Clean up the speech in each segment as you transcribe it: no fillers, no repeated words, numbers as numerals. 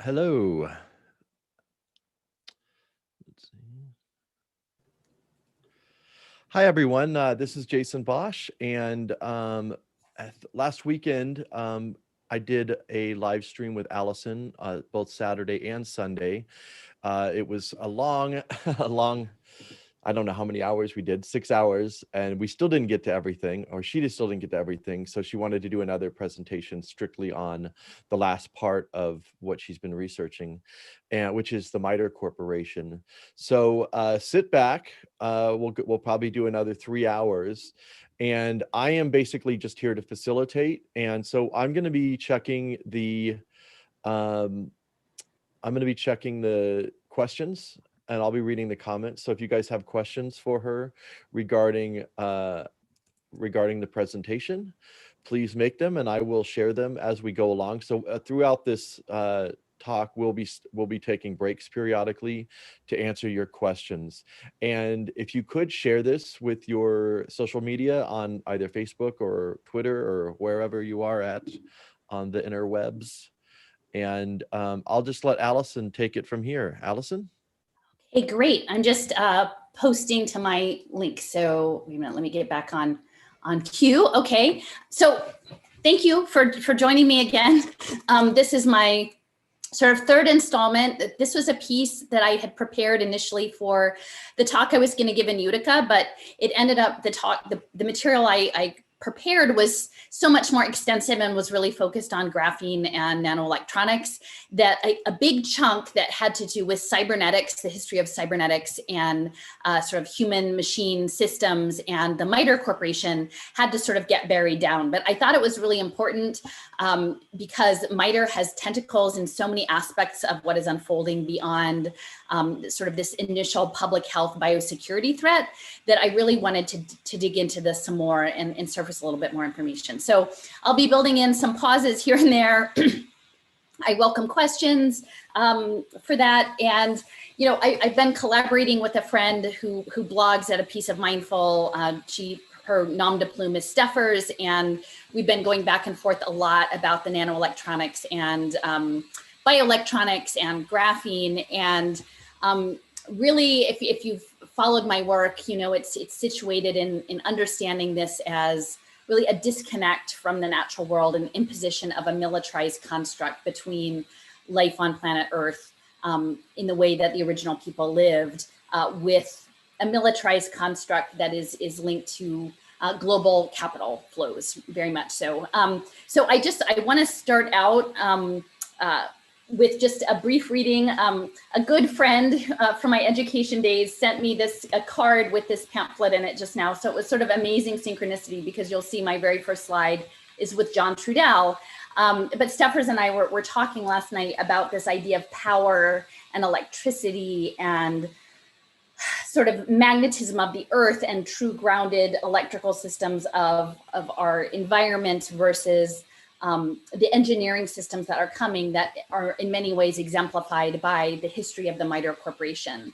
Hello. Let's see. Hi, everyone. This is Jason Bosch. And last weekend, I did a live stream with Allison, both Saturday and Sunday. It was a long, a long, I don't know how many hours we did, 6 hours, and we still didn't get to everything, or she just still didn't get to everything. So she wanted to do another presentation strictly on the last part of what she's been researching, and which is the Mitre Corporation. So sit back. We'll probably do another 3 hours. And I am basically just here to facilitate. And so I'm going to be checking the questions, and I'll be reading the comments. So if you guys have questions for her regarding regarding the presentation, please make them, and I will share them as we go along. So throughout this talk, we'll be taking breaks periodically to answer your questions. And if you could share this with your social media on either Facebook or Twitter or wherever you are at on the interwebs. And I'll just let Allison take it from here. Allison? Hey, great. I'm just posting to my link. So wait a minute, let me get back on cue. Okay. So thank you for joining me again. This is my sort of third installment. This was a piece that I had prepared initially for the talk I was going to give in Utica, but it ended up the material I prepared was so much more extensive and was really focused on graphene and nanoelectronics, that a big chunk that had to do with cybernetics, the history of cybernetics and sort of human machine systems and the Mitre Corporation had to sort of get buried down. But I thought it was really important because Mitre has tentacles in so many aspects of what is unfolding beyond sort of this initial public health biosecurity threat, that I really wanted to dig into this some more and surface a little bit more information. So I'll be building in some pauses here and there. I welcome questions for that. And, you know, I've been collaborating with a friend who blogs at A Piece of Mindful. Her nom de plume is Steffers, and we've been going back and forth a lot about the nanoelectronics and bioelectronics and graphene. And really, if you've followed my work, you know, it's situated in understanding this as really a disconnect from the natural world and imposition of a militarized construct between life on planet Earth in the way that the original people lived, with a militarized construct that is linked to global capital flows, very much so. So I want to start out with just a brief reading. A good friend from my education days sent me a card with this pamphlet in it just now. So it was sort of amazing synchronicity, because you'll see my very first slide is with John Trudell. But Steffers and I were talking last night about this idea of power and electricity and sort of magnetism of the earth and true grounded electrical systems of our environment versus the engineering systems that are coming, that are in many ways exemplified by the history of the Mitre Corporation.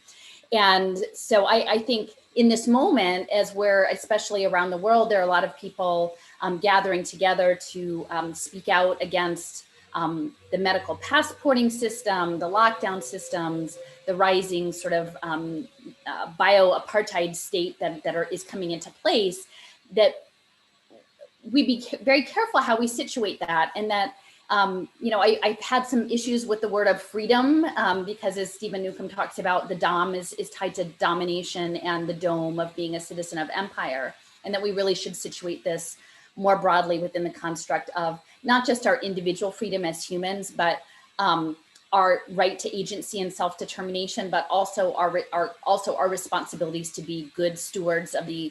And so I think in this moment, as we're, especially around the world, there are a lot of people gathering together to speak out against the medical passporting system, the lockdown systems, the rising sort of bio-apartheid state that is coming into place, that we be very careful how we situate that. And that, you know, I've had some issues with the word of freedom because, as Stephen Newcomb talks about, the dom is tied to domination and the dome of being a citizen of empire. And that we really should situate this more broadly within the construct of not just our individual freedom as humans, but our right to agency and self-determination, but also our responsibilities to be good stewards of the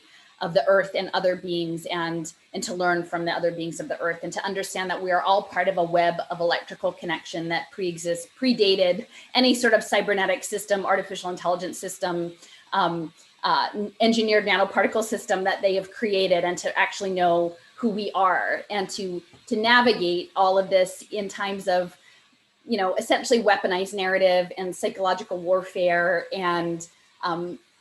earth and other beings, and to learn from the other beings of the earth, and to understand that we are all part of a web of electrical connection that predated any sort of cybernetic system, artificial intelligence system, engineered nanoparticle system that they have created, and to actually know who we are, and to navigate all of this in times of, you know, essentially weaponized narrative and psychological warfare, and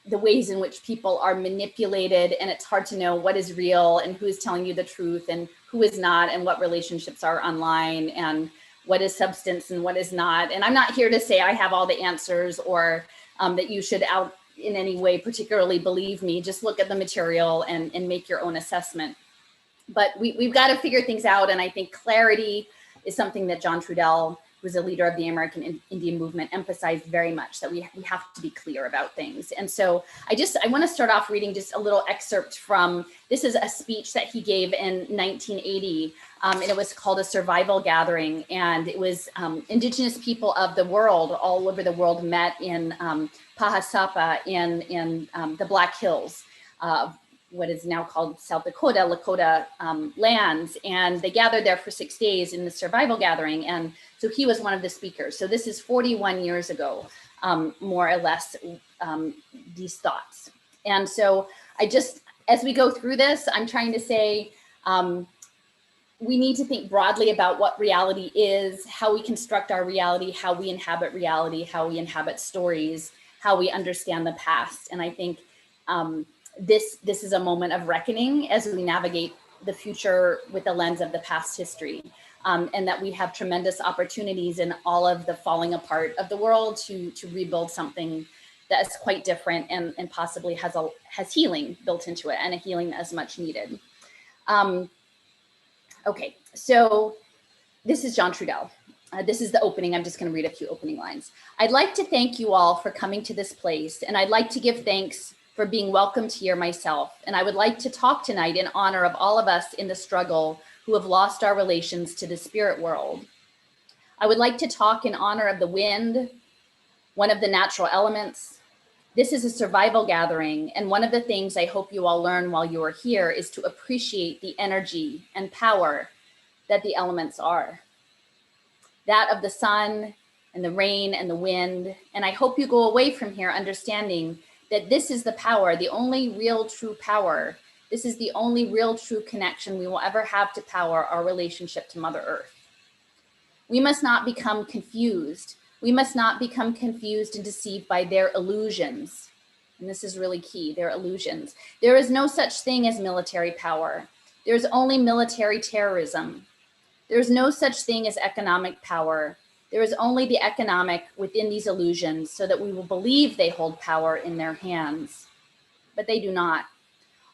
the ways in which people are manipulated, and it's hard to know what is real and who is telling you the truth and who is not, and what relationships are online, and what is substance and what is not. And I'm not here to say I have all the answers, or that you should out in any way particularly believe me. Just look at the material and make your own assessment. But we've got to figure things out. And I think clarity is something that John Trudell, who's a leader of the American Indian movement, emphasized very much, that we have to be clear about things. And so I want to start off reading just a little excerpt from, this is a speech that he gave in 1980, and it was called A Survival Gathering. And it was indigenous people of the world, all over the world, met in Pahasapa in the Black Hills, what is now called South Dakota, Lakota lands. And they gathered there for 6 days in the survival gathering. And so he was one of the speakers. So this is 41 years ago, more or less, these thoughts. And so as we go through this, I'm trying to say, we need to think broadly about what reality is, how we construct our reality, how we inhabit reality, how we inhabit stories, how we understand the past. And I think this is a moment of reckoning as we navigate the future with the lens of the past history, and that we have tremendous opportunities in all of the falling apart of the world to rebuild something that is quite different and possibly has healing built into it, and a healing that is much needed. Okay, so this is John Trudell. This is the opening. I'm just going to read a few opening lines. I'd like to thank you all for coming to this place, and I'd like to give thanks for being welcomed here myself. And I would like to talk tonight in honor of all of us in the struggle who have lost our relations to the spirit world. I would like to talk in honor of the wind, one of the natural elements. This is a survival gathering, and one of the things I hope you all learn while you are here is to appreciate the energy and power that the elements are. That of the sun and the rain and the wind. And I hope you go away from here understanding that this is the power, the only real true power. This is the only real true connection we will ever have to power our relationship to Mother Earth. We must not become confused. We must not become confused and deceived by their illusions. And this is really key, their illusions. There is no such thing as military power. There's only military terrorism. There's no such thing as economic power. There is only the economic within these illusions, so that we will believe they hold power in their hands. But they do not.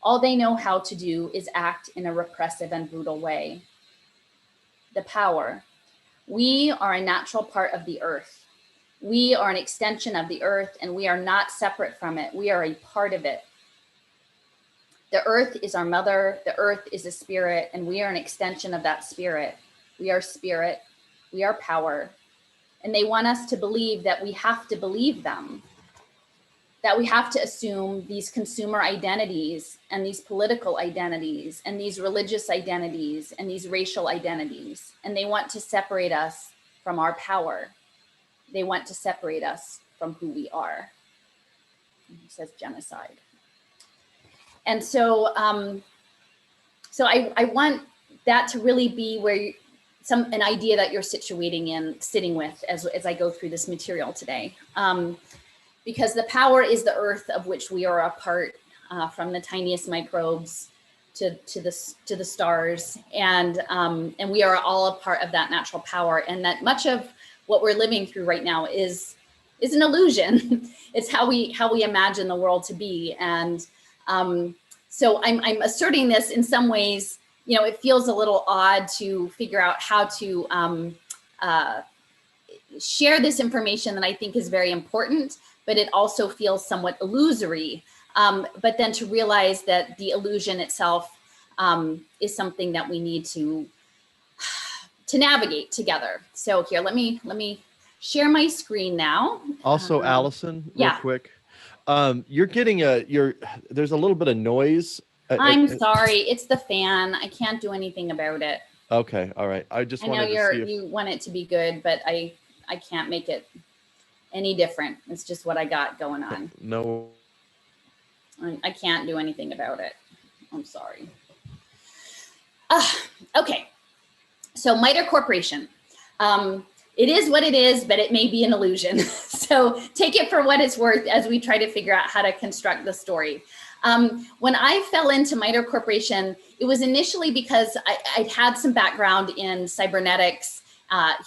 All they know how to do is act in a repressive and brutal way. The power. We are a natural part of the earth. We are an extension of the earth, and we are not separate from it. We are a part of it. The earth is our mother. The earth is a spirit, and we are an extension of that spirit. We are spirit. We are power. And they want us to believe that we have to believe them, that we have to assume these consumer identities and these political identities and these religious identities and these racial identities. And they want to separate us from our power. They want to separate us from who we are. He says genocide. And so, so I want that to really be where an idea that you're sitting with as I go through this material today. Because the power is the earth of which we are a part, from the tiniest microbes to the stars, and we are all a part of that natural power, and that much of what we're living through right now is an illusion. It's how we imagine the world to be, and so I'm asserting this in some ways. You know, it feels a little odd to figure out how to share this information that I think is very important, but it also feels somewhat illusory. But then to realize that the illusion itself is something that we need to navigate together. So here, let me share my screen now. Also, Allison, real yeah. quick, you're getting there's a little bit of noise. I'm sorry, it's the fan. I can't do anything about it. Okay, all right. I know you want it to be good, but I can't make it any different. It's just what I got going on. No. I can't do anything about it. I'm sorry. Okay. So Mitre Corporation. It is what it is, but it may be an illusion. So take it for what it's worth as we try to figure out how to construct the story. When I fell into Mitre Corporation, it was initially because I'd had some background in cybernetics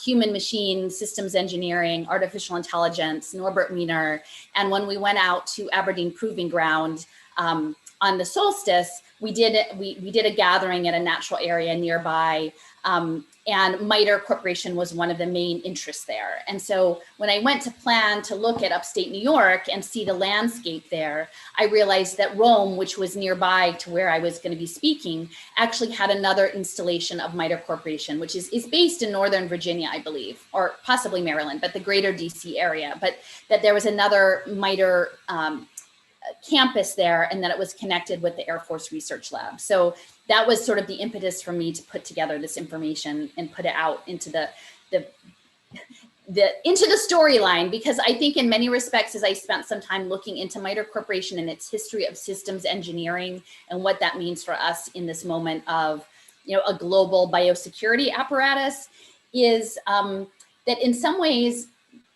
human machine systems engineering, artificial intelligence, Norbert Wiener. And when we went out to Aberdeen Proving Ground on the solstice, we did a gathering at a natural area nearby. And Mitre Corporation was one of the main interests there. And so when I went to plan to look at upstate New York and see the landscape there, I realized that Rome, which was nearby to where I was going to be speaking, actually had another installation of Mitre Corporation, which is based in Northern Virginia, I believe, or possibly Maryland, but the greater DC area. But that there was another Mitre campus there, and that it was connected with the Air Force Research Lab. So that was sort of the impetus for me to put together this information and put it out into the storyline, because I think in many respects, as I spent some time looking into Mitre Corporation and its history of systems engineering and what that means for us in this moment of, a global biosecurity apparatus, is that in some ways,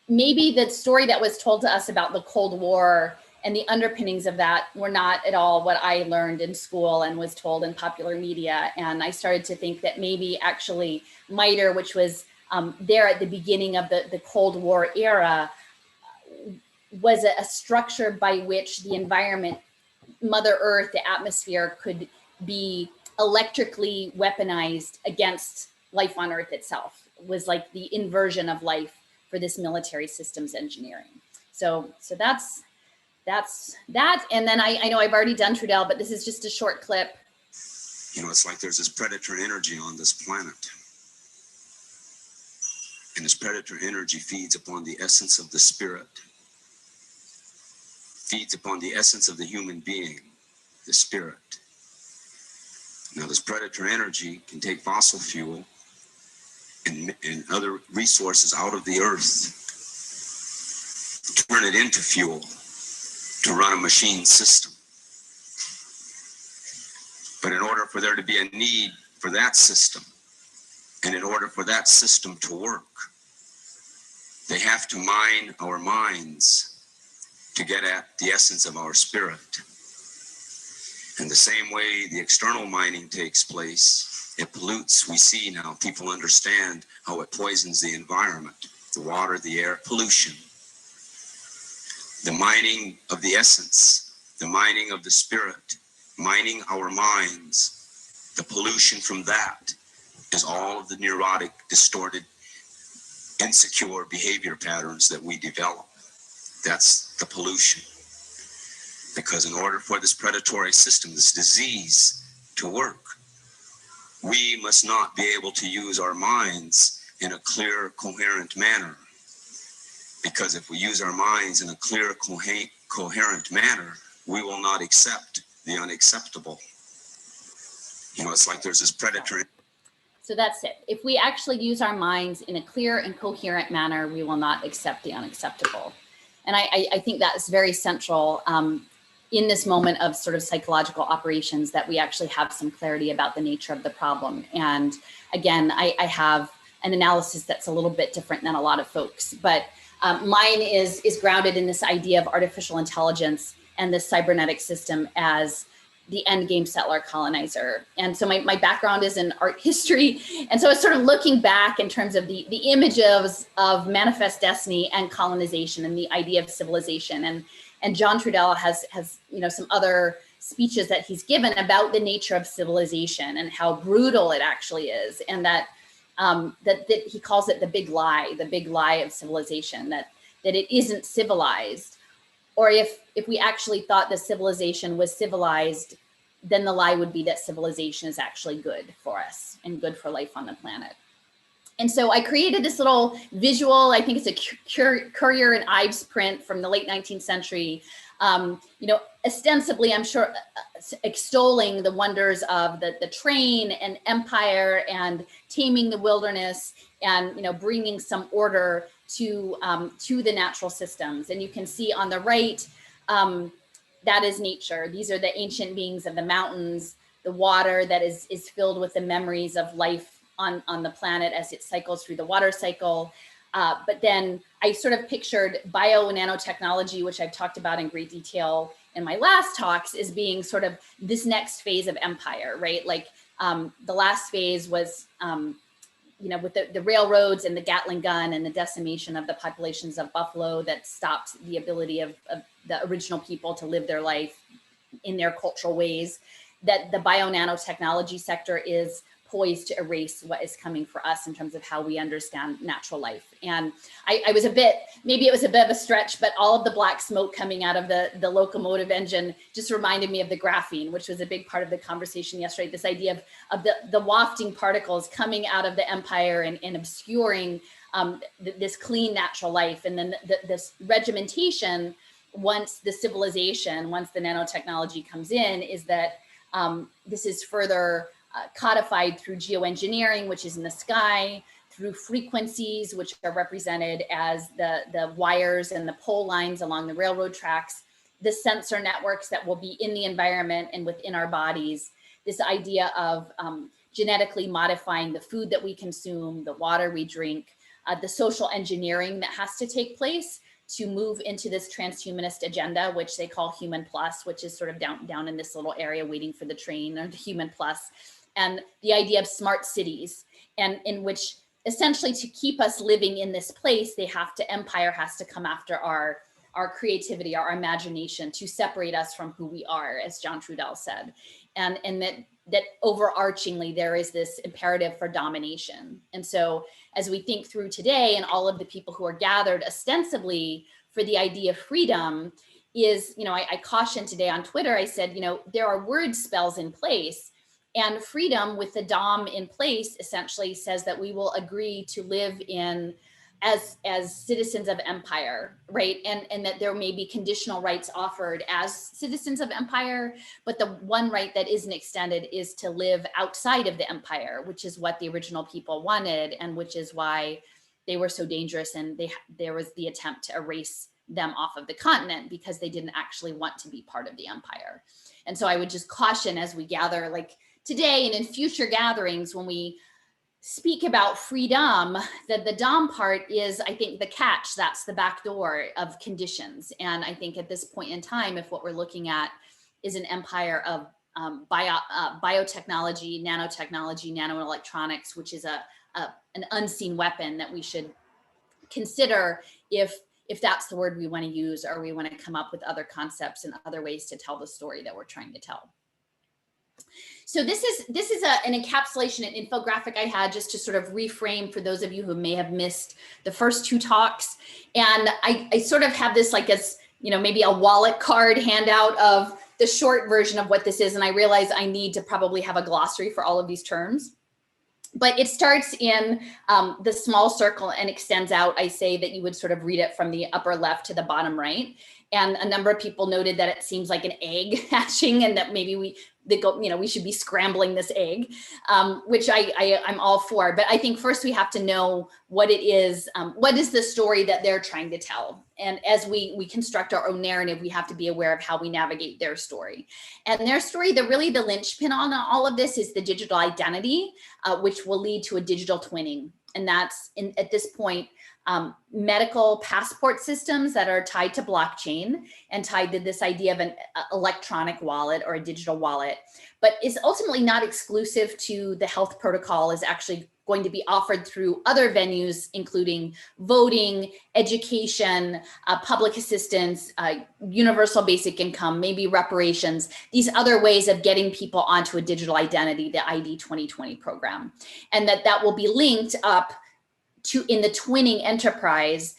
maybe the story that was told to us about the Cold War and the underpinnings of that were not at all what I learned in school and was told in popular media. And I started to think that maybe actually Mitre, which was there at the beginning of the Cold War era, was a structure by which the environment, Mother Earth, the atmosphere, could be electrically weaponized against life on Earth itself. It was like the inversion of life for this military systems engineering. So that's that. And then I know I've already done Trudell, but this is just a short clip. It's like there's this predator energy on this planet. And this predator energy feeds upon the essence of the spirit, feeds upon the essence of the human being, the spirit. Now, this predator energy can take fossil fuel and other resources out of the earth, turn it into fuel to run a machine system. But in order for there to be a need for that system, and in order for that system to work, they have to mine our minds to get at the essence of our spirit. And the same way the external mining takes place, it pollutes. We see now, people understand how it poisons the environment, the water, the air, pollution. The mining of the essence, the mining of the spirit, mining our minds, the pollution from that is all of the neurotic, distorted, insecure behavior patterns that we develop. That's the pollution. Because in order for this predatory system, this disease to work, we must not be able to use our minds in a clear, coherent manner. Because if we use our minds in a clear, coherent manner, we will not accept the unacceptable. It's like there's this predator. So that's it. If we actually use our minds in a clear and coherent manner, we will not accept the unacceptable. And I think that is very central in this moment of sort of psychological operations, that we actually have some clarity about the nature of the problem. And again, I have an analysis that's a little bit different than a lot of folks, but mine is grounded in this idea of artificial intelligence and this cybernetic system as the end game settler colonizer. And so my background is in art history. And so I was sort of looking back in terms of the images of manifest destiny and colonization and the idea of civilization. And John Trudell has some other speeches that he's given about the nature of civilization and how brutal it actually is. And that he calls it the big lie of civilization, that it isn't civilized. Or if we actually thought the civilization was civilized, then the lie would be that civilization is actually good for us and good for life on the planet. And so I created this little visual, I think it's a Currier and Ives print from the late 19th century, ostensibly, I'm sure, extolling the wonders of the train and empire and taming the wilderness and, bringing some order to the natural systems. And you can see on the right, that is nature. These are the ancient beings of the mountains, the water that is filled with the memories of life on the planet as it cycles through the water cycle. But then I sort of pictured bio and nanotechnology, which I've talked about in great detail in my last talks, as being sort of this next phase of empire, right? Like the last phase was with the railroads and the Gatling gun and the decimation of the populations of buffalo that stopped the ability of the original people to live their life in their cultural ways, that the bio-nanotechnology sector is poised to erase what is coming for us in terms of how we understand natural life. And I was maybe it was a bit of a stretch, but all of the black smoke coming out of the locomotive engine just reminded me of the graphene, which was a big part of the conversation yesterday. This idea of the wafting particles coming out of the empire and obscuring this clean natural life. And then this regimentation, once the nanotechnology comes in, is that this is further codified through geoengineering, which is in the sky, through frequencies, which are represented as the wires and the pole lines along the railroad tracks, the sensor networks that will be in the environment and within our bodies, this idea of genetically modifying the food that we consume, the water we drink, the social engineering that has to take place to move into this transhumanist agenda, which they call Human Plus, which is sort of down in this little area waiting for the train, or the Human Plus. And the idea of smart cities, and in which essentially to keep us living in this place, empire has to come after our creativity, our imagination, to separate us from who we are, as John Trudell said. And that overarchingly, there is this imperative for domination. And so as we think through today, and all of the people who are gathered ostensibly for the idea of freedom is, I cautioned today on Twitter, I said, there are word spells in place. And freedom with the DOM in place essentially says that we will agree to live as citizens of empire, right? And that there may be conditional rights offered as citizens of empire, but the one right that isn't extended is to live outside of the empire, which is what the original people wanted, and which is why they were so dangerous, and there was the attempt to erase them off of the continent because they didn't actually want to be part of the empire. And so I would just caution, as we gather, like today and in future gatherings, when we speak about freedom, that the DOM part is, I think, the catch. That's the back door of conditions. And I think at this point in time, if what we're looking at is an empire of biotechnology, nanotechnology, nanoelectronics, which is an unseen weapon that we should consider if that's the word we want to use, or we want to come up with other concepts and other ways to tell the story that we're trying to tell. So this is an encapsulation, an infographic I had just to sort of reframe for those of you who may have missed the first two talks. And I sort of have this like as, maybe a wallet card handout of the short version of what this is. And I realize I need to probably have a glossary for all of these terms. But it starts in the small circle and extends out. I say that you would sort of read it from the upper left to the bottom right. And a number of people noted that it seems like an egg hatching, and that maybe we should be scrambling this egg, which I'm all for. But I think first we have to know what it is. What is the story that they're trying to tell? And as we construct our own narrative, we have to be aware of how we navigate their story. And their story, the linchpin on all of this is the digital identity, which will lead to a digital twinning. And that's at this point, medical passport systems that are tied to blockchain and tied to this idea of an electronic wallet or a digital wallet, but is ultimately not exclusive to the health protocol, is actually going to be offered through other venues, including voting, education, public assistance, universal basic income, maybe reparations, these other ways of getting people onto a digital identity, the ID 2020 program. And that will be linked up to, in the twinning enterprise,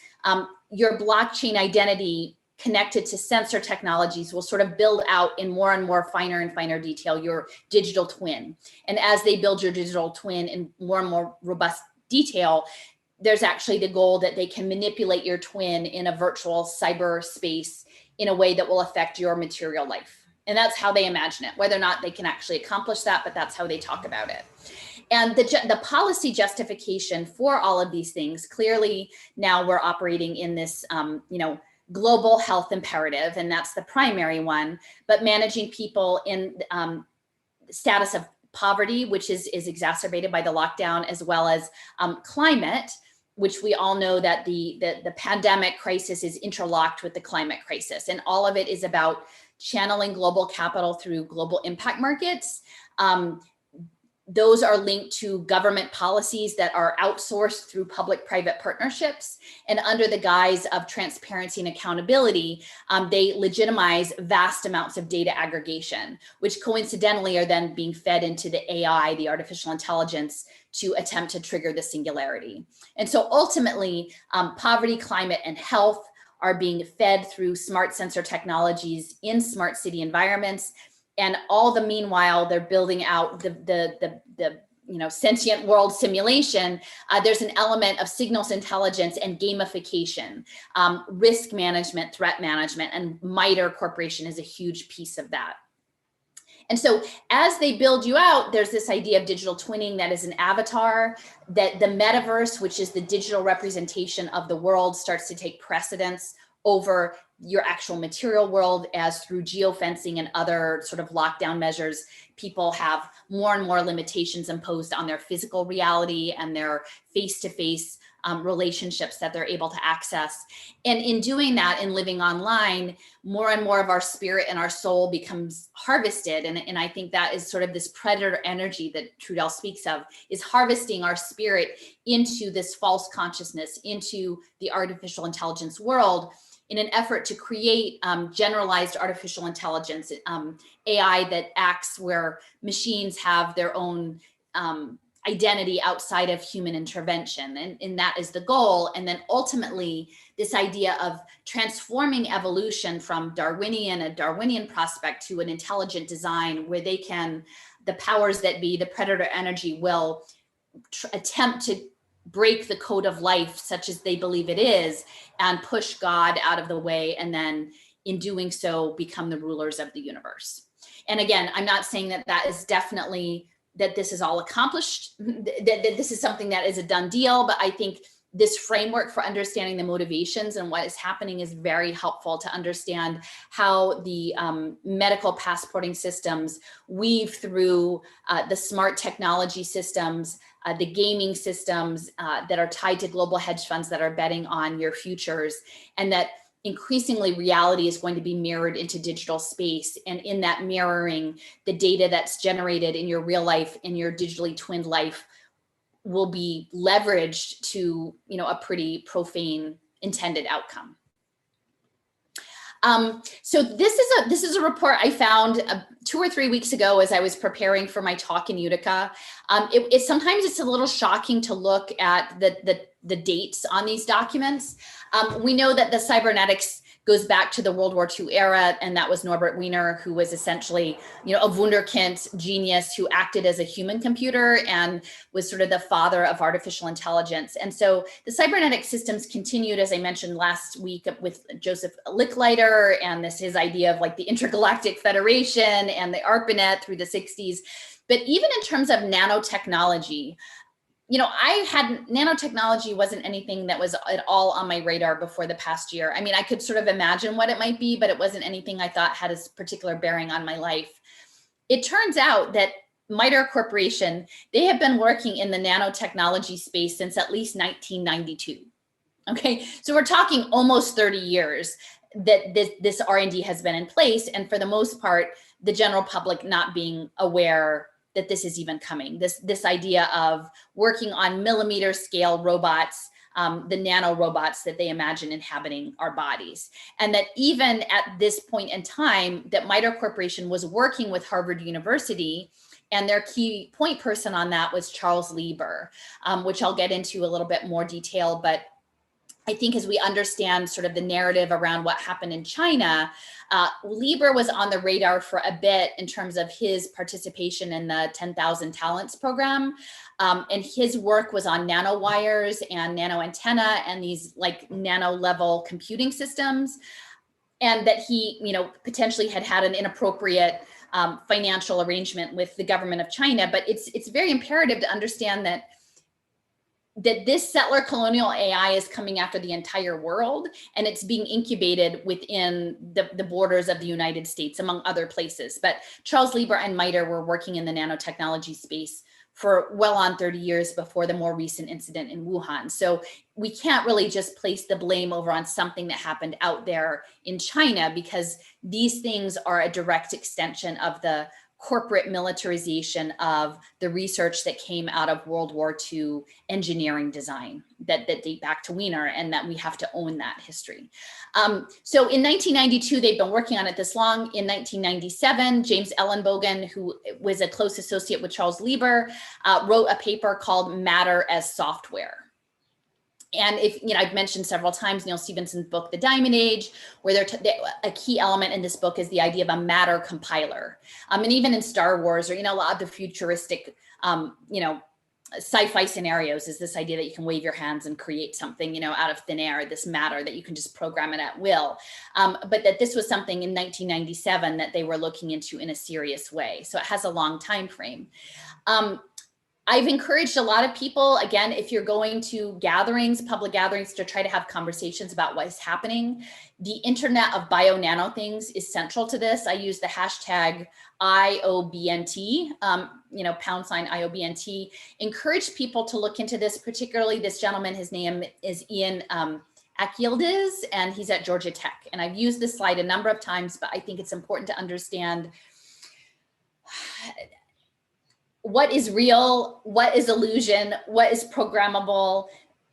your blockchain identity connected to sensor technologies will sort of build out in more and more finer and finer detail your digital twin. And as they build your digital twin in more and more robust detail, there's actually the goal that they can manipulate your twin in a virtual cyber space in a way that will affect your material life. And that's how they imagine it, whether or not they can actually accomplish that, but that's how they talk about it. And the policy justification for all of these things, clearly now we're operating in this, global health imperative, and that's the primary one, but managing people in status of poverty, which is exacerbated by the lockdown, as well as climate, which we all know that the pandemic crisis is interlocked with the climate crisis. And all of it is about channeling global capital through global impact markets, those are linked to government policies that are outsourced through public-private partnerships. And under the guise of transparency and accountability, they legitimize vast amounts of data aggregation, which coincidentally are then being fed into the AI, the artificial intelligence, to attempt to trigger the singularity. And so ultimately, poverty, climate, and health are being fed through smart sensor technologies in smart city environments. And all the meanwhile, they're building out the sentient world simulation. There's an element of signals intelligence and gamification, risk management, threat management, and Mitre Corporation is a huge piece of that. And so as they build you out, there's this idea of digital twinning that is an avatar, that the metaverse, which is the digital representation of the world, starts to take precedence over your actual material world, as through geofencing and other sort of lockdown measures, people have more and more limitations imposed on their physical reality and their face-to-face relationships that they're able to access. And in doing that, in living online, more and more of our spirit and our soul becomes harvested. And I think that is sort of this predator energy that Trudell speaks of, is harvesting our spirit into this false consciousness, into the artificial intelligence world, in an effort to create generalized artificial intelligence, AI that acts where machines have their own identity outside of human intervention. And that is the goal. And then ultimately, this idea of transforming evolution from a Darwinian prospect, to an intelligent design where they can, the powers that be, the predator energy, will attempt to break the code of life such as they believe it is, and push God out of the way, and then in doing so become the rulers of the universe. And again, I'm not saying that that is definitely, that this is all accomplished, that this is something that is a done deal, but I think this framework for understanding the motivations and what is happening is very helpful to understand how the medical passporting systems weave through the smart technology systems, the gaming systems that are tied to global hedge funds that are betting on your futures, and that increasingly reality is going to be mirrored into digital space. And in that mirroring, the data that's generated in your real life, in your digitally twinned life, will be leveraged to, a pretty profane intended outcome. So this is a report I found 2 or 3 weeks ago as I was preparing for my talk in Utica. Sometimes it's a little shocking to look at the dates on these documents. We know that the cybernetics goes back to the World War II era, and that was Norbert Wiener, who was essentially, a wunderkind genius who acted as a human computer and was sort of the father of artificial intelligence. And so the cybernetic systems continued, as I mentioned last week, with Joseph Licklider and his idea of like the Intergalactic Federation and the ARPANET through the 60s. But even in terms of nanotechnology, nanotechnology wasn't anything that was at all on my radar before the past year. I mean, I could sort of imagine what it might be, but it wasn't anything I thought had a particular bearing on my life. It turns out that Mitre Corporation, they have been working in the nanotechnology space since at least 1992. Okay, so we're talking almost 30 years that this R&D has been in place. And for the most part, the general public not being aware that this is even coming. This idea of working on millimeter scale robots, the nano robots that they imagine inhabiting our bodies. And that even at this point in time, that Mitre Corporation was working with Harvard University, and their key point person on that was Charles Lieber, which I'll get into a little bit more detail. But I think as we understand sort of the narrative around what happened in China, Lieber was on the radar for a bit in terms of his participation in the 10,000 Talents program. And his work was on nanowires and nano antenna and these like nano level computing systems. And that he, potentially had an inappropriate financial arrangement with the government of China. But it's very imperative to understand that this settler colonial AI is coming after the entire world, and it's being incubated within the borders of the United States, among other places. But Charles Lieber and Mitre were working in the nanotechnology space for well on 30 years before the more recent incident in Wuhan. So we can't really just place the blame over on something that happened out there in China, because these things are a direct extension of the corporate militarization of the research that came out of World War II engineering design that date back to Wiener, and that we have to own that history. So in 1992, they've been working on it this long. In 1997, James Ellenbogen, who was a close associate with Charles Lieber, wrote a paper called Matter as Software. And if, you know, I've mentioned several times Neil Stephenson's book, The Diamond Age, where a key element in this book is the idea of a matter compiler. And even in Star Wars, or, you know, a lot of the futuristic, you know, sci-fi scenarios is this idea that you can wave your hands and create something, you know, out of thin air, this matter that you can just program it at will. But that this was something in 1997 that they were looking into in a serious way. So it has a long time frame. I've encouraged a lot of people, again, if you're going to gatherings, public gatherings, to try to have conversations about what is happening. The Internet of Bio-Nano Things is central to this. I use the hashtag IOBNT, you know, #IOBNT. Encourage people to look into this, particularly this gentleman, his name is Ian Akyildiz, and he's at Georgia Tech. And I've used this slide a number of times, but I think it's important to understand what is real, what is illusion, what is programmable.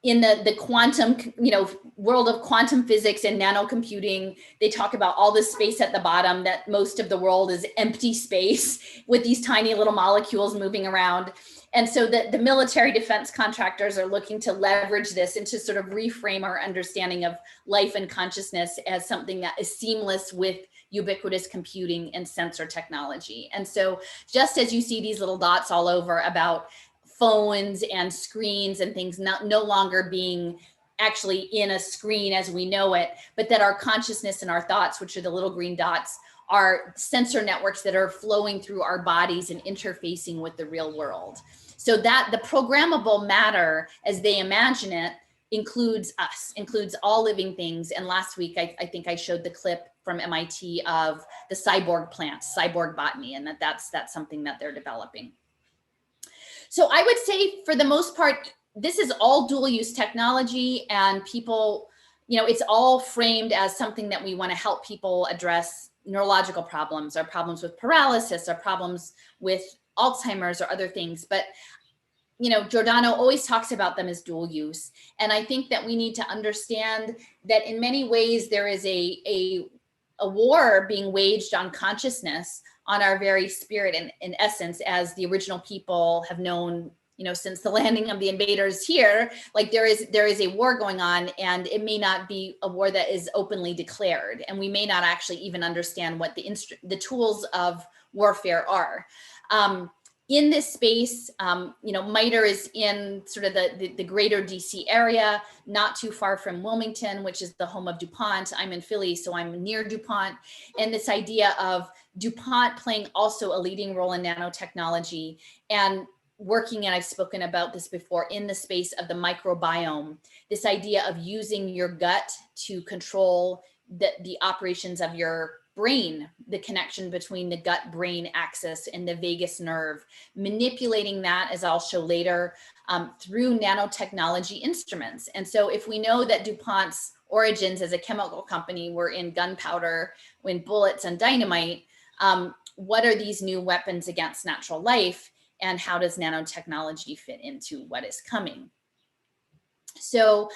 In the quantum, you know, world of quantum physics and nanocomputing, they talk about all this space at the bottom, that most of the world is empty space with these tiny little molecules moving around. And so the military defense contractors are looking to leverage this and to sort of reframe our understanding of life and consciousness as something that is seamless with ubiquitous computing and sensor technology. And so just as you see these little dots all over about phones and screens and things no longer being actually in a screen as we know it, but that our consciousness and our thoughts, which are the little green dots, are sensor networks that are flowing through our bodies and interfacing with the real world. So that the programmable matter, as they imagine it, includes us, includes all living things. And last week, I think I showed the clip from MIT of the cyborg plants, cyborg botany, and that's something that they're developing. So I would say for the most part, this is all dual use technology, and people, you know, it's all framed as something that we want to help people address neurological problems, or problems with paralysis, or problems with Alzheimer's, or other things. But you know, Giordano always talks about them as dual use. And I think that we need to understand that in many ways there is a war being waged on consciousness, on our very spirit, and in essence, as the original people have known, you know, since the landing of the invaders here. Like there is a war going on, and it may not be a war that is openly declared, and we may not actually even understand what the tools of warfare are. In this space, you know, Mitre is in sort of the greater DC area, not too far from Wilmington, which is the home of DuPont. I'm in Philly, so I'm near DuPont. And this idea of DuPont playing also a leading role in nanotechnology, and working, and I've spoken about this before, in the space of the microbiome, this idea of using your gut to control the operations of your brain, the connection between the gut-brain axis and the vagus nerve, manipulating that, as I'll show later, through nanotechnology instruments. And so if we know that DuPont's origins as a chemical company were in gunpowder, in bullets and dynamite, what are these new weapons against natural life, and how does nanotechnology fit into what is coming? So,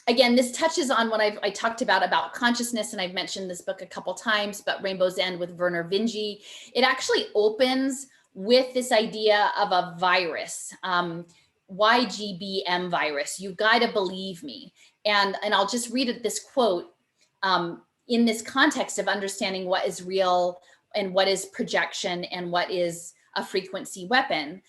again, this touches on what I talked about consciousness, and I've mentioned this book a couple times, but Rainbow's End with Werner Vinge. It actually opens with this idea of a virus, YGBM virus, "You gotta believe me." And I'll just read this quote in this context of understanding what is real and what is projection and what is a frequency weapon.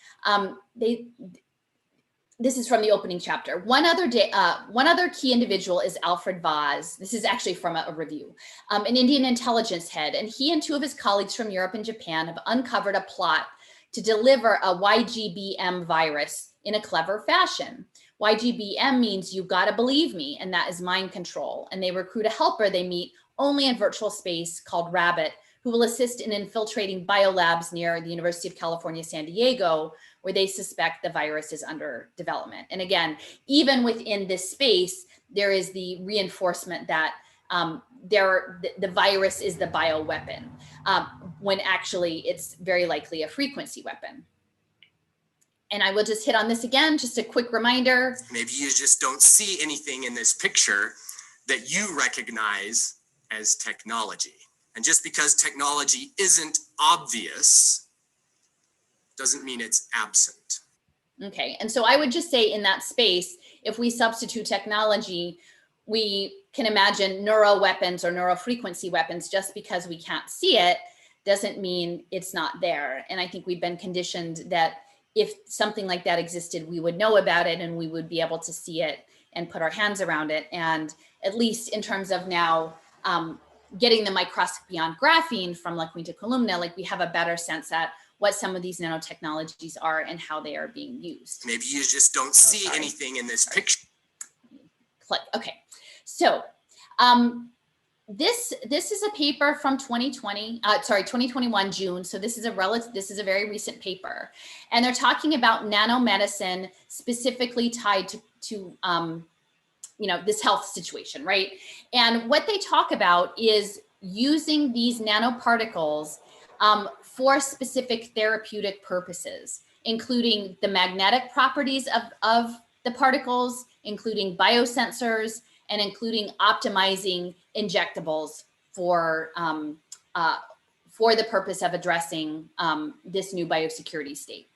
This is from the opening chapter. One other key individual is Alfred Vaz. This is actually from a review, an Indian intelligence head, and he and two of his colleagues from Europe and Japan have uncovered a plot to deliver a YGBM virus in a clever fashion. YGBM means "you gotta believe me," and that is mind control. And they recruit a helper they meet only in virtual space called Rabbit, who will assist in infiltrating biolabs near the University of California, San Diego, where they suspect the virus is under development. And again, even within this space, there is the reinforcement that the virus is the bioweapon, when actually it's very likely a frequency weapon. And I will just hit on this again, just a quick reminder. Maybe you just don't see anything in this picture that you recognize as technology. And just because technology isn't obvious doesn't mean it's absent. Okay, and so I would just say in that space, if we substitute technology, we can imagine neuro weapons or neurofrequency weapons. Just because we can't see it doesn't mean it's not there. And I think we've been conditioned that if something like that existed, we would know about it and we would be able to see it and put our hands around it. And at least in terms of now getting the microscopy beyond graphene from La Quinta Columna, like we have a better sense at what some of these nanotechnologies are and how they are being used. Maybe you just don't see anything in this picture. Click. Okay, so this is a paper from 2021 June. So this is a very recent paper, and they're talking about nanomedicine specifically tied to this health situation, right? And what they talk about is using these nanoparticles for specific therapeutic purposes, including the magnetic properties of the particles, including biosensors, and including optimizing injectables for the purpose of addressing this new biosecurity state.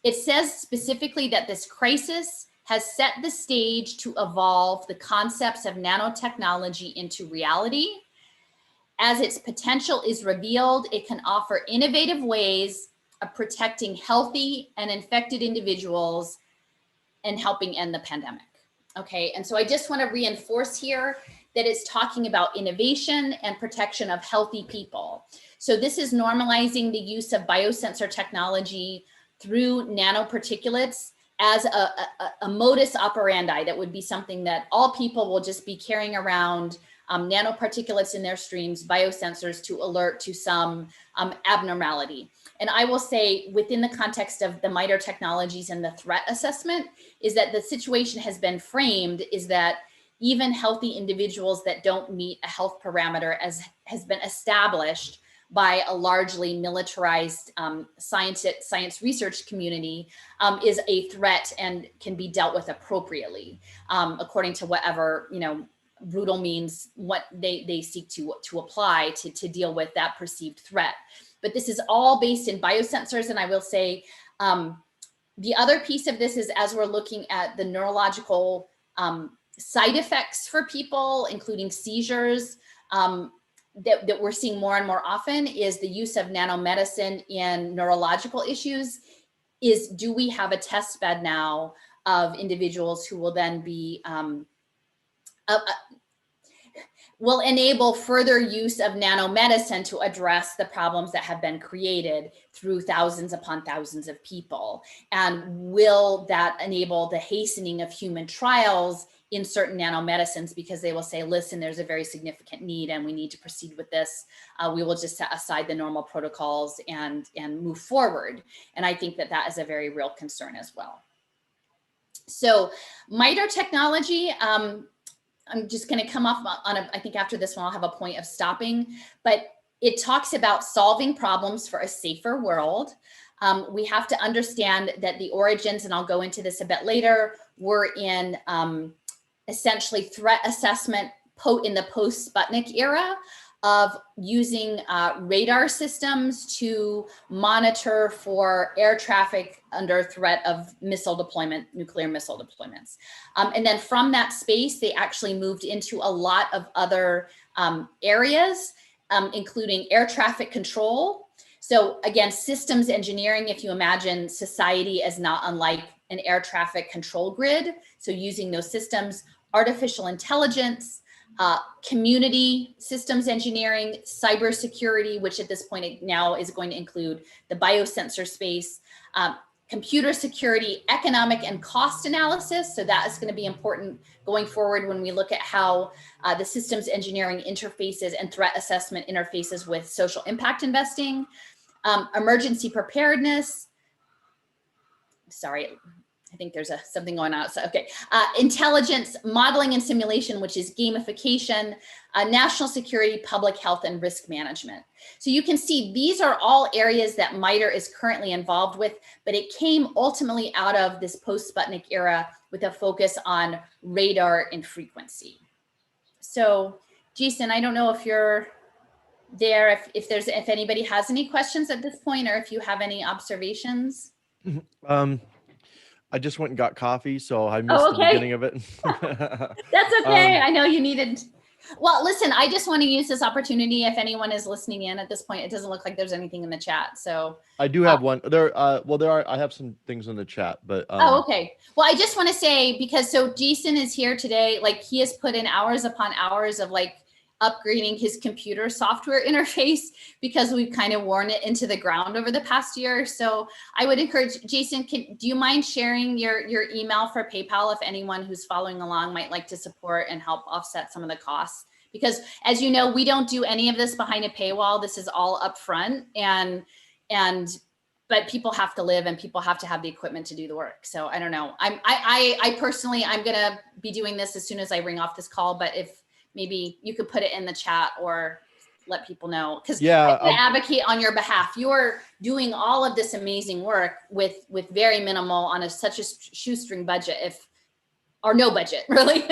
It says specifically that this crisis has set the stage to evolve the concepts of nanotechnology into reality. As its potential is revealed, it can offer innovative ways of protecting healthy and infected individuals and helping end the pandemic. Okay, and so I just want to reinforce here that it's talking about innovation and protection of healthy people. So this is normalizing the use of biosensor technology through nanoparticulates as a modus operandi. That would be something that all people will just be carrying around, nanoparticulates in their streams, biosensors to alert to some abnormality. And I will say, within the context of the Mitre technologies and the threat assessment, is that the situation has been framed is that even healthy individuals that don't meet a health parameter, as has been established by a largely militarized science research community, is a threat and can be dealt with appropriately, according to whatever brutal means what they seek to apply to deal with that perceived threat. But this is all based in biosensors. And I will say the other piece of this is, as we're looking at the neurological side effects for people, including seizures, that we're seeing more and more often, is the use of nanomedicine in neurological issues. Do we have a test bed now of individuals who will then be will enable further use of nanomedicine to address the problems that have been created through thousands upon thousands of people? And will that enable the hastening of human trials in certain nanomedicines, because they will say, listen, there's a very significant need and we need to proceed with this. We will just set aside the normal protocols and move forward. And I think that is a very real concern as well. So Mitre technology, I'm just going to come off on I think after this one, I'll have a point of stopping, but it talks about solving problems for a safer world. We have to understand that the origins, and I'll go into this a bit later, were in essentially threat assessment in the post-Sputnik era of using radar systems to monitor for air traffic under threat of missile deployment, nuclear missile deployments. And then from that space, they actually moved into a lot of other areas, including air traffic control. So again, systems engineering, if you imagine society as not unlike an air traffic control grid. So using those systems, artificial intelligence, community systems engineering, cybersecurity, which at this point now is going to include the biosensor space, computer security, economic and cost analysis. So that is going to be important going forward when we look at how the systems engineering interfaces and threat assessment interfaces with social impact investing, emergency preparedness. Sorry, I think there's something going on. So, okay. Intelligence, modeling and simulation, which is gamification, national security, public health, and risk management. So you can see these are all areas that Mitre is currently involved with, but it came ultimately out of this post-Sputnik era with a focus on radar and frequency. So Jason, I don't know if you're there, if anybody has any questions at this point, or if you have any observations. I just went and got coffee, so I missed Oh, the okay. beginning of it. That's okay. I know you needed. Well, listen, I just want to use this opportunity. If anyone is listening in at this point, it doesn't look like there's anything in the chat. So I do have one there. Well, there are, I have some things in the chat, but oh, okay. Well, I just want to say, because so Jason is here today, like he has put in hours upon hours of like upgrading his computer software interface, because we've kind of worn it into the ground over the past year. So I would encourage Jason, do you mind sharing your email for PayPal if anyone who's following along might like to support and help offset some of the costs? Because as you know, we don't do any of this behind a paywall. This is all upfront, but people have to live and people have to have the equipment to do the work. So I don't know. I personally, I'm gonna be doing this as soon as I ring off this call, but if maybe you could put it in the chat or let people know, because yeah, I advocate on your behalf. You're doing all of this amazing work with very minimal on such a shoestring budget, or no budget, really.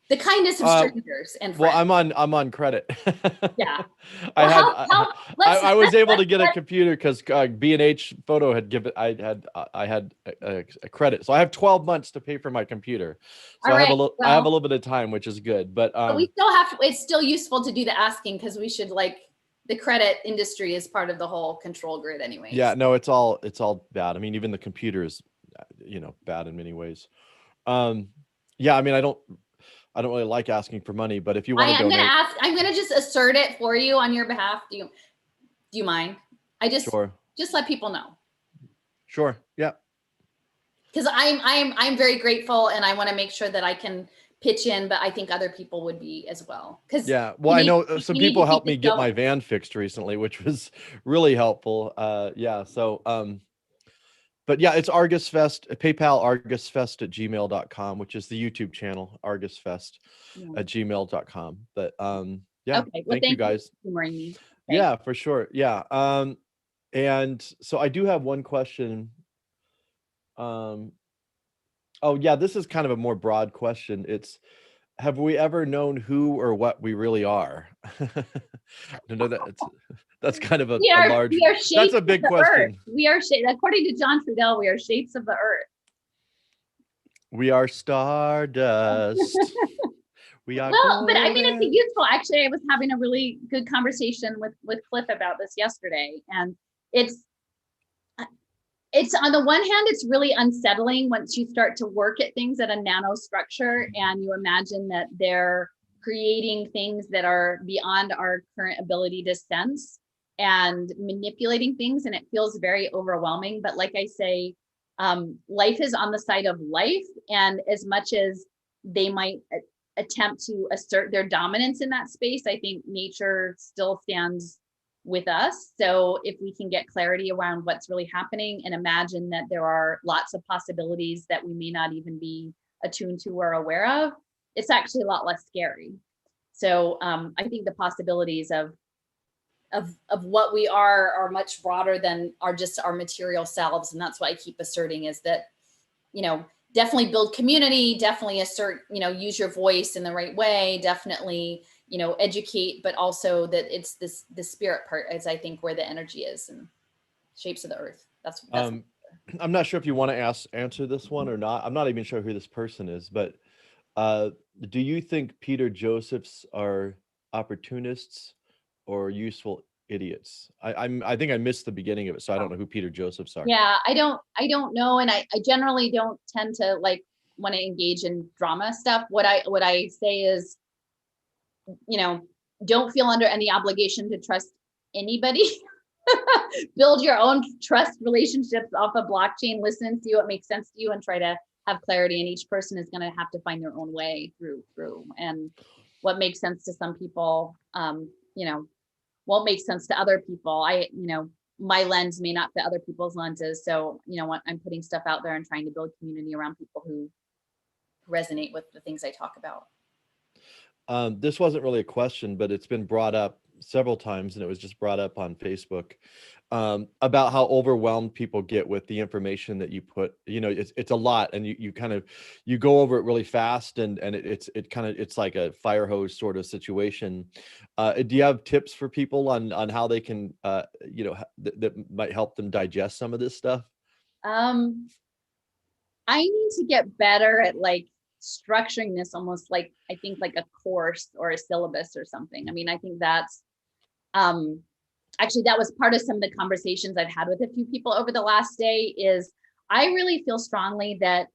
The kindness of strangers and friends. Well, I'm on credit. Yeah. I was able to get a computer because B&H Photo had given, I had a credit, so I have 12 months to pay for my computer. So I have a little bit of time, which is good. But we still have to. It's still useful to do the asking, because we should, like, the credit industry is part of the whole control grid, anyway. Yeah, no, it's all bad. I mean, even the computer is, bad in many ways. Yeah, I mean, I don't really like asking for money, but if you want to donate, I'm gonna just assert it for you on your behalf. Do you mind? Sure. Just let people know. Sure. Yeah. Because I'm very grateful, and I want to make sure that I can pitch in, but I think other people would be as well. Because yeah, well, I know some people helped me get my van fixed recently, which was really helpful. Yeah. So, but yeah, it's Argus Fest, PayPal argusfest@gmail.com, which is the YouTube channel, argusfest@gmail.com. But yeah, okay. Well, thank you guys. For humoring me. Yeah, for sure. Yeah. And so I do have one question. Oh yeah, this is kind of a more broad question. It's, have we ever known who or what we really are? No, that's kind of a large, that's a big question. We are shaped, according to John Trudell, we are shapes of the earth. We are stardust. We are well, but I mean, it's useful. Actually, I was having a really good conversation with Cliff about this yesterday, and it's on the one hand, it's really unsettling once you start to work at things at a nanostructure and you imagine that they're creating things that are beyond our current ability to sense and manipulating things, and it feels very overwhelming. But like I say, life is on the side of life, and as much as they might attempt to assert their dominance in that space, I think nature still stands with us. So if we can get clarity around what's really happening and imagine that there are lots of possibilities that we may not even be attuned to or aware of, it's actually a lot less scary. So I think the possibilities of what we are much broader than just our material selves. And that's why I keep asserting is that, definitely build community, definitely assert, use your voice in the right way, definitely, educate, but also that it's the spirit part is, I think, where the energy is, and shapes of the earth. That's I'm not sure if you want to answer this one or not. I'm not even sure who this person is, but do you think Peter Josephs are opportunists or useful idiots? I think I missed the beginning of it, so I don't know who Peter Josephs are. Yeah, I don't know, and I generally don't tend to want to engage in drama stuff. What I say is, don't feel under any obligation to trust anybody. Build your own trust relationships off a blockchain, listen, see what makes sense to you, and try to have clarity. And each person is going to have to find their own way through. And what makes sense to some people, won't make sense to other people. my lens may not fit other people's lenses. So, I'm putting stuff out there and trying to build community around people who resonate with the things I talk about. This wasn't really a question, but it's been brought up several times, and it was just brought up on Facebook, about how overwhelmed people get with the information that you put. It's a lot, and you go over it really fast, and it's like a fire hose sort of situation. Do you have tips for people on how they can that might help them digest some of this stuff? I need to get better at like structuring this almost like, I think, like a course or a syllabus or something. I mean, I think that's actually, that was part of some of the conversations I've had with a few people over the last day. Is I really feel strongly that,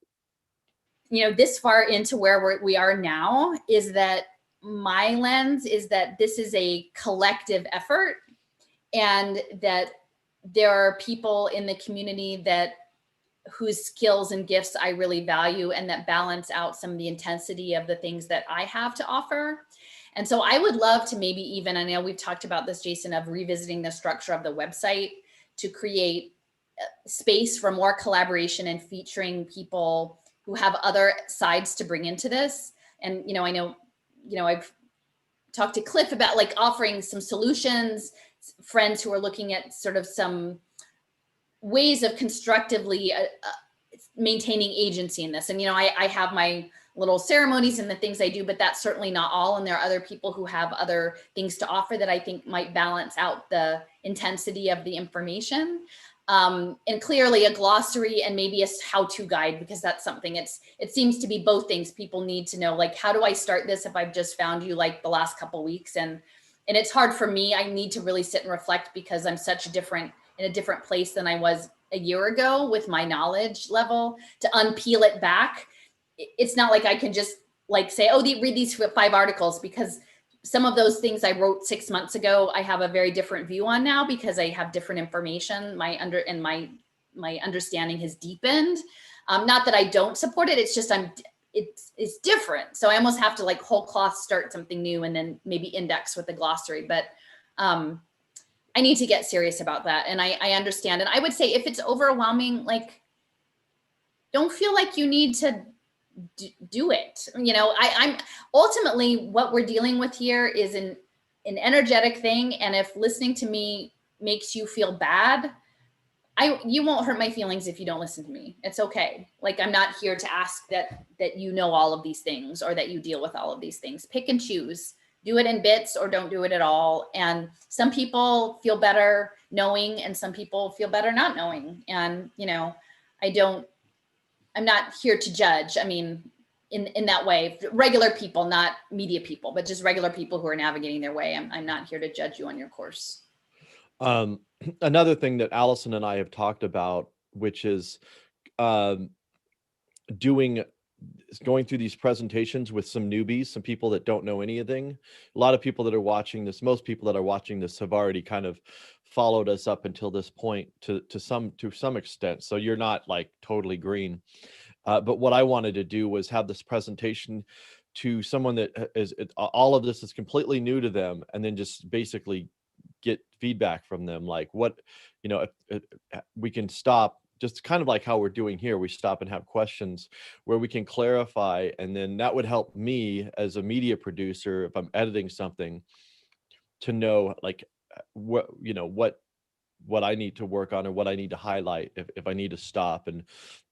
this far into where we are now, is that my lens is that this is a collective effort, and that there are people in the community whose skills and gifts I really value, and that balance out some of the intensity of the things that I have to offer. And so I would love to maybe even, I know we've talked about this, Jason, of revisiting the structure of the website to create space for more collaboration and featuring people who have other sides to bring into this. And, I know, I've talked to Cliff about like offering some solutions, friends who are looking at sort of some ways of constructively maintaining agency in this. And, I have my little ceremonies and the things I do, but that's certainly not all. And there are other people who have other things to offer that I think might balance out the intensity of the information. And clearly a glossary and maybe a how-to guide, because that's something it seems to be both things. People need to know, like, how do I start this if I've just found you like the last couple of weeks? And it's hard for me. I need to really sit and reflect, because I'm in a different place than I was a year ago with my knowledge level, to unpeel it back. It's not like I can just like say, oh, read these 5 articles, because some of those things I wrote 6 months ago, I have a very different view on now, because I have different information. My understanding has deepened. Not that I don't support it. It's just it's different. So I almost have to like whole cloth start something new, and then maybe index with the glossary. But I need to get serious about that. And I understand. And I would say if it's overwhelming, like, don't feel like you need to do it. I'm ultimately, what we're dealing with here is an energetic thing. And if listening to me makes you feel bad, you won't hurt my feelings if you don't listen to me. It's okay. Like, I'm not here to ask that you know all of these things, or that you deal with all of these things. Pick and choose. Do it in bits, or don't do it at all. And some people feel better knowing, and some people feel better not knowing. And, I'm not here to judge. I mean, in that way, regular people, not media people, but just regular people who are navigating their way. I'm not here to judge you on your course. Another thing that Allison and I have talked about, which is going through these presentations with some newbies, some people that don't know anything. A lot of people that are watching this, most people that are watching this have already kind of followed us up until this point to some extent. So you're not like totally green. But what I wanted to do was have this presentation to someone that all of this is completely new to them, and then just basically get feedback from them, like what, if we can stop, just kind of like how we're doing here, we stop and have questions where we can clarify, and then that would help me as a media producer, if I'm editing something, to know like what I need to work on, or what I need to highlight, if I need to stop and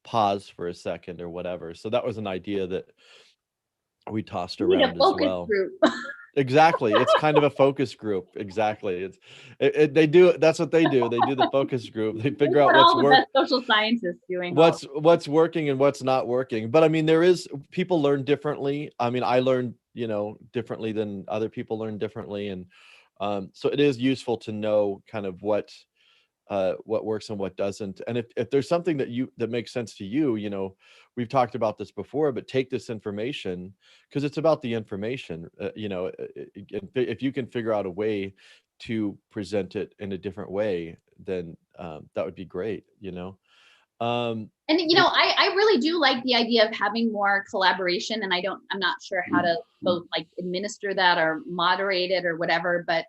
pause for a second or whatever. So that was an idea that we tossed around as well. Group. Exactly. It's kind of a focus group. Exactly. They do, that's what they do. They do the focus group. They figure out what's working. Social scientists doing What's working and what's not working. But I mean, people learn differently. I mean, I learn, differently than other people learn differently. And so it is useful to know kind of what works and what doesn't. And if there's something that makes sense to you, we've talked about this before, but take this information, because it's about the information. If you can figure out a way to present it in a different way, then that would be great. And I really do like the idea of having more collaboration, and I'm not sure how to both like administer that or moderate it or whatever, but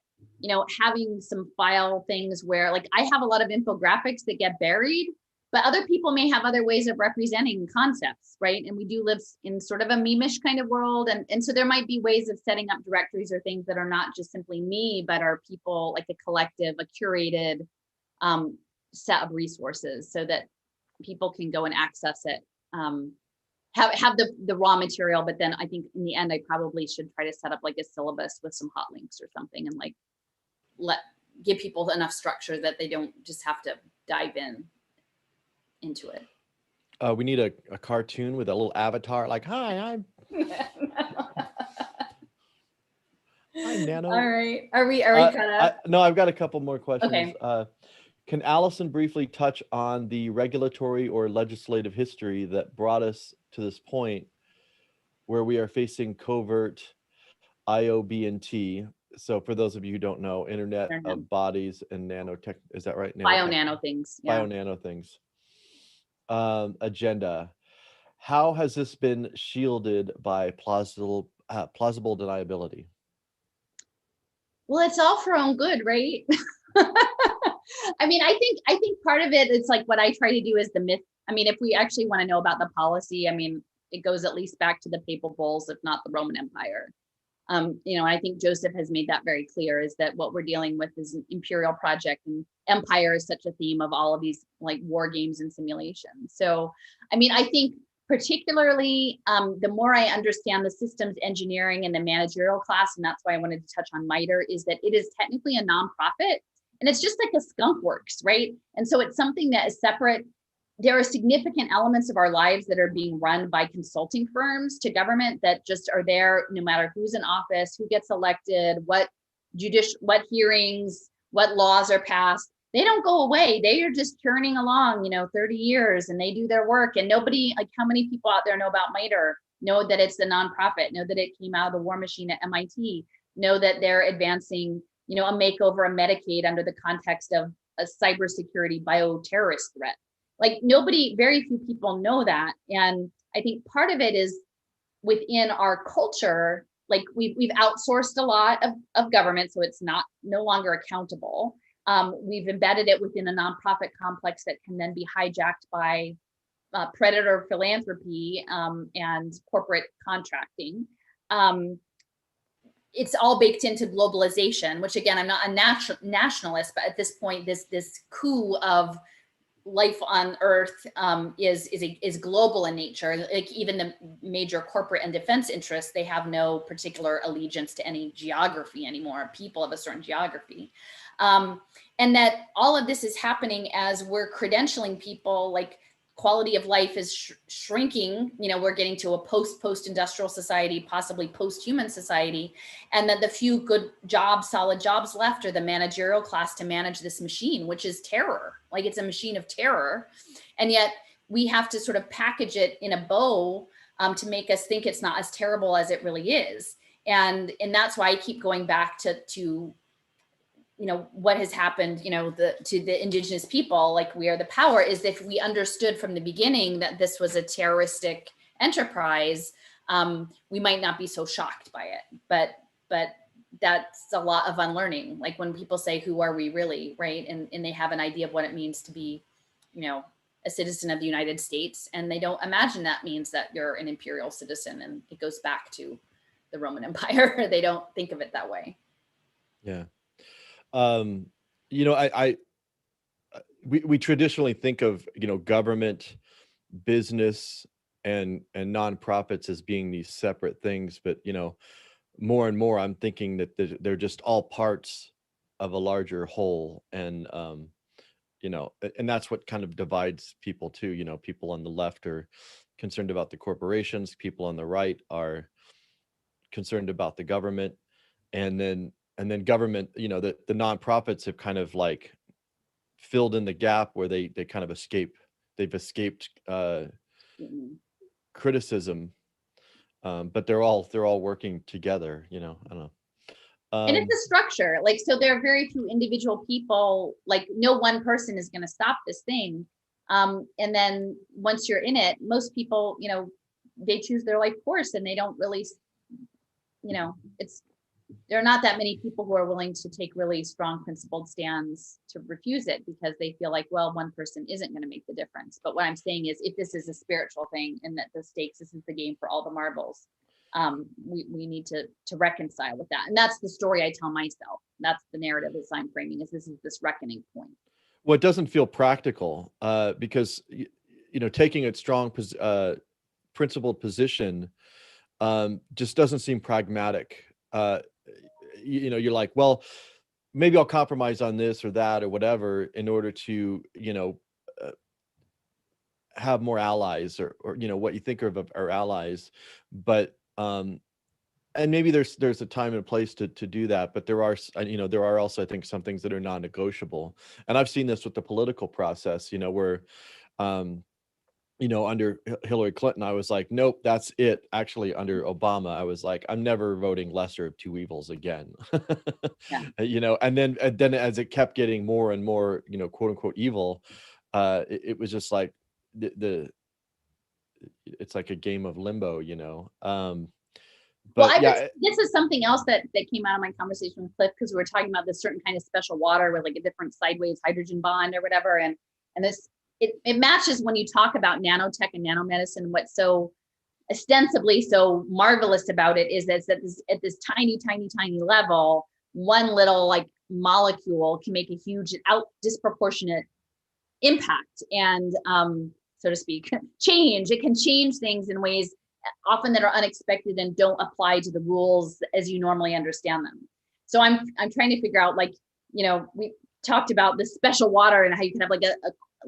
having some file things where like I have a lot of infographics that get buried, but other people may have other ways of representing concepts, right? And we do live in sort of a meme-ish kind of world. And so there might be ways of setting up directories or things that are not just simply me, but are people like a collective, a curated set of resources so that people can go and access it. Have the raw material, but then I think in the end, I probably should try to set up like a syllabus with some hot links or something and like give people enough structure that they don't just have to dive into it. We need a cartoon with a little avatar like, hi, I'm Nano. All right. Are we caught up? No, I've got a couple more questions. Okay. Can Allison briefly touch on the regulatory or legislative history that brought us to this point where we are facing covert IOB&T? So for those of you who don't know, Internet of Bodies and Nanotech, is that right? Bio-nano things. Yeah. Bio-nano things. Agenda. How has this been shielded by plausible deniability? Well, it's all for our own good, right? I mean, I think part of it is like what I try to do is the myth. I mean, if we actually want to know about the policy, I mean, it goes at least back to the papal bulls, if not the Roman Empire. I think Joseph has made that very clear, is that what we're dealing with is an imperial project, and empire is such a theme of all of these like war games and simulations. So, I mean, I think particularly the more I understand the systems engineering and the managerial class, and that's why I wanted to touch on Mitre, is that it is technically a nonprofit, and it's just like a skunk works, right? And so it's something that is separate. There are significant elements of our lives that are being run by consulting firms to government that just are there no matter who's in office, who gets elected, what hearings, what laws are passed. They don't go away. They are just churning along, 30 years, and they do their work. And nobody, like how many people out there know about Mitre, know that it's the nonprofit, know that it came out of the war machine at MIT, know that they're advancing, a makeover of Medicaid under the context of a cybersecurity bioterrorist threat. Like very few people know that. And I think part of it is within our culture, like we've outsourced a lot of government, so it's no longer accountable. We've embedded it within a nonprofit complex that can then be hijacked by predator philanthropy and corporate contracting. It's all baked into globalization, which again, I'm not a nationalist, but at this point, this coup of life on Earth is global in nature. Like even the major corporate and defense interests, they have no particular allegiance to any geography anymore, people of a certain geography. And that all of this is happening as we're credentialing people, like quality of life is shrinking. We're getting to a post-industrial society, possibly post-human society. And that the few good jobs, solid jobs left are the managerial class to manage this machine, which is terror. Like it's a machine of terror. And yet we have to sort of package it in a bow to make us think it's not as terrible as it really is. And that's why I keep going back to what has happened, to the indigenous people, like We Are the Power, is if we understood from the beginning that this was a terroristic enterprise, we might not be so shocked by it. But that's a lot of unlearning. Like when people say, who are we really, right? And they have an idea of what it means to be, a citizen of the United States, and they don't imagine that means that you're an imperial citizen, and it goes back to the Roman Empire. They don't think of it that way. Yeah. We traditionally think of, government, business, and nonprofits as being these separate things, but, more and more I'm thinking that they're just all parts of a larger whole. And, and that's what kind of divides people too. People on the left are concerned about the corporations, people on the right are concerned about the government. And then government, the nonprofits have kind of like filled in the gap where they kind of they've escaped criticism, but they're all working together. I don't know. And it's a structure, like, so there are very few individual people, like no one person is going to stop this thing. And then once you're in it, most people, they choose their life course, and they don't really, there are not that many people who are willing to take really strong principled stands to refuse it because they feel like, well, one person isn't going to make the difference. But what I'm saying is, if this is a spiritual thing and that the stakes, this is the game for all the marbles, we need to reconcile with that. And that's the story I tell myself. That's the narrative as I'm framing, is this is this reckoning point. Well, it doesn't feel practical because, taking a strong principled position just doesn't seem pragmatic. You're like, well, maybe I'll compromise on this or that or whatever in order to, have more allies or what you think of our allies. But and maybe there's a time and a place to do that, but there are also, I think, some things that are non-negotiable. And I've seen this with the political process, where under Hillary Clinton, I was like, nope, that's it. Actually, under Obama, I was like, I'm never voting lesser of two evils again. Yeah. And then as it kept getting more and more, quote unquote evil, it was just like it's like a game of limbo, Well, but yeah, this is something else that came out of my conversation with Cliff, because we were talking about this certain kind of special water with like a different sideways hydrogen bond or whatever. And this, it matches when you talk about nanotech and nanomedicine. What's so ostensibly so marvelous about it is that at this tiny level, one little like molecule can make a huge disproportionate impact and so to speak, change. It can change things in ways often that are unexpected and don't apply to the rules as you normally understand them. So I'm trying to figure out, like, we talked about this special water and how you can have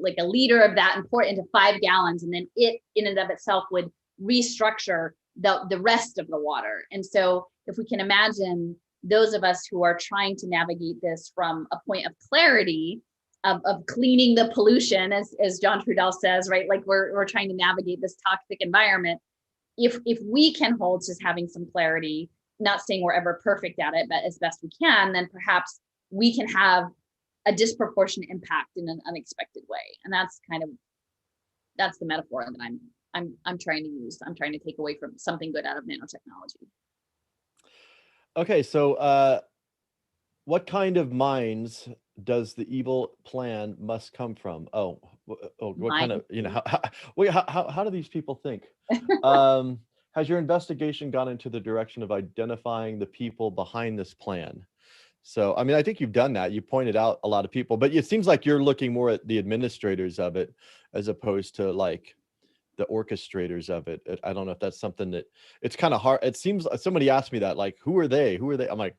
like a liter of that and pour it into 5 gallons, and then it in and of itself would restructure the rest of the water. And so if we can imagine those of us who are trying to navigate this from a point of clarity, of cleaning the pollution, as John Trudell says, right? Like we're trying to navigate this toxic environment. If we can hold just having some clarity, not saying we're ever perfect at it, but as best we can, then perhaps we can have a disproportionate impact in an unexpected way. And that's the metaphor that I'm trying to use. I'm trying to take away from something good out of nanotechnology. okay. So what kind of minds does the evil plan must come from? What kind of, how do these people think? Has your investigation gone into the direction of identifying the people behind this plan? So, I mean, I think you've done that. You pointed out a lot of people, but it seems like you're looking more at the administrators of it as opposed to like the orchestrators of it. I don't know if that's something that it's kind of hard. It seems somebody asked me that, like, who are they? I'm like,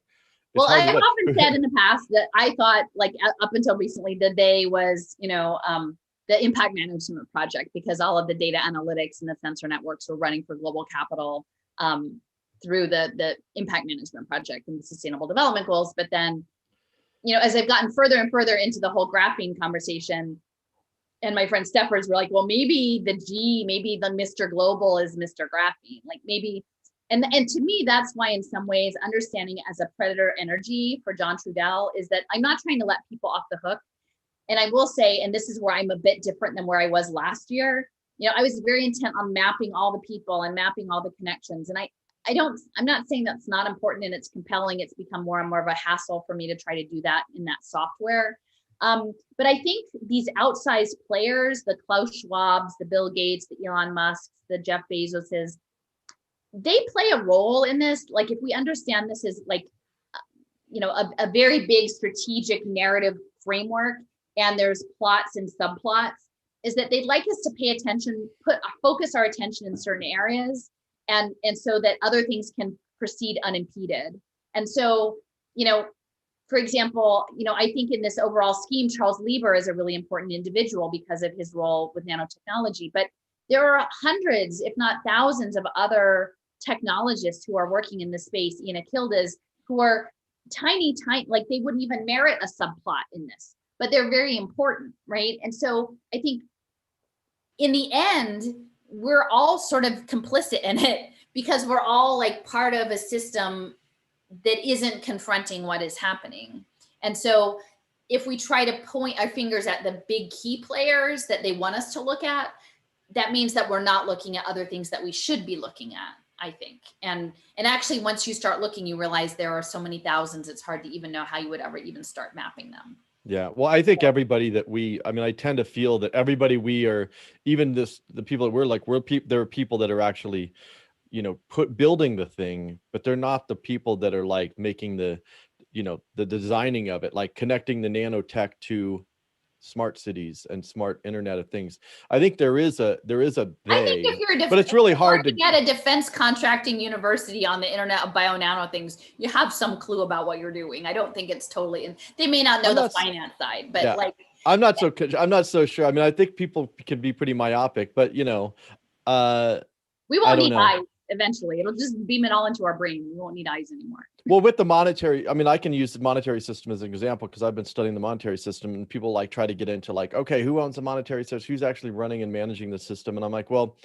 well, I've often said in the past that I thought, like, up until recently, that they was, the impact management project, because all of the data analytics and the sensor networks were running for global capital through the impact management project and the sustainable development goals. But then, as I've gotten further and further into the whole graphene conversation, and my friend Steffers were like, well, maybe the Mr. Global is Mr. Graphene, like maybe. And to me, that's why in some ways understanding it as a predator energy for John Trudell is that I'm not trying to let people off the hook. And I will say, and this is where I'm a bit different than where I was last year, I was very intent on mapping all the people and mapping all the connections. And I'm not saying that's not important and it's compelling. It's become more and more of a hassle for me to try to do that in that software. But I think these outsized players, the Klaus Schwabs, the Bill Gates, the Elon Musks, the Jeff Bezoses, they play a role in this. Like, if we understand this as like, a very big strategic narrative framework, and there's plots and subplots, is that they'd like us to pay attention, focus our attention in certain areas, and so that other things can proceed unimpeded. And so, for example, I think in this overall scheme, Charles Lieber is a really important individual because of his role with nanotechnology. But there are hundreds, if not thousands, of other technologists who are working in this space, Ian Akildas, who are tiny, like they wouldn't even merit a subplot in this, but they're very important, right? And so I think in the end, we're all sort of complicit in it because we're all like part of a system that isn't confronting what is happening. And so if we try to point our fingers at the big key players that they want us to look at, that means that we're not looking at other things that we should be looking at. I think. And actually, once you start looking, you realize there are so many thousands, it's hard to even know how you would ever even start mapping them. Yeah. Well, I think everybody that I mean, I tend to feel that everybody we are, even the people that we're like, there are people that are actually, you know, building the thing, but they're not the people that are like making the, you know, the designing of it, like connecting the nanotech to smart cities and smart internet of things. I think there is a I think if you're but it's really hard to get a defense contracting university on the internet of bio nano things, you have some clue about what you're doing. I don't think it's totally, and they may not know the finance side, but yeah, like, I'm not so sure. I mean, I think people can be pretty myopic, but you know, we I won't don't need know. eyes eventually. It'll just beam it all into our brain. We won't need eyes anymore. Well, with the monetary, I mean, I can use the monetary system as an example because I've been studying the monetary system, and people like try to get into like, okay, who owns the monetary system? Who's actually running and managing the system? And I'm like, well,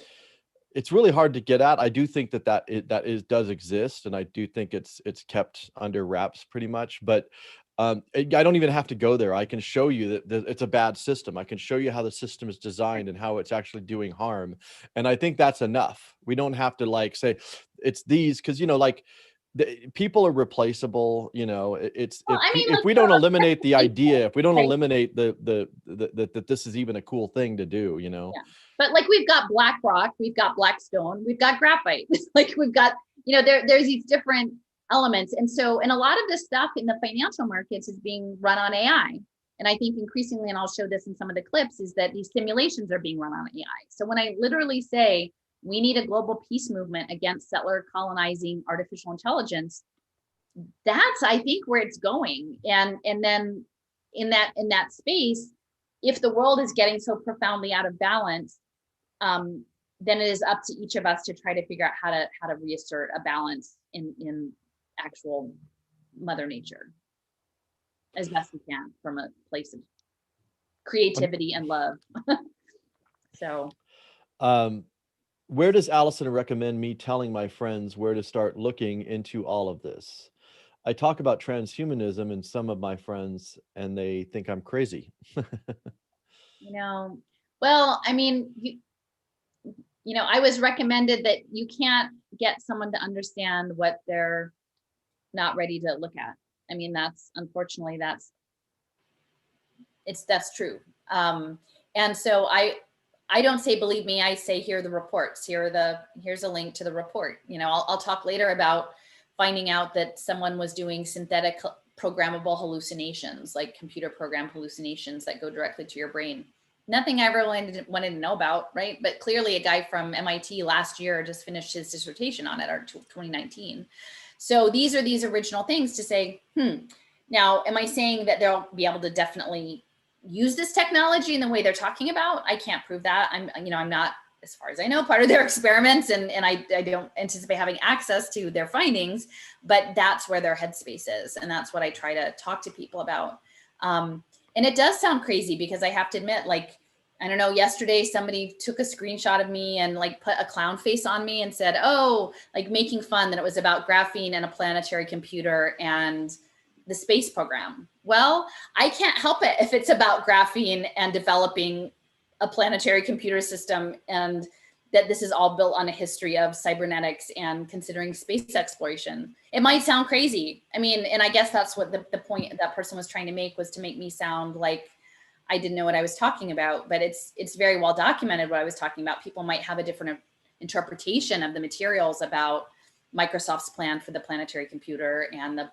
it's really hard to get at. I do think that does exist, and I do think it's kept under wraps pretty much. But I don't even have to go there. I can show you that it's a bad system. I can show you how the system is designed and how it's actually doing harm. And I think that's enough. We don't have to like say it's these, because you know, like people are replaceable. You know, Well, I mean, if we don't eliminate the idea, if we don't eliminate that this is even a cool thing to do, you know. Yeah. But like we've got BlackRock, we've got Blackstone, we've got graphite. Like we've got, you know, there's these different elements. And so, and a lot of this stuff in the financial markets is being run on AI. And I think increasingly, and I'll show this in some of the clips, is that these simulations are being run on AI. So when I literally say we need a global peace movement against settler colonizing artificial intelligence, that's, I think, where it's going. And then in that space, if the world is getting so profoundly out of balance, then it is up to each of us to try to figure out how to reassert a balance in actual Mother Nature as best we can from a place of creativity and love. So, where does Allison recommend me telling my friends where to start looking into all of this? I talk about transhumanism and some of my friends, and they think I'm crazy. you know, well, I mean, you know, I was recommended that you can't get someone to understand what they're not ready to look at. I mean, that's unfortunately that's true. And so I don't say believe me. I say here are the reports. Here's a link to the report. You know, I'll talk later about finding out that someone was doing synthetic programmable hallucinations, like computer programmed hallucinations that go directly to your brain. Nothing I ever wanted to know about, right? But clearly a guy from MIT last year just finished his dissertation on it, or 2019. So these are these original things to say, now, am I saying that they'll be able to definitely use this technology in the way they're talking about? I can't prove that. I'm not, as far as I know, part of their experiments, and I don't anticipate having access to their findings, but that's where their headspace is. And that's what I try to talk to people about. And it does sound crazy because I have to admit, like, I don't know, yesterday somebody took a screenshot of me and like put a clown face on me and said, oh, like making fun that it was about graphene and a planetary computer and the space program. Well, I can't help it if it's about graphene and developing a planetary computer system, and that this is all built on a history of cybernetics and considering space exploration. It might sound crazy. I mean, and I guess that's what the point that person was trying to make, was to make me sound like I didn't know what I was talking about, but it's very well documented what I was talking about. People might have a different interpretation of the materials about Microsoft's plan for the planetary computer and the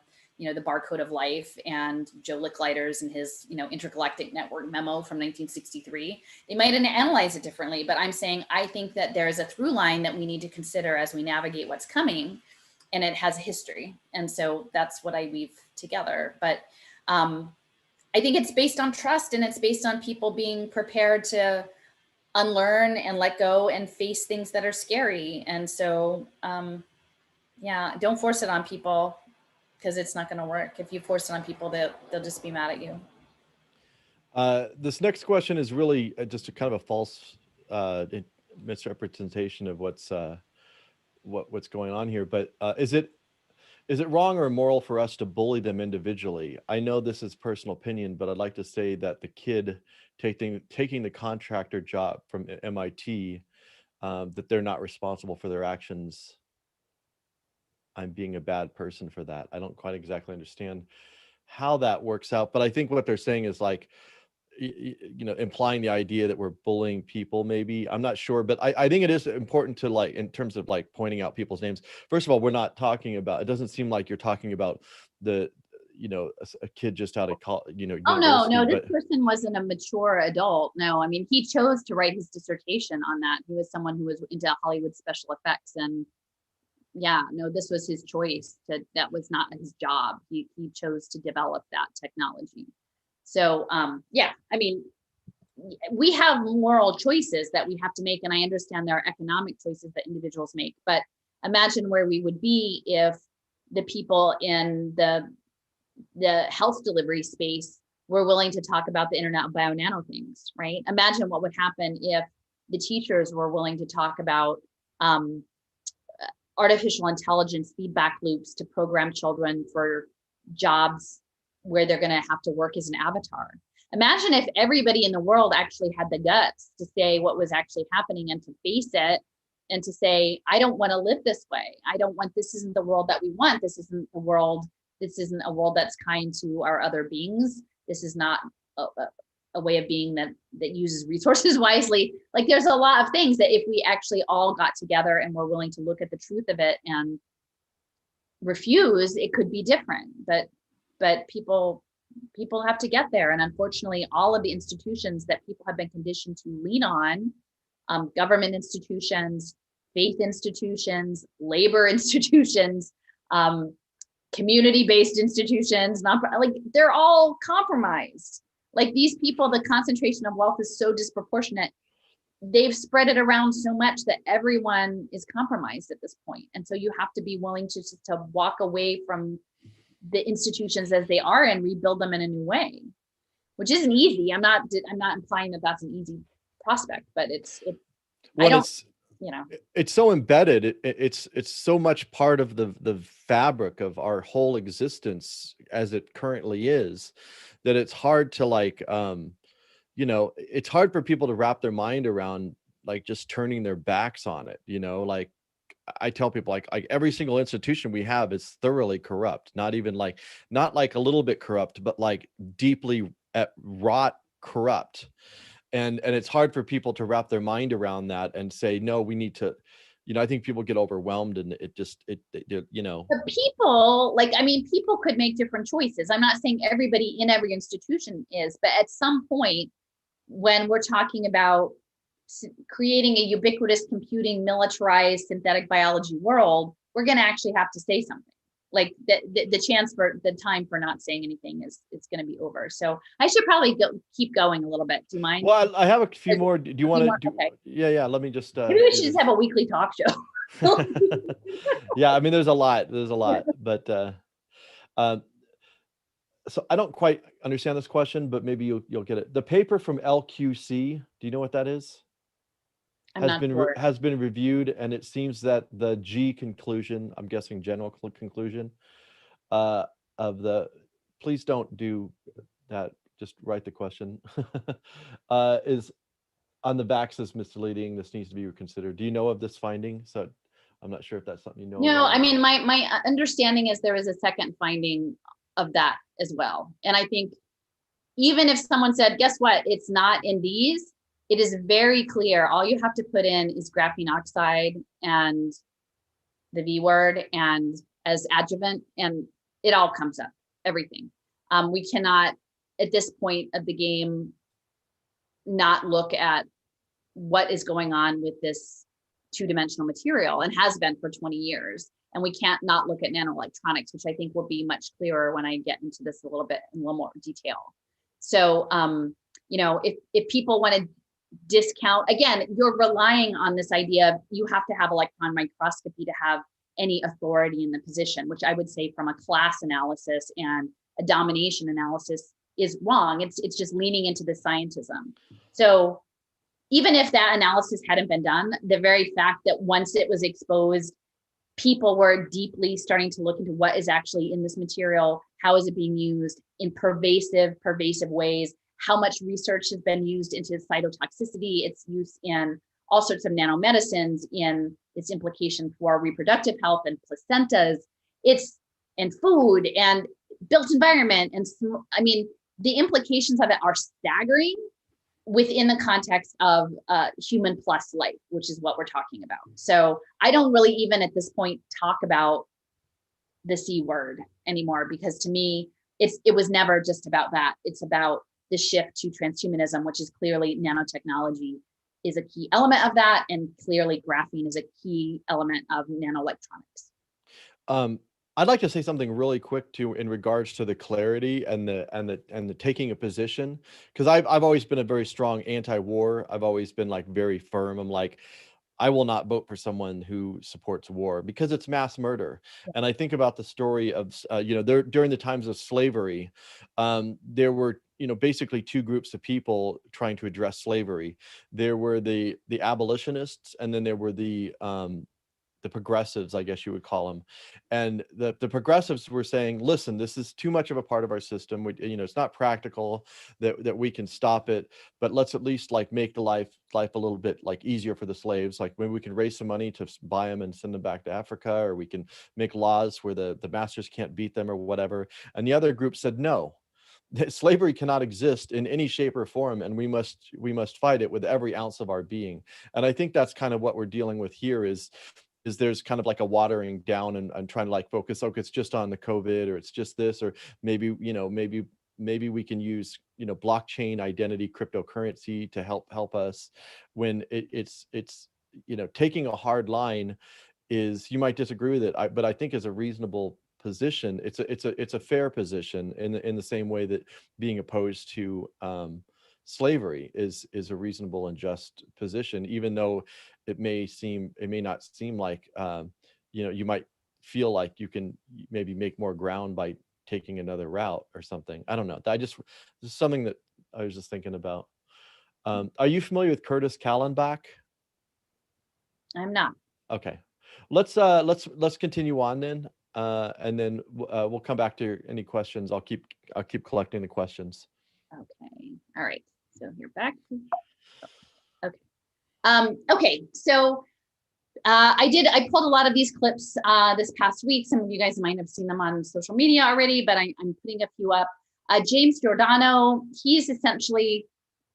barcode of life, and Joe Licklider's and his, intergalactic network memo from 1963. They might analyze it differently, but I'm saying, I think that there's a through line that we need to consider as we navigate what's coming, and it has a history. And so that's what I weave together. But I think it's based on trust, and it's based on people being prepared to unlearn and let go and face things that are scary. And so, yeah, don't force it on people, because it's not going to work. If you force it on people, they'll just be mad at you. This next question is really just a kind of a false misrepresentation of what's going on here. But is it wrong or immoral for us to bully them individually? I know this is personal opinion, but I'd like to say that the kid taking the contractor job from MIT, that they're not responsible for their actions I'm being a bad person for that. I don't quite exactly understand how that works out, but I think what they're saying is like, implying the idea that we're bullying people, maybe. I'm not sure, but I think it is important to, like, in terms of like pointing out people's names. First of all, we're not talking about, it doesn't seem like you're talking about the, a kid just out of college, Oh, no, university, no, this but person wasn't a mature adult. No, I mean, he chose to write his dissertation on that. He was someone who was into Hollywood special effects. And yeah, no, this was his choice. That was not his job. He chose to develop that technology. So yeah, I mean, we have moral choices that we have to make, and I understand there are economic choices that individuals make, but imagine where we would be if the people in the health delivery space were willing to talk about the internet of bio nano things, right? Imagine what would happen if the teachers were willing to talk about artificial intelligence feedback loops to program children for jobs where they're going to have to work as an avatar. Imagine if everybody in the world actually had the guts to say what was actually happening and to face it and to say, I don't want to live this way. I don't want, this isn't the world that we want. This isn't a world that's kind to our other beings. This is not a way of being that uses resources wisely. Like, there's a lot of things that if we actually all got together and were willing to look at the truth of it and refuse, it could be different. But people have to get there. And unfortunately, all of the institutions that people have been conditioned to lean on, government institutions, faith institutions, labor institutions, community-based institutions, like, they're all compromised. Like, these people, the concentration of wealth is so disproportionate. They've spread it around so much that everyone is compromised at this point. And so you have to be willing to walk away from the institutions as they are and rebuild them in a new way, which isn't easy. I'm not implying that that's an easy prospect, but it's so embedded. It's so much part of the fabric of our whole existence as it currently is, that it's hard to, like, it's hard for people to wrap their mind around, like, just turning their backs on it. Like, I tell people, like every single institution we have is thoroughly corrupt, not like a little bit corrupt, but like deeply rot corrupt. And it's hard for people to wrap their mind around that and say, no, we need to, I think people get overwhelmed, and the people, like, I mean, people could make different choices. I'm not saying everybody in every institution is, but at some point, when we're talking about creating a ubiquitous computing militarized synthetic biology world, we're going to actually have to say something. Like, the chance for the time for not saying anything it's going to be over. So I should probably keep going a little bit. Do you mind? Well, I have a few more. Do you want to do? Okay. Yeah. Let me just. Maybe we should just have a weekly talk show. Yeah, I mean, there's a lot, but so I don't quite understand this question, but maybe you'll get it. The paper from LQC, do you know what that is? Has been reviewed, and it seems that the G conclusion, I'm guessing general conclusion, of the, please don't do that, just write the question, is on the back says misleading. This needs to be reconsidered. Do you know of this finding? So I'm not sure if that's something you know. No, about. I mean, my understanding is there is a second finding of that as well. And I think even if someone said, guess what, it's not in these, it is very clear. All you have to put in is graphene oxide and the V word and as adjuvant, and it all comes up, everything. We cannot, at this point of the game, not look at what is going on with this two-dimensional material, and has been for 20 years. And we can't not look at nanoelectronics, which I think will be much clearer when I get into this a little bit in a little more detail. So, if people want to discount, again, you're relying on this idea of you have to have electron microscopy to have any authority in the position, which I would say from a class analysis and a domination analysis is wrong. It's just leaning into the scientism. So even if that analysis hadn't been done, the very fact that once it was exposed, people were deeply starting to look into what is actually in this material, how is it being used in pervasive ways, how much research has been used into cytotoxicity, its use in all sorts of nanomedicines, in its implication for reproductive health and placentas, and food and built environment. And I mean, the implications of it are staggering within the context of human plus life, which is what we're talking about. So I don't really even at this point talk about the C word anymore, because to me, it was never just about that. It's about the shift to transhumanism, which is clearly nanotechnology is a key element of that. And clearly graphene is a key element of nanoelectronics. I'd like to say something really quick too in regards to the clarity and the taking a position, because I've always been a very strong anti-war. I've always been like very firm. I'm like, I will not vote for someone who supports war because it's mass murder. And I think about the story of during the times of slavery, there were basically two groups of people trying to address slavery. There were the abolitionists, and then there were the progressives, I guess you would call them. And the progressives were saying, listen, this is too much of a part of our system. It's not practical that we can stop it, but let's at least like make the life a little bit like easier for the slaves. Like maybe we can raise some money to buy them and send them back to Africa, or we can make laws where the masters can't beat them or whatever. And the other group said, no, slavery cannot exist in any shape or form, and we must fight it with every ounce of our being. And I think that's kind of what we're dealing with here is there's kind of like a watering down and trying to like focus, it's just on the COVID, or it's just this, or maybe we can use blockchain identity cryptocurrency to help us, when it's taking a hard line is, you might disagree with it, but I think is a reasonable position. It's a fair position in the same way that being opposed to slavery is a reasonable and just position, even though it may not seem like you might feel like you can maybe make more ground by taking another route or something. I don't know. This is something that I was just thinking about. Are you familiar with Curtis Kallenbach? I'm not. Okay, let's continue on then, and then we'll come back to any questions. I'll keep collecting the questions. Okay. All right. So you're back. Okay. Okay. So I pulled a lot of these clips this past week. Some of you guys might have seen them on social media already, but I'm putting a few up. James Giordano, he's essentially,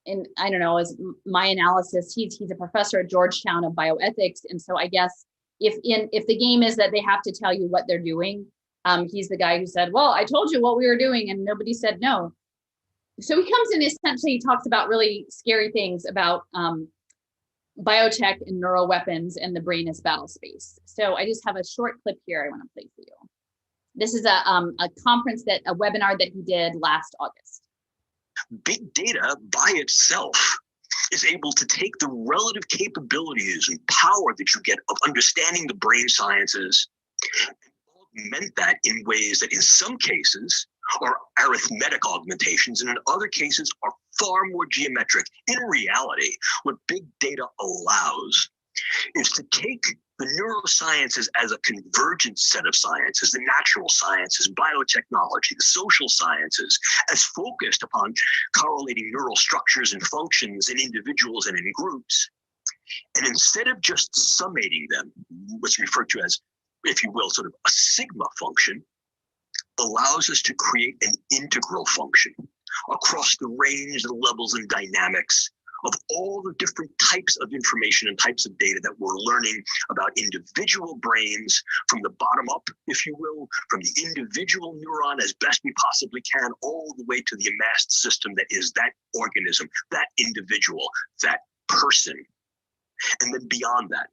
and I don't know, as my analysis, he's a professor at Georgetown of bioethics. And so I guess if the game is that they have to tell you what they're doing, he's the guy who said, well, I told you what we were doing and nobody said no. So he comes in, essentially he talks about really scary things about biotech and neural weapons and the brain as battle space. So I just have a short clip here I want to play for you. This is a conference a webinar that he did last August. Big data by itself is able to take the relative capabilities and power that you get of understanding the brain sciences and augment that in ways that in some cases are arithmetic augmentations, and in other cases are far more geometric. In reality, what big data allows is to take the neurosciences as a convergent set of sciences, the natural sciences, biotechnology, the social sciences, as focused upon correlating neural structures and functions in individuals and in groups. And instead of just summating them, what's referred to as, if you will, sort of a sigma function, allows us to create an integral function across the range, the levels and dynamics of all the different types of information and types of data that we're learning about individual brains from the bottom up, if you will, from the individual neuron as best we possibly can, all the way to the amassed system that is that organism, that individual, that person. And then beyond that,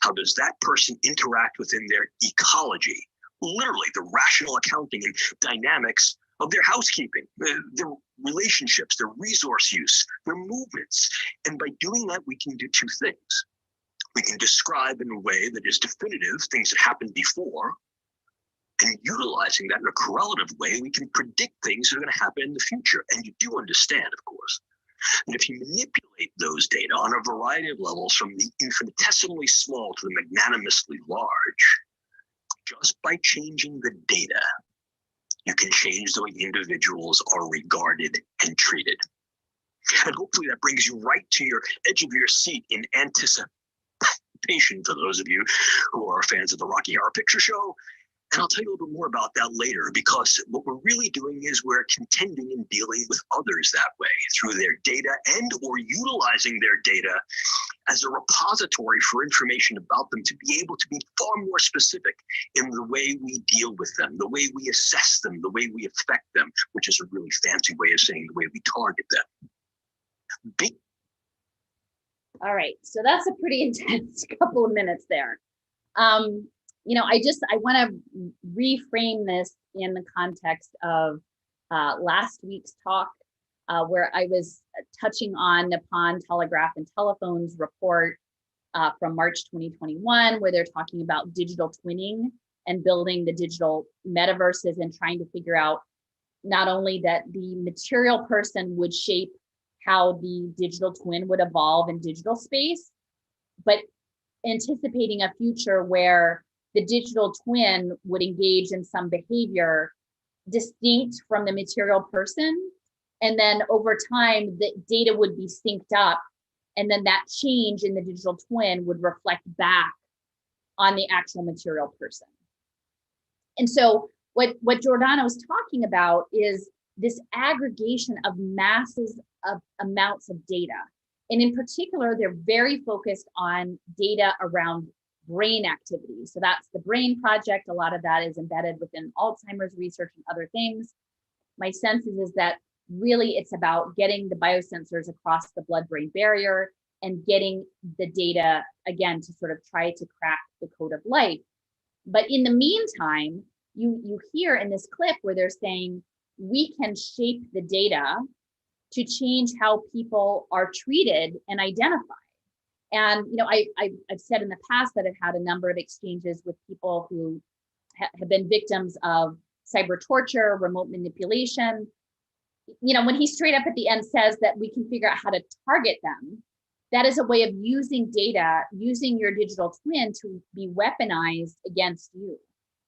how does that person interact within their ecology? Literally the rational accounting and dynamics of their housekeeping, their relationships, their resource use, their movements. And by doing that, we can do two things. We can describe in a way that is definitive things that happened before, and utilizing that in a correlative way, we can predict things that are going to happen in the future. And you do understand, of course, that if you manipulate those data on a variety of levels, from the infinitesimally small to the magnanimously large, just by changing the data, you can change the way individuals are regarded and treated. And hopefully that brings you right to your edge of your seat in patient for those of you who are fans of the Rocky Horror Picture Show. And I'll tell you a little bit more about that later, because what we're really doing is we're contending and dealing with others that way through their data and or utilizing their data as a repository for information about them to be able to be far more specific in the way we deal with them, the way we assess them, the way we affect them, which is a really fancy way of saying the way we target them. All right, so that's a pretty intense couple of minutes there. I want to reframe this in the context of last week's talk, where I was touching on Nippon Telegraph and Telephone's report from March 2021, where they're talking about digital twinning and building the digital metaverses and trying to figure out not only that the material person would shape how the digital twin would evolve in digital space, but anticipating a future where the digital twin would engage in some behavior distinct from the material person. And then over time, the data would be synced up. And then that change in the digital twin would reflect back on the actual material person. And so what Giordano is talking about is this aggregation of masses of amounts of data. And in particular, they're very focused on data around brain activity. So that's the Brain Project. A lot of that is embedded within Alzheimer's research and other things. My sense is that really it's about getting the biosensors across the blood-brain barrier and getting the data, again, to sort of try to crack the code of life. But in the meantime, you hear in this clip where they're saying, we can shape the data to change how people are treated and identified. And I've said in the past that I've had a number of exchanges with people who have been victims of cyber torture, remote manipulation. When he straight up at the end says that we can figure out how to target them, that is a way of using data, using your digital twin to be weaponized against you.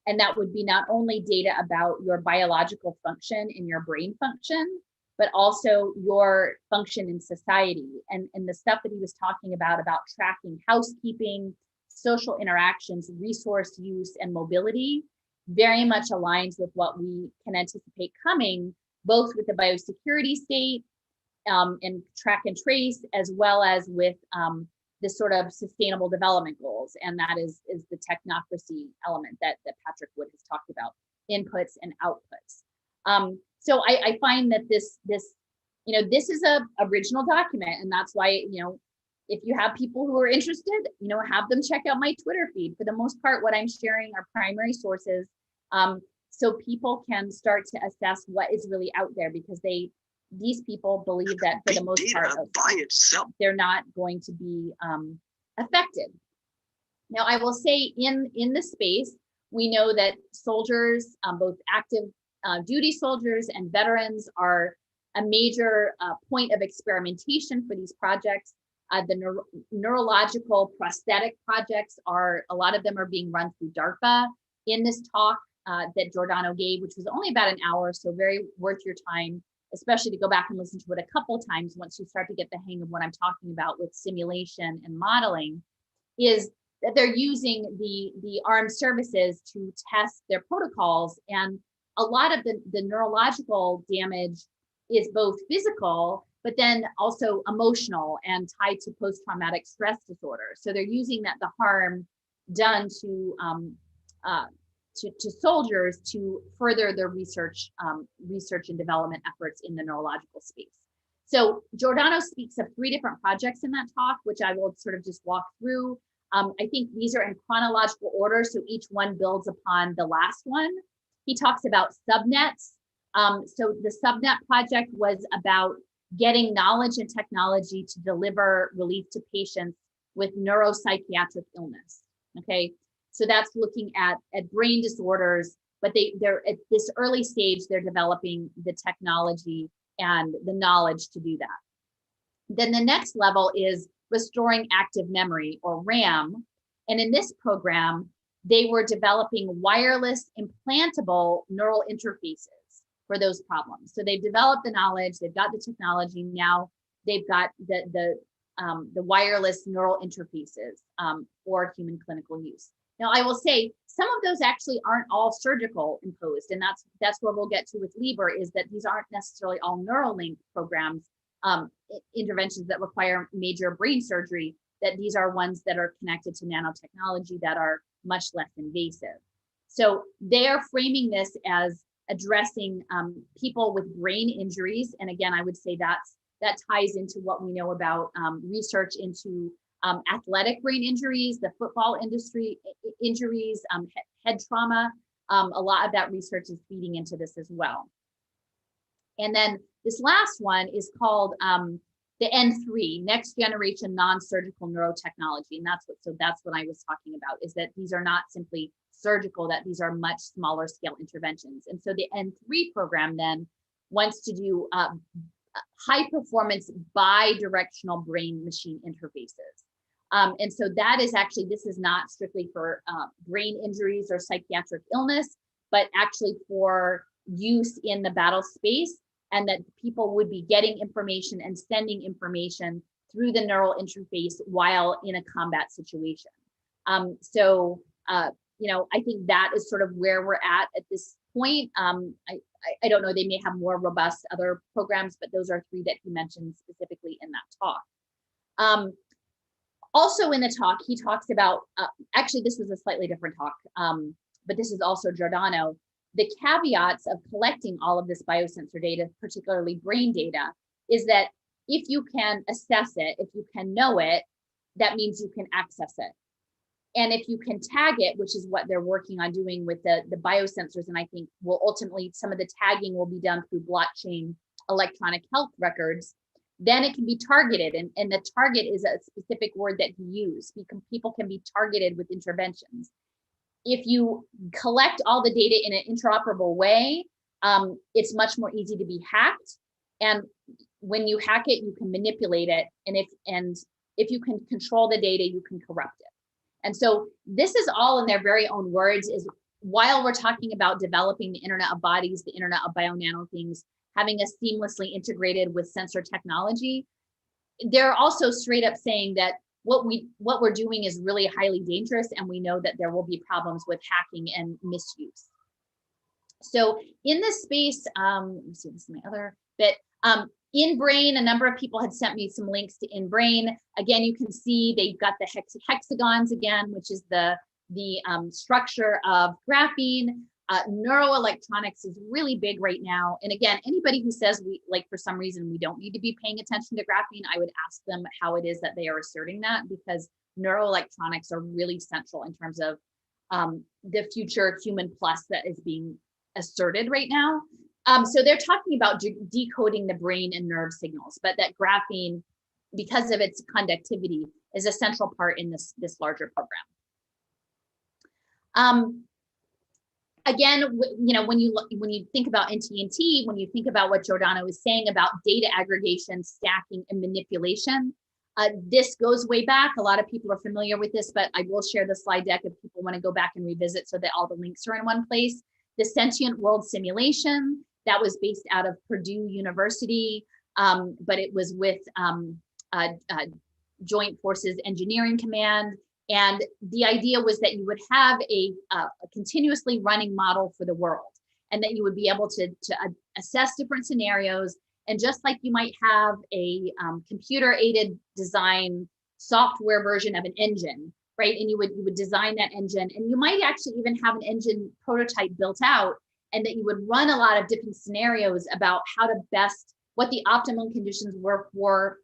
And that would be not only data about your biological function and your brain function, but also your function in society. And the stuff that he was talking about tracking housekeeping, social interactions, resource use, and mobility very much aligns with what we can anticipate coming, both with the biosecurity state and track and trace, as well as with the sort of sustainable development goals. And that is the technocracy element that Patrick Wood has talked about, inputs and outputs. So I find that this is a original document, and that's why, if you have people who are interested, have them check out my Twitter feed. For the most part, what I'm sharing are primary sources, so people can start to assess what is really out there, because these people believe that for the most part, by itself, they're not going to be affected. Now, I will say in the space, we know that soldiers, both active duty soldiers and veterans, are a major point of experimentation for these projects. The neurological prosthetic projects a lot of them are being run through DARPA. In this talk that Giordano gave, which was only about an hour, so very worth your time, especially to go back and listen to it a couple times once you start to get the hang of what I'm talking about with simulation and modeling, is that they're using the armed services to test their protocols. And a lot of the neurological damage is both physical, but then also emotional and tied to post-traumatic stress disorder. So they're using the harm done to soldiers to further their research and development efforts in the neurological space. So Giordano speaks of 3 different projects in that talk, which I will sort of just walk through. I think these are in chronological order, so each one builds upon the last one. He talks about subnets. So the subnet project was about getting knowledge and technology to deliver relief to patients with neuropsychiatric illness. Okay, so that's looking at brain disorders, but they're at this early stage, they're developing the technology and the knowledge to do that. Then the next level is restoring active memory, or RAM. And in this program, they were developing wireless implantable neural interfaces for those problems. So they've developed the knowledge, they've got the technology, now they've got the the wireless neural interfaces for human clinical use. Now, I will say some of those actually aren't all surgical imposed, and that's where we'll get to with Libre, is that these aren't necessarily all Neuralink programs, interventions that require major brain surgery, that these are ones that are connected to nanotechnology that are much less invasive. So they are framing this as addressing people with brain injuries. And again, I would say that ties into what we know about research into athletic brain injuries, the football industry injuries, head trauma. A lot of that research is feeding into this as well. And then this last one is called the N3, Next Generation Non-Surgical Neurotechnology. And that's what I was talking about, is that these are not simply surgical, that these are much smaller scale interventions. And so the N3 program then wants to do high performance bi-directional brain machine interfaces. And so that is actually, this is not strictly for brain injuries or psychiatric illness, but actually for use in the battle space, and that people would be getting information and sending information through the neural interface while in a combat situation. I think that is sort of where we're at this point. I don't know, they may have more robust other programs, but those are three that he mentioned specifically in that talk. Also in the talk, he talks about, actually this was a slightly different talk, but this is also Giordano, the caveats of collecting all of this biosensor data, particularly brain data, is that if you can assess it, if you can know it, that means you can access it. And if you can tag it, which is what they're working on doing with the biosensors, and I think will ultimately, some of the tagging will be done through blockchain electronic health records, then it can be targeted. And the target is a specific word that he used. People can be targeted with interventions. If you collect all the data in an interoperable way, it's much more easy to be hacked. And when you hack it, you can manipulate it. And if you can control the data, you can corrupt it. And so this is all in their very own words, is while we're talking about developing the Internet of Bodies, the Internet of Bio-Nano things, having us seamlessly integrated with sensor technology, they're also straight up saying that what we're doing is really highly dangerous, and we know that there will be problems with hacking and misuse. So in this space, let me see, this is my other bit. InBrain, a number of people had sent me some links to InBrain. Again, you can see they've got the hexagons again, which is the structure of graphene. Neuroelectronics is really big right now. And again, anybody who says for some reason we don't need to be paying attention to graphene, I would ask them how it is that they are asserting that, because neuroelectronics are really central in terms of the future human plus that is being asserted right now. So they're talking about decoding the brain and nerve signals, but that graphene, because of its conductivity, is a central part in this larger program. Again, when you think about NT&T, when you think about what Giordano is saying about data aggregation, stacking, and manipulation, this goes way back. A lot of people are familiar with this, but I will share the slide deck if people want to go back and revisit so that all the links are in one place. The Sentient World Simulation, that was based out of Purdue University, but it was with Joint Forces Engineering Command. And the idea was that you would have a continuously running model for the world, and that you would be able to assess different scenarios. And just like you might have a computer-aided design software version of an engine, right? And you would design that engine, and you might actually even have an engine prototype built out, and that you would run a lot of different scenarios about how to what the optimum conditions were for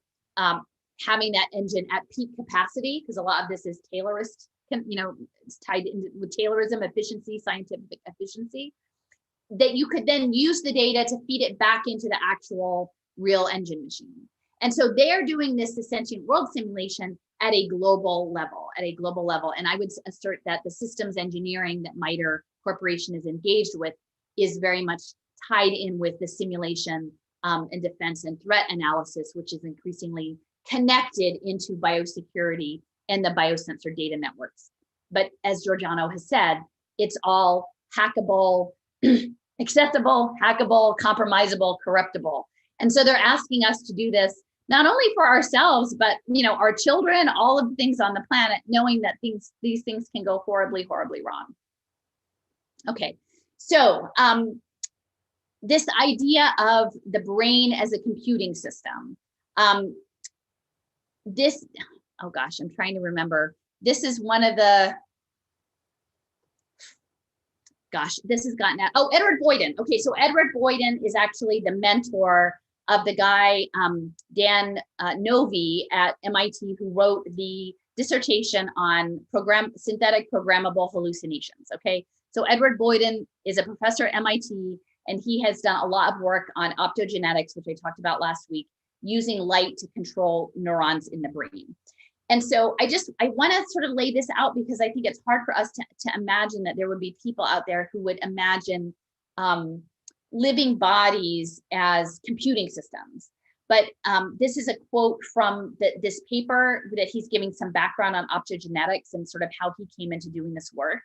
having that engine at peak capacity, because a lot of this is Taylorist, it's tied in with Taylorism, efficiency, scientific efficiency, that you could then use the data to feed it back into the actual real engine machine. And so they're doing this sentient world simulation at a global level, And I would assert that the systems engineering that Mitre Corporation is engaged with is very much tied in with the simulation and defense and threat analysis, which is increasingly connected into biosecurity and the biosensor data networks. But as Giordano has said, it's all hackable, accessible, hackable, compromisable, corruptible. And so they're asking us to do this not only for ourselves, but our children, all of the things on the planet, knowing that these things can go horribly, horribly wrong. Okay, so this idea of the brain as a computing system. This, oh gosh, I'm trying to remember. This is one of the, gosh, this has gotten out. Oh, Edward Boyden. Okay, so Edward Boyden is actually the mentor of the guy, Dan Novi at MIT, who wrote the dissertation on synthetic programmable hallucinations, okay? So Edward Boyden is a professor at MIT, and he has done a lot of work on optogenetics, which I talked about last week, using light to control neurons in the brain. And so I want to sort of lay this out because I think it's hard for us to imagine that there would be people out there who would imagine living bodies as computing systems. But this is a quote from this paper that he's giving some background on optogenetics and sort of how he came into doing this work.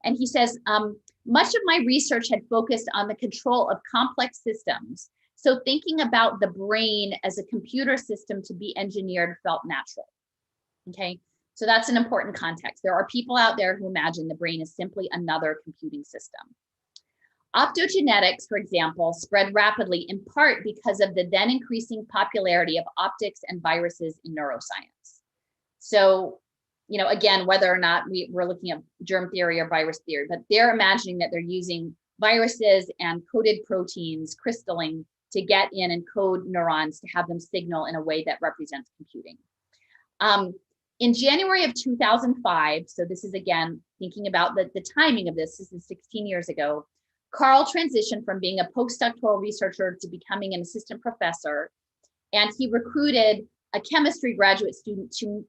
And he says, much of my research had focused on the control of complex systems. So thinking about the brain as a computer system to be engineered felt natural. Okay, so that's an important context. There are people out there who imagine the brain is simply another computing system. Optogenetics, for example, spread rapidly in part because of the then increasing popularity of optics and viruses in neuroscience. So, again, whether or not we're looking at germ theory or virus theory, but they're imagining that they're using viruses and coded proteins, crystalline, to get in and code neurons to have them signal in a way that represents computing. In January of 2005, so this is again, thinking about the timing of this is 16 years ago, Carl transitioned from being a postdoctoral researcher to becoming an assistant professor, and he recruited a chemistry graduate student to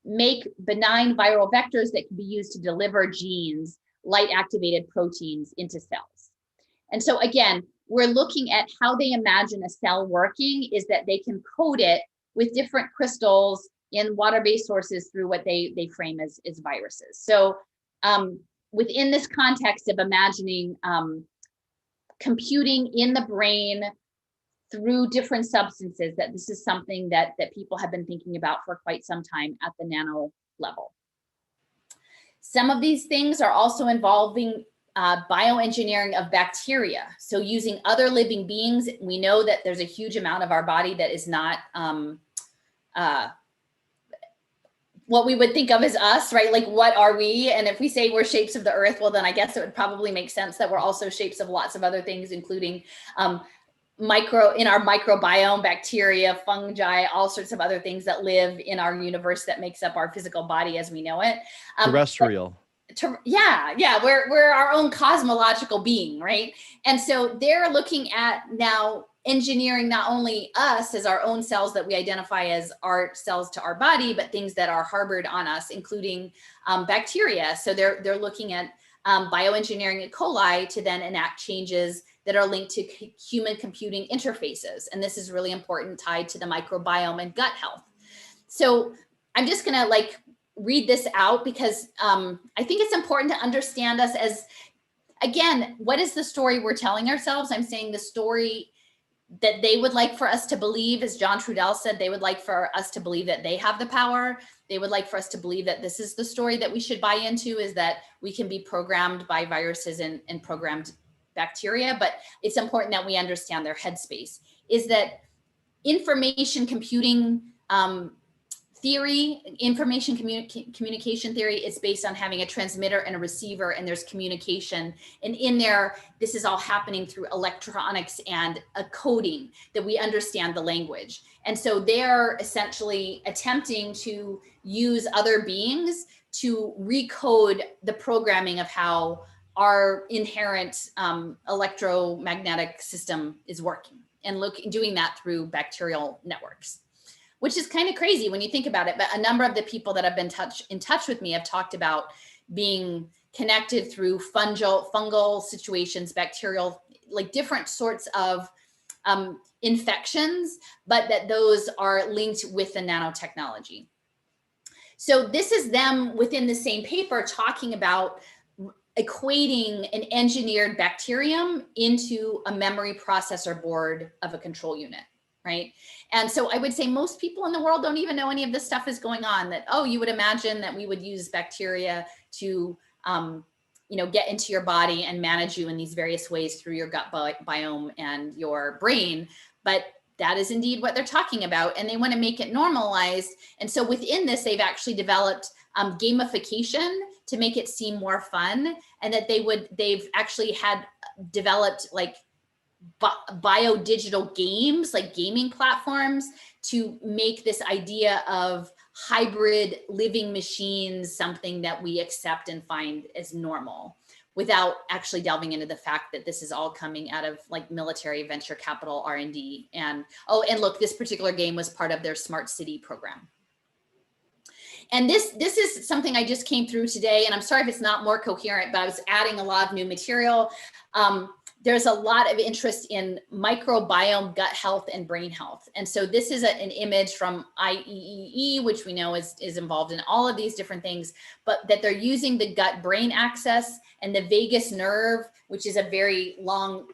make benign viral vectors that can be used to deliver genes, light-activated proteins into cells. And so again, we're looking at how they imagine a cell working is that they can code it with different crystals in water-based sources through what they frame as viruses. So within this context of imagining computing in the brain through different substances, that this is something that people have been thinking about for quite some time at the nano level. Some of these things are also involving bioengineering of bacteria. So using other living beings, we know that there's a huge amount of our body that is not what we would think of as us, right? Like, what are we? And if we say we're shapes of the earth, well, then I guess it would probably make sense that we're also shapes of lots of other things, including in our microbiome, bacteria, fungi, all sorts of other things that live in our universe that makes up our physical body as we know it. Terrestrial. We're our own cosmological being, right? And so they're looking at now engineering not only us as our own cells that we identify as our cells to our body, but things that are harbored on us, including bacteria. So they're looking at bioengineering E. coli to then enact changes that are linked to human computing interfaces. And this is really important, tied to the microbiome and gut health. So I'm just gonna read this out because I think it's important to understand us as, again, what is the story we're telling ourselves? I'm saying the story that they would like for us to believe, as John Trudell said, they would like for us to believe that they have the power. They would like for us to believe that this is the story that we should buy into, is that we can be programmed by viruses and programmed bacteria. But it's important that we understand their headspace, is that information computing theory, information communication theory is based on having a transmitter and a receiver, and there's communication. And in there, this is all happening through electronics and a coding that we understand the language. And so they're essentially attempting to use other beings to recode the programming of how our inherent electromagnetic system is working, and doing that through bacterial networks, which is kind of crazy when you think about it. But a number of the people that have been in touch with me have talked about being connected through fungal situations, bacterial, like different sorts of infections, but that those are linked with the nanotechnology. So this is them within the same paper talking about equating an engineered bacterium into a memory processor board of a control unit, right? And so I would say most people in the world don't even know any of this stuff is going on, that, oh, you would imagine that we would use bacteria to, you know, get into your body and manage you in these various ways through your gut biome and your brain. But that is indeed what they're talking about. And they want to make it normalized. And so within this, they've actually developed gamification to make it seem more fun. And that they've actually had developed like bio-digital games, like gaming platforms, to make this idea of hybrid living machines something that we accept and find as normal, without actually delving into the fact that this is all coming out of like military venture capital R&D. And oh, and look, this particular game was part of their smart city program. And this is something I just came through today, and I'm sorry if it's not more coherent, but I was adding a lot of new material. There's a lot of interest in microbiome, gut health, and brain health. And so this is an image from IEEE, which we know is involved in all of these different things, but that they're using the gut-brain axis and the vagus nerve, which is a very long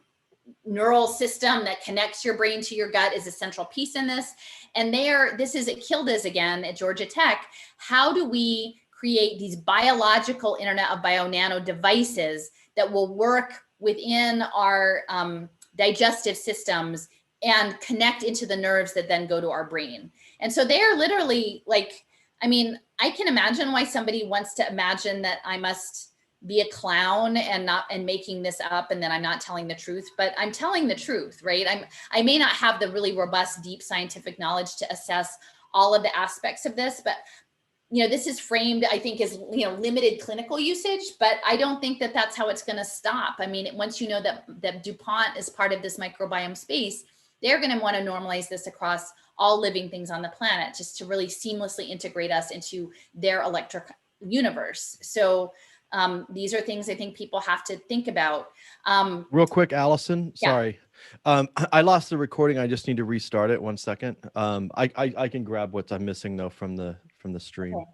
neural system that connects your brain to your gut, is a central piece in this. And this is at Kilda's again at Georgia Tech. How do we create these biological Internet of Bio-Nano devices that will work within our digestive systems and connect into the nerves that then go to our brain? And so they are literally like, I mean, I can imagine why somebody wants to imagine that I must be a clown and making this up, and then I'm not telling the truth, but I'm telling the truth, right? I may not have the really robust, deep scientific knowledge to assess all of the aspects of this, but you know, this is framed, I think, as, you know, limited clinical usage, but I don't think that that's how it's going to stop. I mean, once you know that DuPont is part of this microbiome space, they're going to want to normalize this across all living things on the planet, just to really seamlessly integrate us into their electric universe. So these are things I think people have to think about. Real quick, Allison, Yeah. sorry. I lost the recording. I just need to restart it. 1 second. I can grab what I'm missing though from the stream. Okay.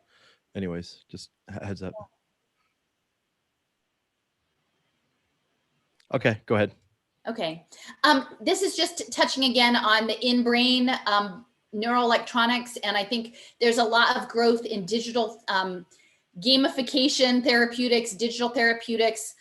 Anyways, just heads up. Okay, go ahead. Okay. This is just touching again on the in-brain neuroelectronics. And I think there's a lot of growth in digital gamification therapeutics, digital therapeutics,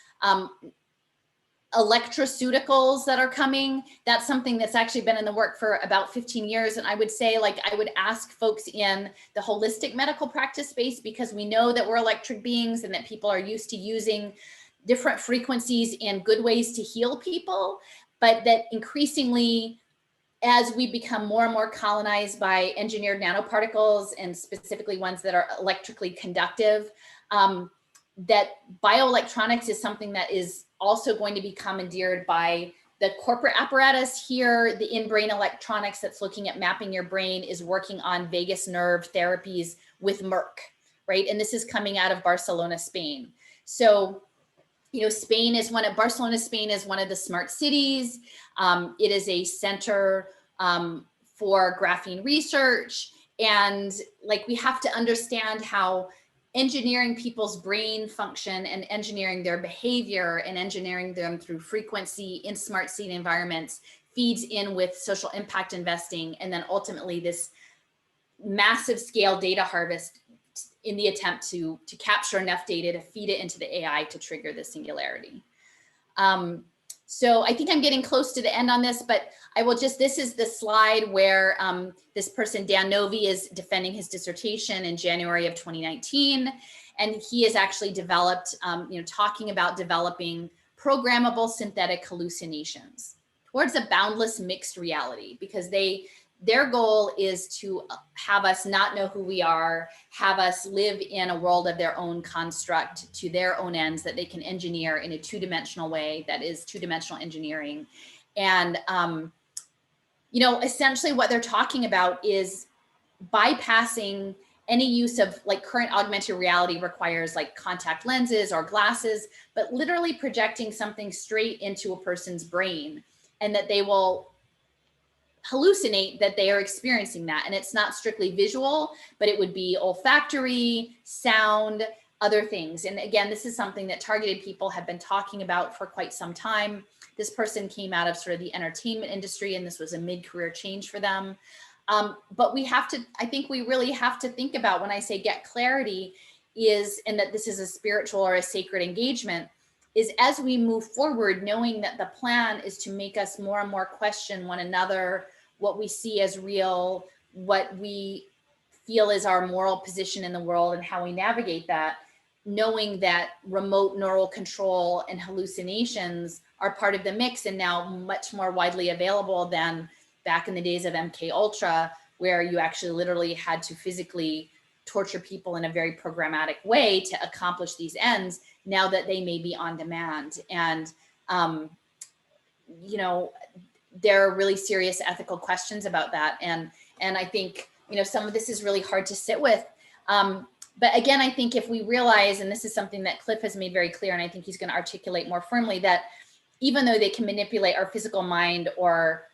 electroceuticals that are coming. That's something that's actually been in the work for about 15 years. And I would say, like, I would ask folks in the holistic medical practice space, because we know that we're electric beings and that people are used to using different frequencies and good ways to heal people, but that increasingly, as we become more and more colonized by engineered nanoparticles, and specifically ones that are electrically conductive, that bioelectronics is something that is also going to be commandeered by the corporate apparatus here. The in-brain electronics that's looking at mapping your brain is working on vagus nerve therapies with Merck, right? And this is coming out of Barcelona, Spain. So, you know, Barcelona, Spain is one of the smart cities. It is a center for graphene research. And like, we have to understand how engineering people's brain function and engineering their behavior and engineering them through frequency in smart city environments feeds in with social impact investing, and then ultimately this massive scale data harvest in the attempt to capture enough data to feed it into the AI to trigger the singularity. So I think I'm getting close to the end on this, but I will just, this is the slide where this person, Dan Novi, is defending his dissertation in January of 2019. And he has actually developed, talking about developing programmable synthetic hallucinations towards a boundless mixed reality, because their goal is to have us not know who we are, have us live in a world of their own construct to their own ends that they can engineer in a two-dimensional way that is two-dimensional engineering. And, essentially what they're talking about is bypassing any use of, like, current augmented reality requires like contact lenses or glasses, but literally projecting something straight into a person's brain, and that they will hallucinate that they are experiencing that. And it's not strictly visual, but it would be olfactory, sound, other things. And again, this is something that targeted people have been talking about for quite some time. this person came out of sort of the entertainment industry, and this was a mid-career change for them. But we have to, I think we really have to think about, when I say get clarity, and that this is a spiritual or a sacred engagement, is as we move forward, knowing that the plan is to make us more and more question one another, what we see as real, what we feel is our moral position in the world, and how we navigate that, knowing that remote neural control and hallucinations are part of the mix, and now much more widely available than back in the days of MK Ultra, where you actually literally had to physically torture people in a very programmatic way to accomplish these ends, now that they may be on demand. And, you know, there are really serious ethical questions about that. And I think, you know, some of this is really hard to sit with. But again, I think if we realize, and this is something that Cliff has made very clear, and I think he's going to articulate more firmly, that even though they can manipulate our physical mind, or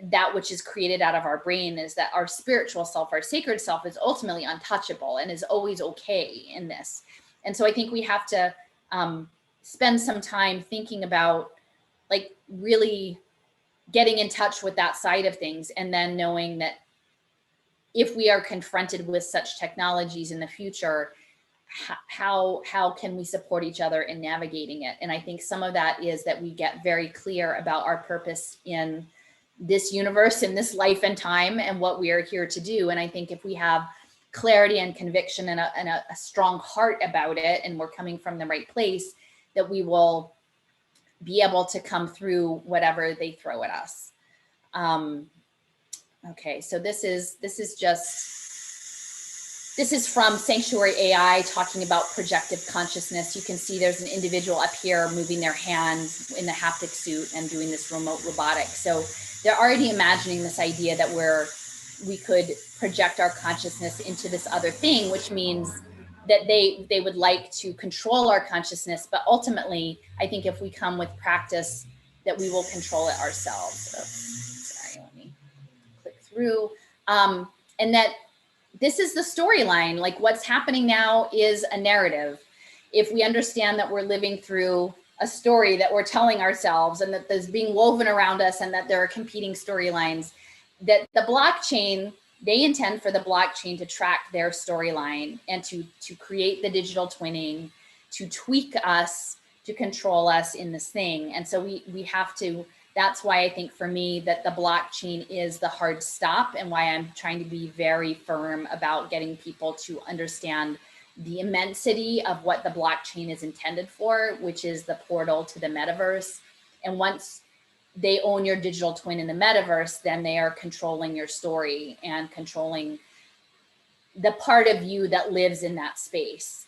that which is created out of our brain, is that our spiritual self, our sacred self, is ultimately untouchable and is always okay in this. And so I think we have to spend some time thinking about, like, really getting in touch with that side of things, and then knowing that if we are confronted with such technologies in the future, how can we support each other in navigating it? And I think some of that is that we get very clear about our purpose in this universe, in this life and time, and what we are here to do. And I think if we have clarity and conviction and a strong heart about it, and we're coming from the right place, that we will be able to come through whatever they throw at us. Okay, so this is from Sanctuary AI, talking about projective consciousness. You can see there's an individual up here moving their hand in the haptic suit and doing this remote robotics. So they're already imagining this idea that we could project our consciousness into this other thing, which means that they would like to control our consciousness. But ultimately, I think if we come with practice, that we will control it ourselves. Oh, sorry, let me click through. And that this is the storyline. Like, what's happening now is a narrative. If we understand that we're living through a story that we're telling ourselves, and that there's being woven around us, and that there are competing storylines, that the blockchain, they intend for the blockchain to track their storyline, and to create the digital twinning, to tweak us, to control us in this thing. And so we have to, that's why I think for me that the blockchain is the hard stop, and why I'm trying to be very firm about getting people to understand the immensity of what the blockchain is intended for, which is the portal to the metaverse. And once they own your digital twin in the metaverse, then they are controlling your story and controlling the part of you that lives in that space.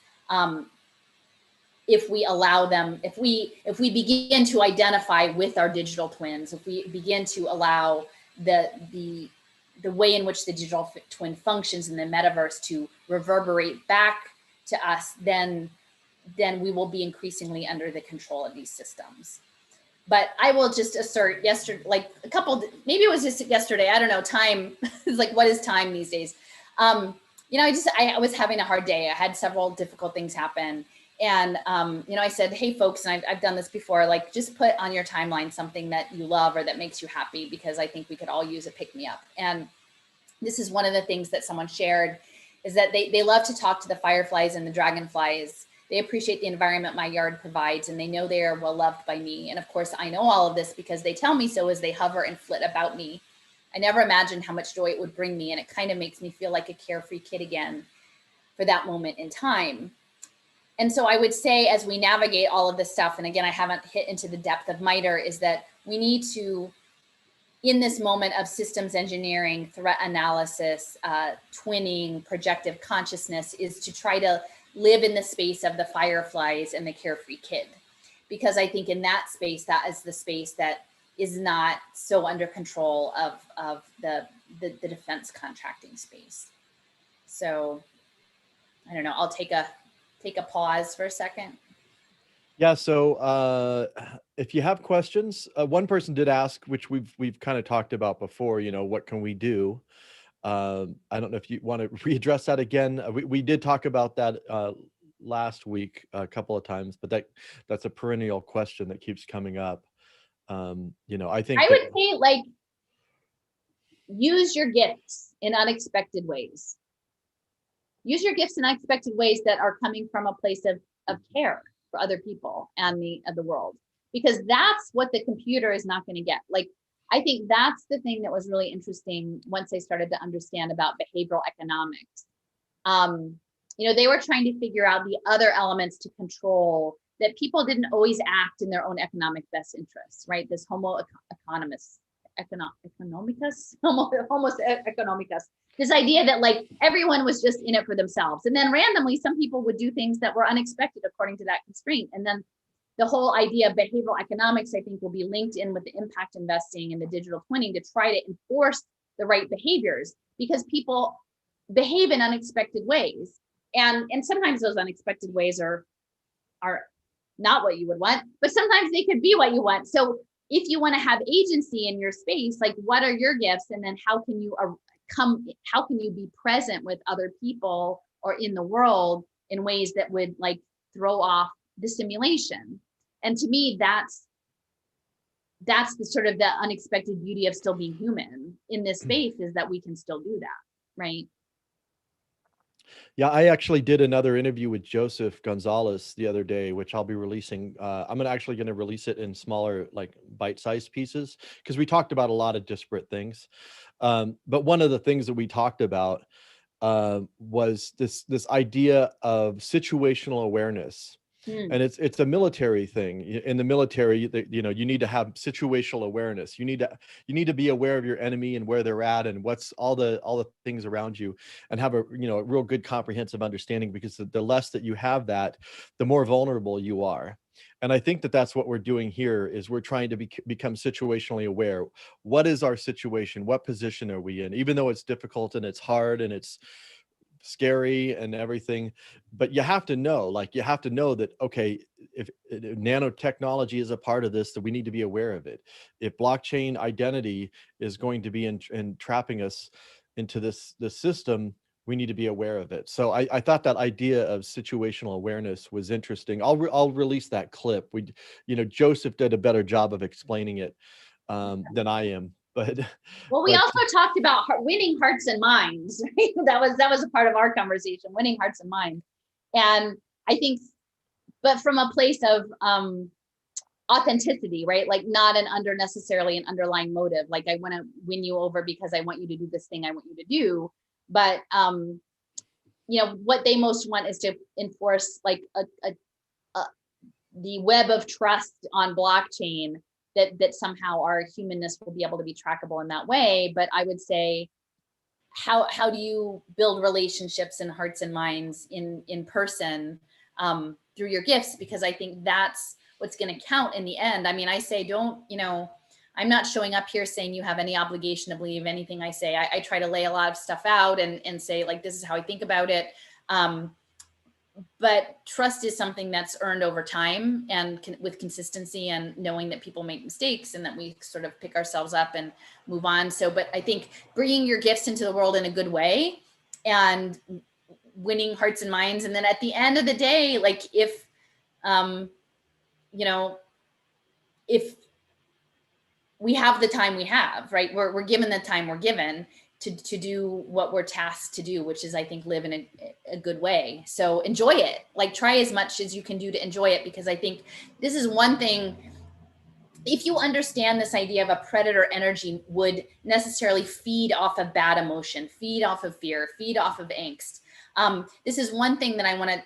If we allow them, if we begin to identify with our digital twins, if we begin to allow the way in which the digital twin functions in the metaverse to reverberate back to us, then we will be increasingly under the control of these systems. But I will just assert, yesterday, like maybe it was just yesterday, I don't know, time is like, what is time these days? You know, I was having a hard day. I had several difficult things happen. And, you know, I said, hey folks, and I've done this before, like, just put on your timeline something that you love or that makes you happy, because I think we could all use a pick me up. And this is one of the things that someone shared, is that they love to talk to the fireflies and the dragonflies. They appreciate the environment my yard provides, and they know they are well loved by me. And of course, I know all of this because they tell me so as they hover and flit about me. I never imagined how much joy it would bring me, and it kind of makes me feel like a carefree kid again for that moment in time. And so I would say, as we navigate all of this stuff, and again, I haven't hit into the depth of Mitre, is that we need to, in this moment of systems engineering, threat analysis, twinning, projective consciousness, is to try to live in the space of the fireflies and the carefree kid. Because I think in that space, that is the space that is not so under control of the defense contracting space. So I don't know, I'll take a pause for a second. Yeah, so if you have questions, one person did ask, which we've kind of talked about before, you know, what can we do? I don't know if you want to readdress that again. We did talk about that last week a couple of times, but that's a perennial question that keeps coming up. I think I that, would say, like, use your gifts in unexpected ways. Use your gifts in unexpected ways that are coming from a place of care for other people and the world, because that's what the computer is not going to get. Like, I think that's the thing that was really interesting once I started to understand about behavioral economics. They were trying to figure out the other elements to control that people didn't always act in their own economic best interests, right? This homo economicus, this idea that, like, everyone was just in it for themselves. And then randomly, some people would do things that were unexpected according to that constraint. And then the whole idea of behavioral economics, I think, will be linked in with the impact investing and the digital twinning to try to enforce the right behaviors, because people behave in unexpected ways. And sometimes those unexpected ways are not what you would want, but sometimes they could be what you want. So if you want to have agency in your space, like, what are your gifts? And then how can you be present with other people or in the world in ways that would, like, throw off the simulation? And to me, that's the sort of the unexpected beauty of still being human in this space, is that we can still do that, right? yeah, I actually did another interview with Joseph Gonzalez the other day, which I'll be releasing. I'm actually going to release it in smaller, like, bite-sized pieces, because we talked about a lot of disparate things. But one of the things that we talked about was this idea of situational awareness. And it's a military thing. In the military, you need to have situational awareness. You need to be aware of your enemy and where they're at and what's all the things around you, and have a real good comprehensive understanding, because the less that you have that, the more vulnerable you are. And I think that that's what we're doing here, is we're trying to become situationally aware. What is our situation? What position are we in? Even though it's difficult and it's hard and it's scary and everything, but you have to know that, okay, if nanotechnology is a part of this, that we need to be aware of it. If blockchain identity is going to be entrapping us into this system, we need to be aware of it. So I thought that idea of situational awareness was interesting. I'll release that clip. Joseph did a better job of explaining it than I am. But well, we also talked about winning hearts and minds. Right? That was a part of our conversation, winning hearts and minds. And I think, but from a place of authenticity, right? Like, not necessarily an underlying motive. Like, I want to win you over because I want you to do this thing I want you to do. But what they most want is to enforce, like, the web of trust on blockchain, that somehow our humanness will be able to be trackable in that way. But I would say, how do you build relationships and hearts and minds in person through your gifts? Because I think that's what's going to count in the end. I mean, I say, I'm not showing up here saying you have any obligation to believe anything I say. I try to lay a lot of stuff out and say, like, this is how I think about it. But trust is something that's earned over time and with consistency, and knowing that people make mistakes and that we sort of pick ourselves up and move on. So, but I think bringing your gifts into the world in a good way and winning hearts and minds. And then at the end of the day, like, if we have the time we have, right? We're given the time we're given to do what we're tasked to do, which is, I think, live in a good way. So enjoy it. Like, try as much as you can do to enjoy it, because I think this is one thing. If you understand this idea of a predator energy would necessarily feed off of bad emotion, feed off of fear, feed off of angst. This is one thing that I want to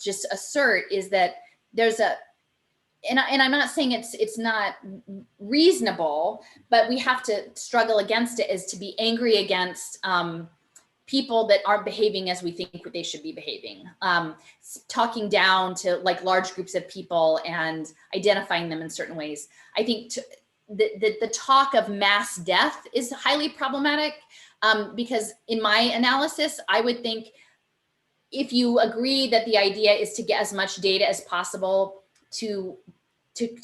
just assert, is that there's and I'm not saying it's not reasonable, but we have to struggle against it, is to be angry against people that aren't behaving as we think they should be behaving, talking down to, like, large groups of people and identifying them in certain ways. I think the talk of mass death is highly problematic, because in my analysis, I would think, if you agree that the idea is to get as much data as possible to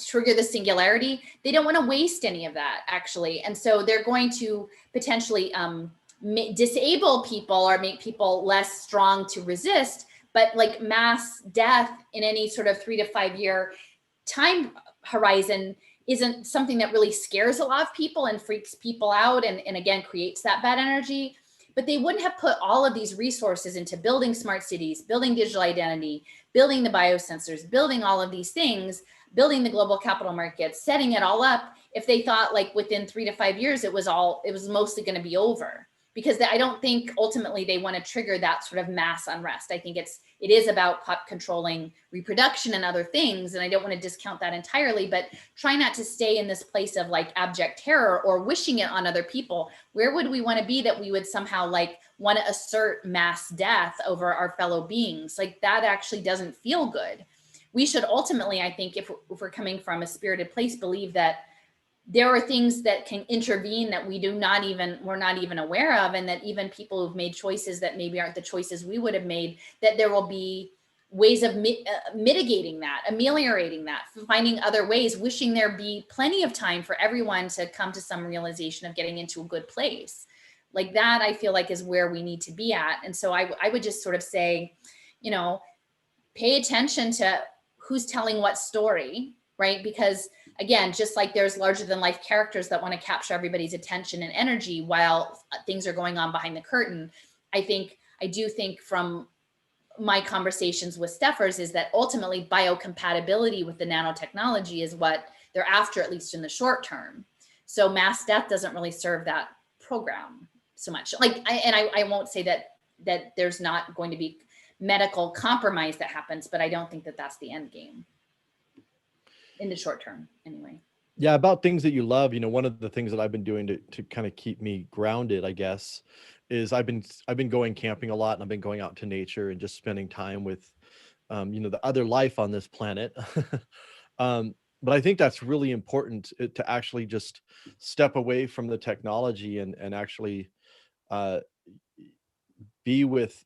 trigger the singularity, they don't want to waste any of that, actually. And so they're going to potentially disable people or make people less strong to resist. But, like, mass death in any sort of 3 to 5 year time horizon isn't something that really scares a lot of people and freaks people out and again creates that bad energy. But they wouldn't have put all of these resources into building smart cities, building digital identity, building the biosensors, building all of these things, building the global capital markets, setting it all up, if they thought like within 3 to 5 years it was mostly going to be over. Because I don't think ultimately they want to trigger that sort of mass unrest. I think it is about controlling reproduction and other things, and I don't want to discount that entirely, but try not to stay in this place of like abject terror or wishing it on other people. Where would we want to be that we would somehow like want to assert mass death over our fellow beings? Like that actually doesn't feel good. We should ultimately, I think, if we're coming from a spirited place, believe that there are things that can intervene that we're not even aware of, and that even people who've made choices that maybe aren't the choices we would have made, that there will be ways of mitigating that, ameliorating that, finding other ways, wishing there be plenty of time for everyone to come to some realization of getting into a good place. Like that, I feel like is where we need to be at. And so I would just sort of say, you know, pay attention to who's telling what story, right? Because again, just like there's larger than life characters that want to capture everybody's attention and energy while things are going on behind the curtain. I do think from my conversations with Steffers is that ultimately biocompatibility with the nanotechnology is what they're after, at least in the short term. So mass death doesn't really serve that program so much. I won't say that there's not going to be medical compromise that happens, but I don't think that that's the end game. In the short term, anyway. Yeah, about things that you love, you know, one of the things that I've been doing to kind of keep me grounded, I guess, is I've been going camping a lot, and I've been going out to nature and just spending time with, you know, the other life on this planet. But I think that's really important to actually just step away from the technology and actually be with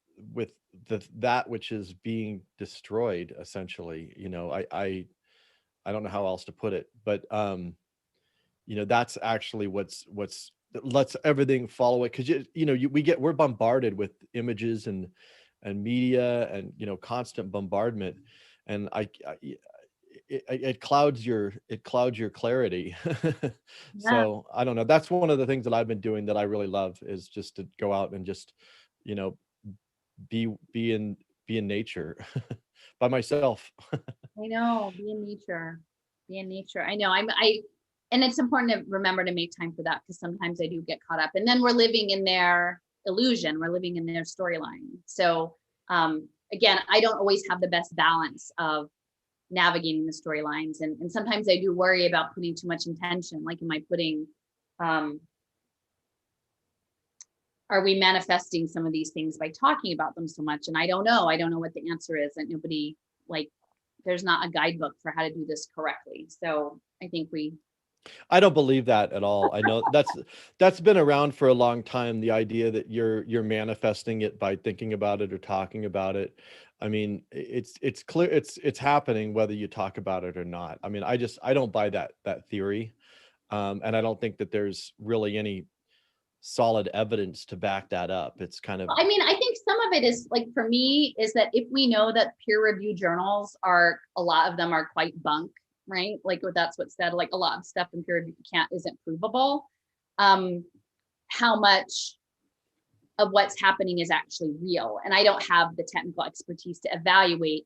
that which is being destroyed, essentially. You know, I don't know how else to put it, but you know, that's actually what's lets everything follow it, because we're bombarded with images and media and, you know, constant bombardment, and it clouds your clarity. Yeah. So I don't know, that's one of the things that I've been doing that I really love, is just to go out and just, you know, be in nature by myself. I know, be in nature. Be in nature. I know. And it's important to remember to make time for that, because sometimes I do get caught up. And then we're living in their illusion. We're living in their storyline. So again, I don't always have the best balance of navigating the storylines. And sometimes I do worry about putting too much intention. Like, am I putting, are we manifesting some of these things by talking about them so much? And I don't know. I don't know what the answer is. And nobody, like, there's not a guidebook for how to do this correctly. So I think I don't believe that at all. I know that's been around for a long time. The idea that you're manifesting it by thinking about it or talking about it. I mean, it's clear it's happening whether you talk about it or not. I mean, I don't buy that theory, and I don't think that there's really any solid evidence to back that up. It's kind of, I mean, I think some of it is, like, for me, is that if we know that peer reviewed journals a lot of them are quite bunk, right? Like, that's what's said, like a lot of stuff in peer review isn't provable. How much of what's happening is actually real? And I don't have the technical expertise to evaluate,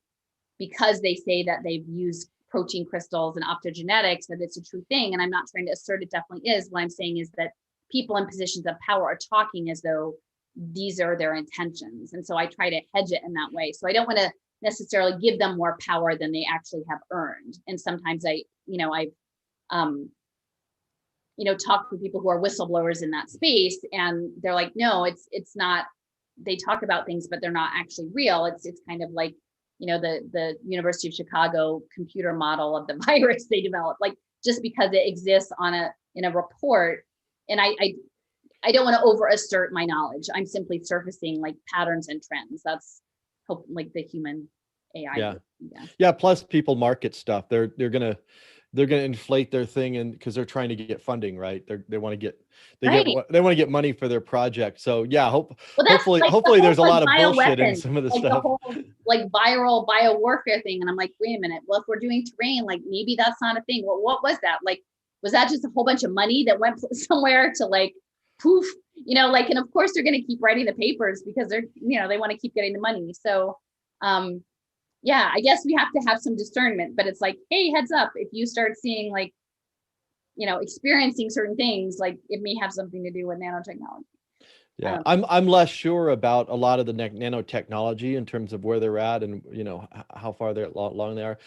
because they say that they've used protein crystals and optogenetics, that it's a true thing. And I'm not trying to assert it definitely is. What I'm saying is that people in positions of power are talking as though these are their intentions. And so I try to hedge it in that way. So I don't want to necessarily give them more power than they actually have earned. And sometimes I've talked with people who are whistleblowers in that space, and they're like, no, it's not, they talk about things, but they're not actually real. It's kind of like, the University of Chicago computer model of the virus they developed, like, just because it exists in a report. And I don't want to over assert my knowledge. I'm simply surfacing like patterns and trends. That's like the human AI. yeah. Plus people market stuff. They're gonna, they're going to inflate their thing, and because they're trying to get funding, right? They want to get Right. they want to get money for their project. So yeah, Well, that's hopefully like the hopefully whole, there's a like, lot of bullshit in bioweapons, some of the like the stuff. whole like viral biowarfare thing. And I'm like, wait a minute. Well, if we're doing terrain, like maybe that's not a thing. Well, what was that? Like, was that just a whole bunch of money that went somewhere to like poof, like, and of course they're going to keep writing the papers because they're, they want to keep getting the money. So, yeah, I guess we have to have some discernment, but it's like, hey, heads up, if you start seeing like, experiencing certain things, like it may have something to do with nanotechnology. Yeah, I'm less sure about a lot of the nanotechnology in terms of where they're at and how far they're along they are,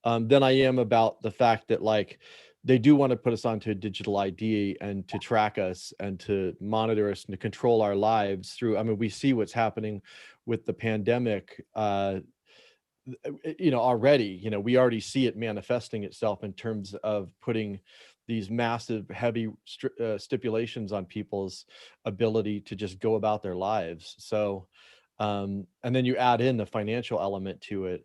than I am about the fact that like they do want to put us onto a digital ID and to track us and to monitor us and to control our lives through. I mean, we see what's happening with the pandemic. Already, we already see it manifesting itself in terms of putting these massive, heavy stipulations on people's ability to just go about their lives. So, and then you add in the financial element to it.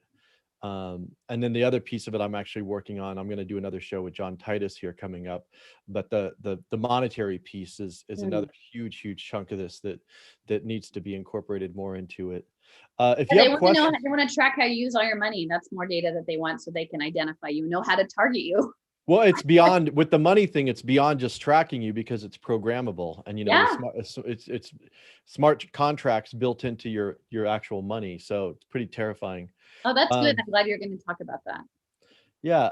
And then the other piece of it I'm actually working on, I'm going to do another show with John Titus here coming up, but the monetary piece is another huge chunk of this that needs to be incorporated more into it. If you have questions, they want to track how you use all your money. That's more data that they want so they can identify you, know how to target you. well, it's beyond with the money thing. It's beyond just tracking you because it's programmable, and it's smart contracts built into your actual money. So it's pretty terrifying. Oh, that's good. I'm glad you're going to talk about that. Yeah.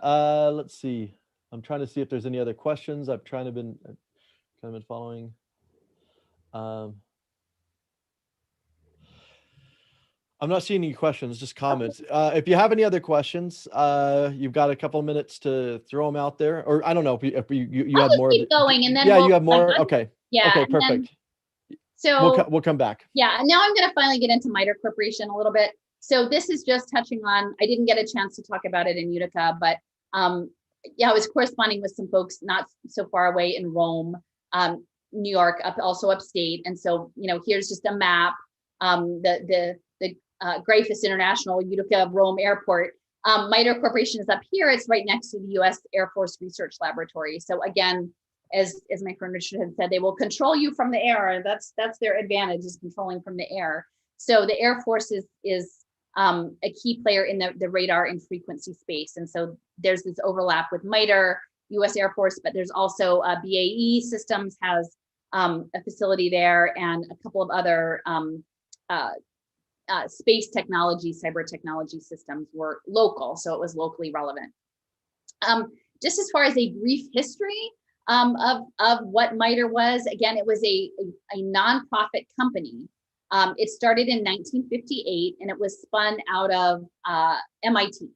Let's see. I'm trying to see if there's any other questions. I've kind of been following. I'm not seeing any questions, just comments. If you have any other questions, you've got a couple of minutes to throw them out there, or I don't know if you I'll have just more. Keep going, and then you have more. Okay. Yeah. Okay. Perfect. So we'll come back. Yeah, and now I'm going to finally get into Mitre Corporation a little bit. So this is just touching on. I didn't get a chance to talk about it in Utica, but I was corresponding with some folks not so far away in Rome, New York, also upstate, and so here's just a map. The Greyfus International Utica Rome Airport. Mitre Corporation is up here. It's right next to the U.S. Air Force Research Laboratory. So again, as my friend Richard had said, they will control you from the air. That's their advantage, is controlling from the air. So the Air Force is a key player in the radar and frequency space. And so there's this overlap with Mitre, U.S. Air Force, but there's also BAE Systems has a facility there, and a couple of other space technology, cyber technology systems were local, so it was locally relevant. Just as far as a brief history of what Mitre was, again, it was a nonprofit company. It started in 1958, and it was spun out of MIT,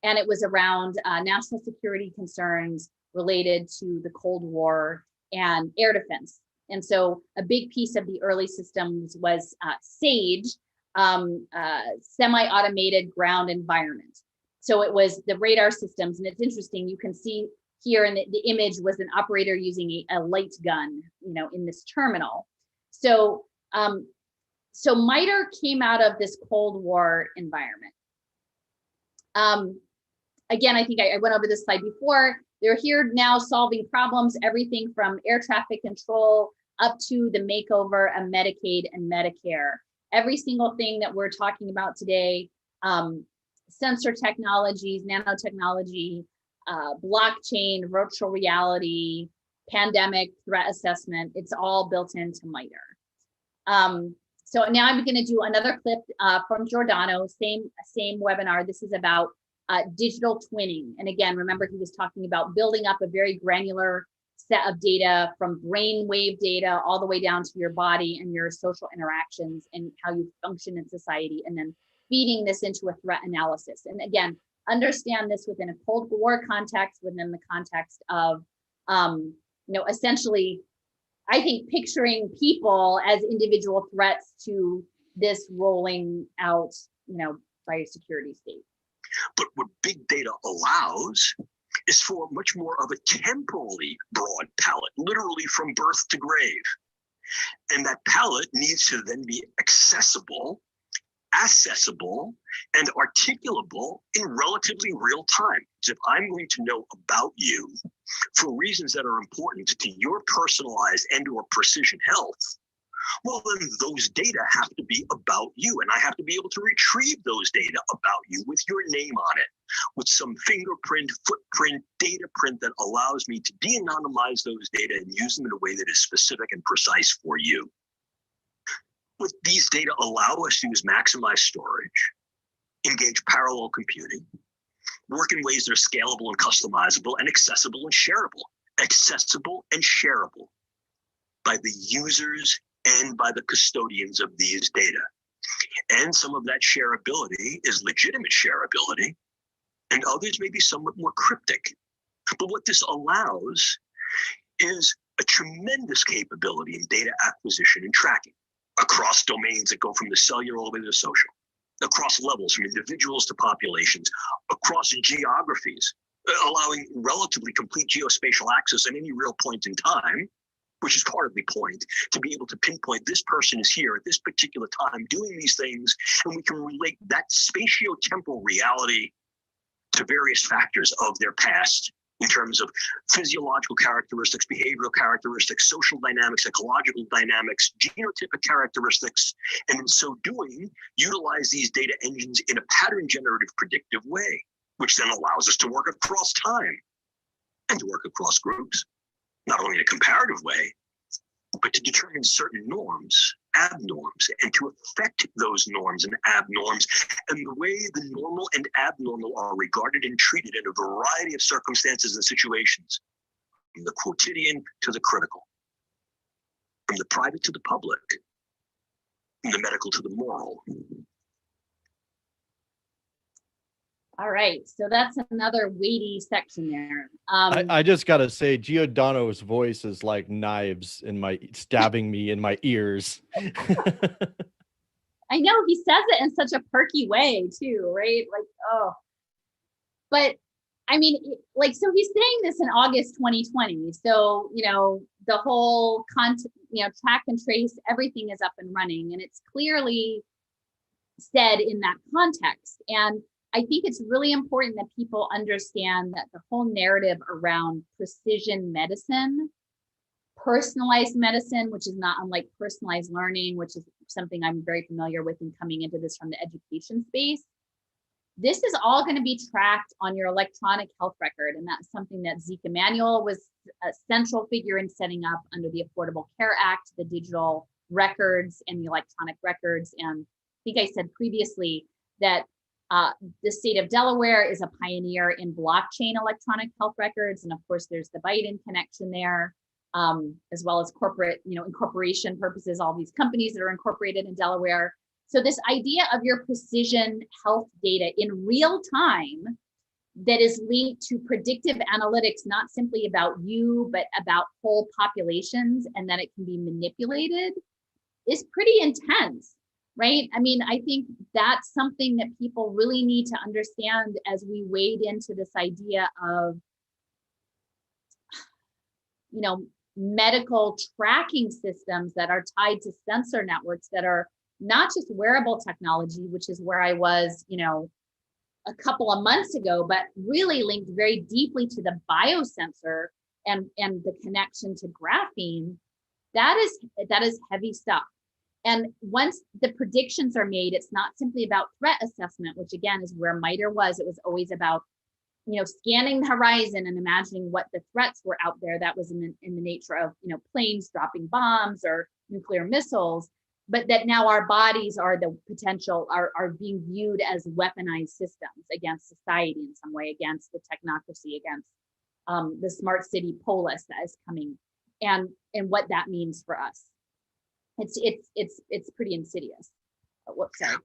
and it was around national security concerns related to the Cold War and air defense. And so a big piece of the early systems was SAGE, semi-automated ground environment. So it was the radar systems, and it's interesting, you can see here in the image was an operator using a light gun, in this terminal. So Mitre came out of this Cold War environment. Again, I think I went over this slide before. They're here now solving problems, everything from air traffic control up to the makeover of Medicaid and Medicare. Every single thing that we're talking about today, sensor technologies, nanotechnology, blockchain, virtual reality, pandemic threat assessment, it's all built into Mitre. So now I'm going to do another clip from Giordano, same webinar. This is about digital twinning. And again, remember, he was talking about building up a very granular set of data, from brainwave data all the way down to your body and your social interactions and how you function in society, and then feeding this into a threat analysis. And again, understand this within a Cold War context, within the context of, essentially, I think, picturing people as individual threats to this rolling out, by a security state. But what big data allows is for much more of a temporally broad palette, literally from birth to grave. And that palette needs to then be accessible accessible and articulable in relatively real time. So if I'm going to know about you for reasons that are important to your personalized and or precision health, well, then those data have to be about you. And I have to be able to retrieve those data about you with your name on it, with some fingerprint, footprint, data print that allows me to de-anonymize those data and use them in a way that is specific and precise for you. What these data allow us to do is maximize storage, engage parallel computing, work in ways that are scalable and customizable and accessible and shareable. Accessible and shareable by the users and by the custodians of these data. And some of that shareability is legitimate shareability, and others may be somewhat more cryptic. But what this allows is a tremendous capability in data acquisition and tracking across domains that go from the cellular all the way to the social, across levels from individuals to populations, across geographies, allowing relatively complete geospatial access at any real point in time, which is part of the point, to be able to pinpoint this person is here at this particular time doing these things, and we can relate that spatio-temporal reality to various factors of their past in terms of physiological characteristics, behavioral characteristics, social dynamics, ecological dynamics, genotypic characteristics, and in so doing, utilize these data engines in a pattern generative predictive way, which then allows us to work across time and to work across groups, not only in a comparative way, but to determine certain norms, abnorms, and to affect those norms and abnorms and the way the normal and abnormal are regarded and treated in a variety of circumstances and situations, from the quotidian to the critical, from the private to the public, from the medical to the moral. All right, so that's another weighty section there. I just gotta say, Giordano's voice is like knives in my stabbing me in my ears. I know he says it in such a perky way too, right? Like, oh, but I mean, like, so he's saying this in August 2020. So, you know, the whole track and trace, everything is up and running, and it's clearly said in that context. And I think it's really important that people understand that the whole narrative around precision medicine, personalized medicine, which is not unlike personalized learning, which is something I'm very familiar with in coming into this from the education space. This is all going to be tracked on your electronic health record. And that's something that Zeke Emanuel was a central figure in setting up under the Affordable Care Act, the digital records and the electronic records. And I think I said previously that the state of Delaware is a pioneer in blockchain electronic health records. And of course, there's the Biden connection there, as well as corporate, incorporation purposes, all these companies that are incorporated in Delaware. So this idea of your precision health data in real time that is linked to predictive analytics, not simply about you, but about whole populations, and that it can be manipulated, is pretty intense. Right? I mean, I think that's something that people really need to understand as we wade into this idea of, medical tracking systems that are tied to sensor networks that are not just wearable technology, which is where I was, a couple of months ago, but really linked very deeply to the biosensor and the connection to graphene. That is heavy stuff. And once the predictions are made, it's not simply about threat assessment, which again is where Mitre was. It was always about, scanning the horizon and imagining what the threats were out there. That was in the nature of, planes dropping bombs or nuclear missiles, but that now our bodies are the potential, are being viewed as weaponized systems against society in some way, against the technocracy, against the smart city polis that is coming, and what that means for us. It's pretty insidious. Oh, whoops, sorry.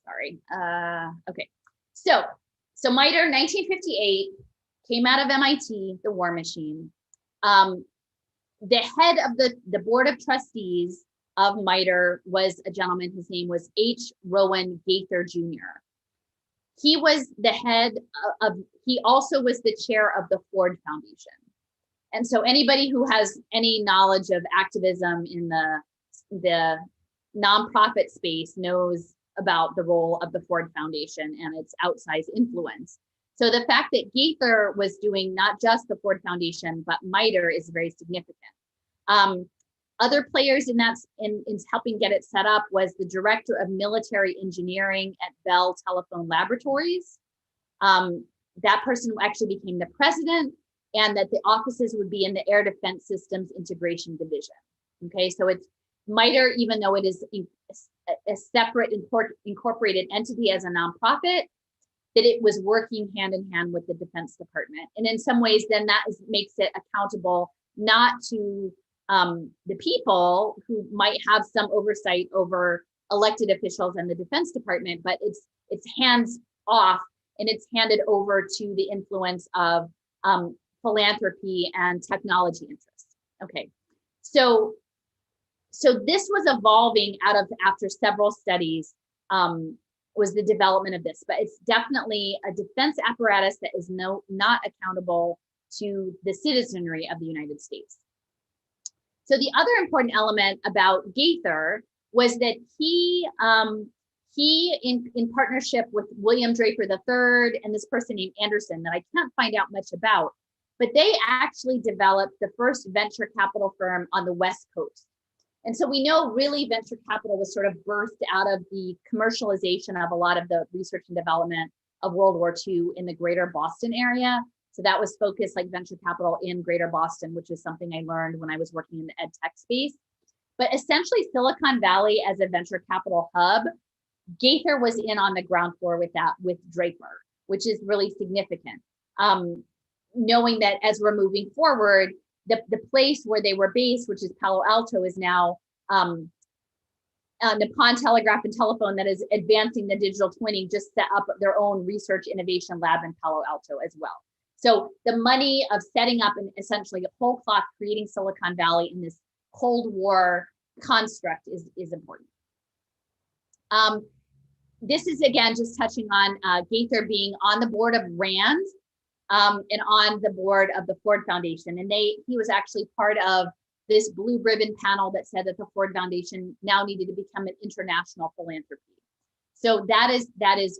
Sorry. Okay. So Mitre, 1958, came out of MIT, the War Machine. The head of the board of trustees of Mitre was a gentleman. His name was H. Rowan Gaither Jr. He was the head he also was the chair of the Ford Foundation. And so anybody who has any knowledge of activism in the nonprofit space knows about the role of the Ford Foundation and its outsized influence. So the fact that Gaither was doing not just the Ford Foundation, but Mitre is very significant. Other players in that, in helping get it set up, was the director of military engineering at Bell Telephone Laboratories. That person actually became the president, and that the offices would be in the Air Defense Systems Integration Division. Okay, so it's Mitre, even though it is a separate incorporated entity as a nonprofit, that it was working hand in hand with the Defense Department. And in some ways, then that makes it accountable not to the people who might have some oversight over elected officials and the Defense Department, but it's hands off and it's handed over to the influence of philanthropy and technology interests. Okay, so this was evolving after several studies, was the development of this, but it's definitely a defense apparatus that is not accountable to the citizenry of the United States. So the other important element about Gaither was that he in partnership with William Draper III and this person named Anderson that I can't find out much about, but they actually developed the first venture capital firm on the West Coast. And so we know really venture capital was sort of birthed out of the commercialization of a lot of the research and development of World War II in the greater Boston area. So that was focused like venture capital in greater Boston, which is something I learned when I was working in the ed tech space. But essentially Silicon Valley as a venture capital hub, Gaither was in on the ground floor with that, with Draper, which is really significant. Knowing that as we're moving forward, the place where they were based, which is Palo Alto, is now Nippon Telegraph and Telephone, that is advancing the digital twinning, just set up their own research innovation lab in Palo Alto as well. So the money of setting up and essentially a whole cloth creating Silicon Valley in this Cold War construct is important. This is again just touching on Gaither being on the board of RAND and on the board of the Ford Foundation, and he was actually part of this blue ribbon panel that said that the Ford Foundation now needed to become an international philanthropy. So that is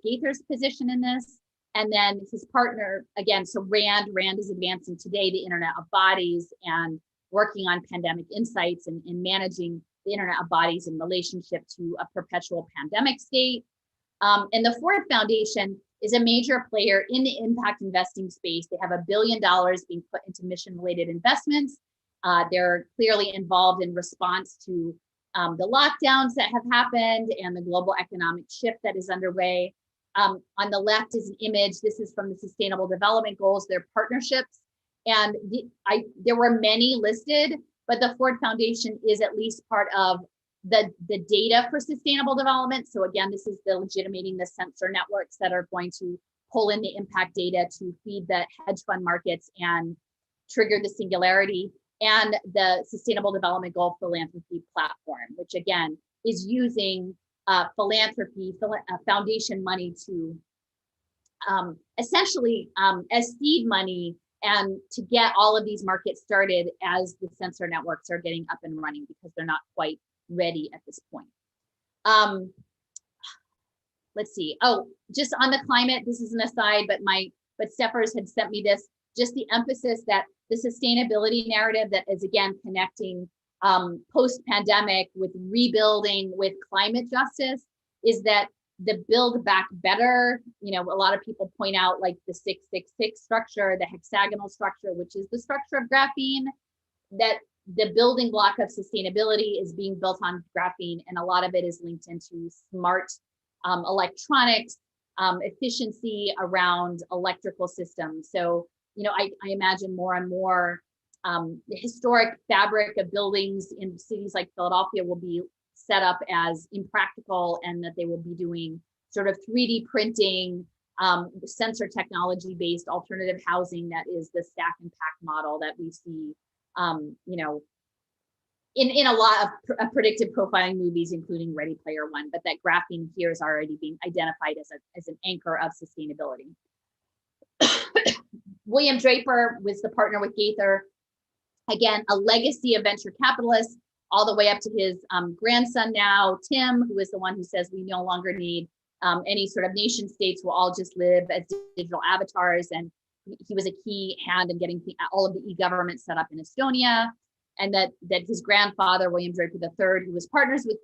Gaither's position in this. And then his partner, again, so RAND is advancing today the Internet of Bodies and working on pandemic insights and managing the Internet of Bodies in relationship to a perpetual pandemic state. And the Ford Foundation is a major player in the impact investing space. They have $1 billion being put into mission-related investments. They're clearly involved in response to the lockdowns that have happened and the global economic shift that is underway. On the left is an image. This is from the Sustainable Development Goals, their partnerships. And there were many listed, but the Ford Foundation is at least part of the data for sustainable development. So again, this is the legitimating the sensor networks that are going to pull in the impact data to feed the hedge fund markets and trigger the singularity, and the Sustainable Development Goal Philanthropy Platform, which again is using philanthropy, foundation money to essentially as seed money and to get all of these markets started as the sensor networks are getting up and running, because they're not quite ready at this point. Let's see. Oh, just on the climate, this is an aside, but Steffers had sent me this, just the emphasis that the sustainability narrative that is again connecting post-pandemic with rebuilding with climate justice is that the build back better, a lot of people point out like the 666 structure, the hexagonal structure, which is the structure of graphene, that the building block of sustainability is being built on graphene, and a lot of it is linked into smart electronics, efficiency around electrical systems. So, I imagine more and more the historic fabric of buildings in cities like Philadelphia will be set up as impractical, and that they will be doing sort of 3D printing, sensor technology based alternative housing that is the stack and pack model that we see in a lot of predictive profiling movies, including Ready Player One, but that graphene here is already being identified as an anchor of sustainability. William Draper was the partner with Gaither. Again, a legacy of venture capitalists, all the way up to his grandson now, Tim, who is the one who says we no longer need any sort of nation states, will all just live as digital avatars. And he was a key hand in getting all of the e-government set up in Estonia. And that his grandfather, William Draper III, who was partners with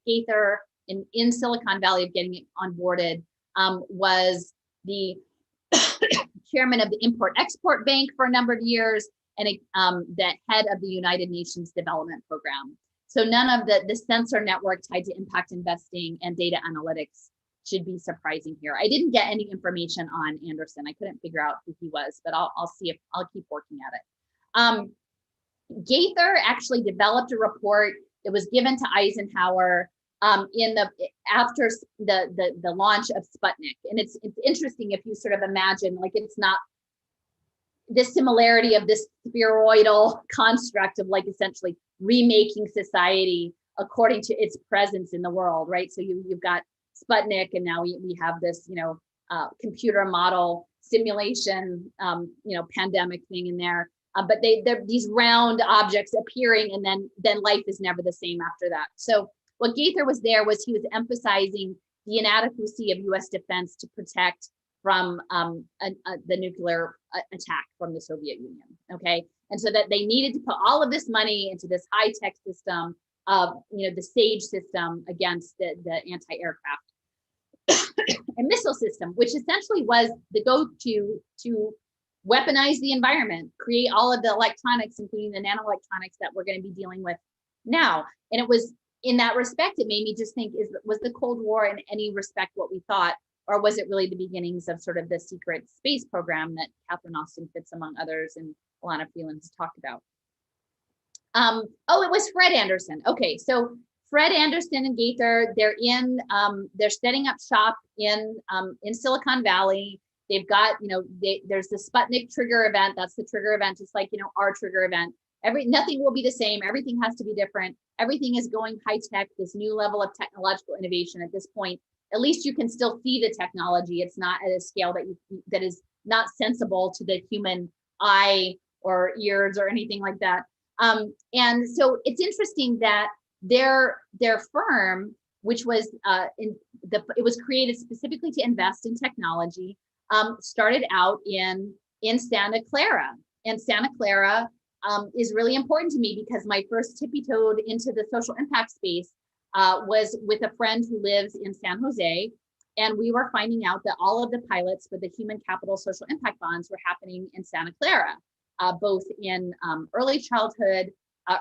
Gaither in Silicon Valley of getting it onboarded, was the chairman of the Import-Export Bank for a number of years, and the head of the United Nations Development Program. So none of the sensor network tied to impact investing and data analytics should be surprising here. I didn't get any information on Anderson. I couldn't figure out who he was, but I'll see if I'll keep working at it. Gaither actually developed a report that was given to Eisenhower after the launch of Sputnik. And it's interesting if you sort of imagine, like, it's not this similarity of this spheroidal construct of like essentially remaking society according to its presence in the world, right? So you've got Sputnik, and now we have this, computer model simulation, pandemic thing in there. But they're these round objects appearing, and then life is never the same after that. So what Gaither was he was emphasizing the inadequacy of U.S. defense to protect from the nuclear attack from the Soviet Union, okay? And so that they needed to put all of this money into this high-tech system of, the SAGE system against the anti-aircraft and missile system, which essentially was the go-to to weaponize the environment, create all of the electronics, including the nanoelectronics that we're going to be dealing with now. And it was, in that respect, it made me just think, was the Cold War in any respect what we thought, or was it really the beginnings of sort of the secret space program that Catherine Austin Fitts, among others, and Alana Freeland has talked about? It was Fred Anderson. Okay, so Fred Anderson and Gaither, they're setting up shop in Silicon Valley. They've got, there's the Sputnik trigger event. That's the trigger event, just like, our trigger event. Nothing will be the same. Everything has to be different. Everything is going high tech, this new level of technological innovation at this point. At least you can still see the technology. It's not at a scale that is not sensible to the human eye or ears or anything like that. And so it's interesting that their firm, which was it was created specifically to invest in technology, started out in Santa Clara. And Santa Clara is really important to me because my first tippy-toed into the social impact space was with a friend who lives in San Jose. And we were finding out that all of the pilots for the human capital social impact bonds were happening in Santa Clara, both in early childhood,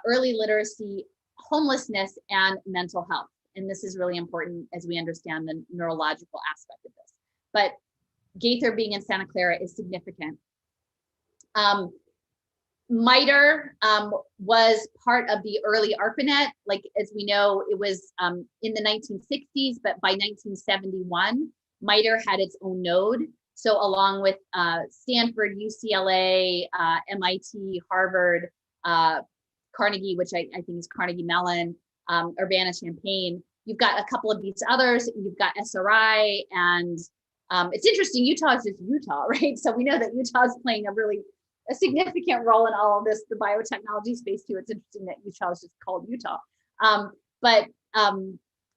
early literacy, homelessness, and mental health. And this is really important as we understand the neurological aspect of this. But Gaither being in Santa Clara is significant. Mitre was part of the early ARPANET. Like, as we know, it was in the 1960s, but by 1971, Mitre had its own node. So along with Stanford, UCLA, MIT, Harvard, Carnegie, which I think is Carnegie Mellon, Urbana-Champaign, you've got a couple of these others. You've got SRI, and it's interesting, Utah is just Utah, right? So we know that Utah is playing a significant role in all of this, the biotechnology space too. It's interesting that Utah is just called Utah. But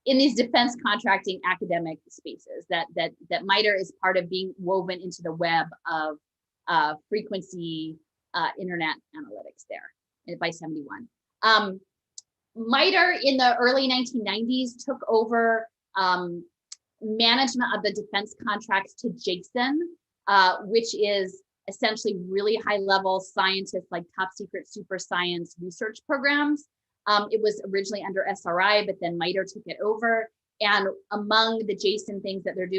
in these defense contracting academic spaces, that Mitre is part of being woven into the web of frequency internet analytics there by 71. Mitre in the early 1990s took over management of the defense contracts to Jason, which is essentially really high level scientists, like top secret super science research programs. It was originally under SRI, but then Mitre took it over. And among the Jason things that they're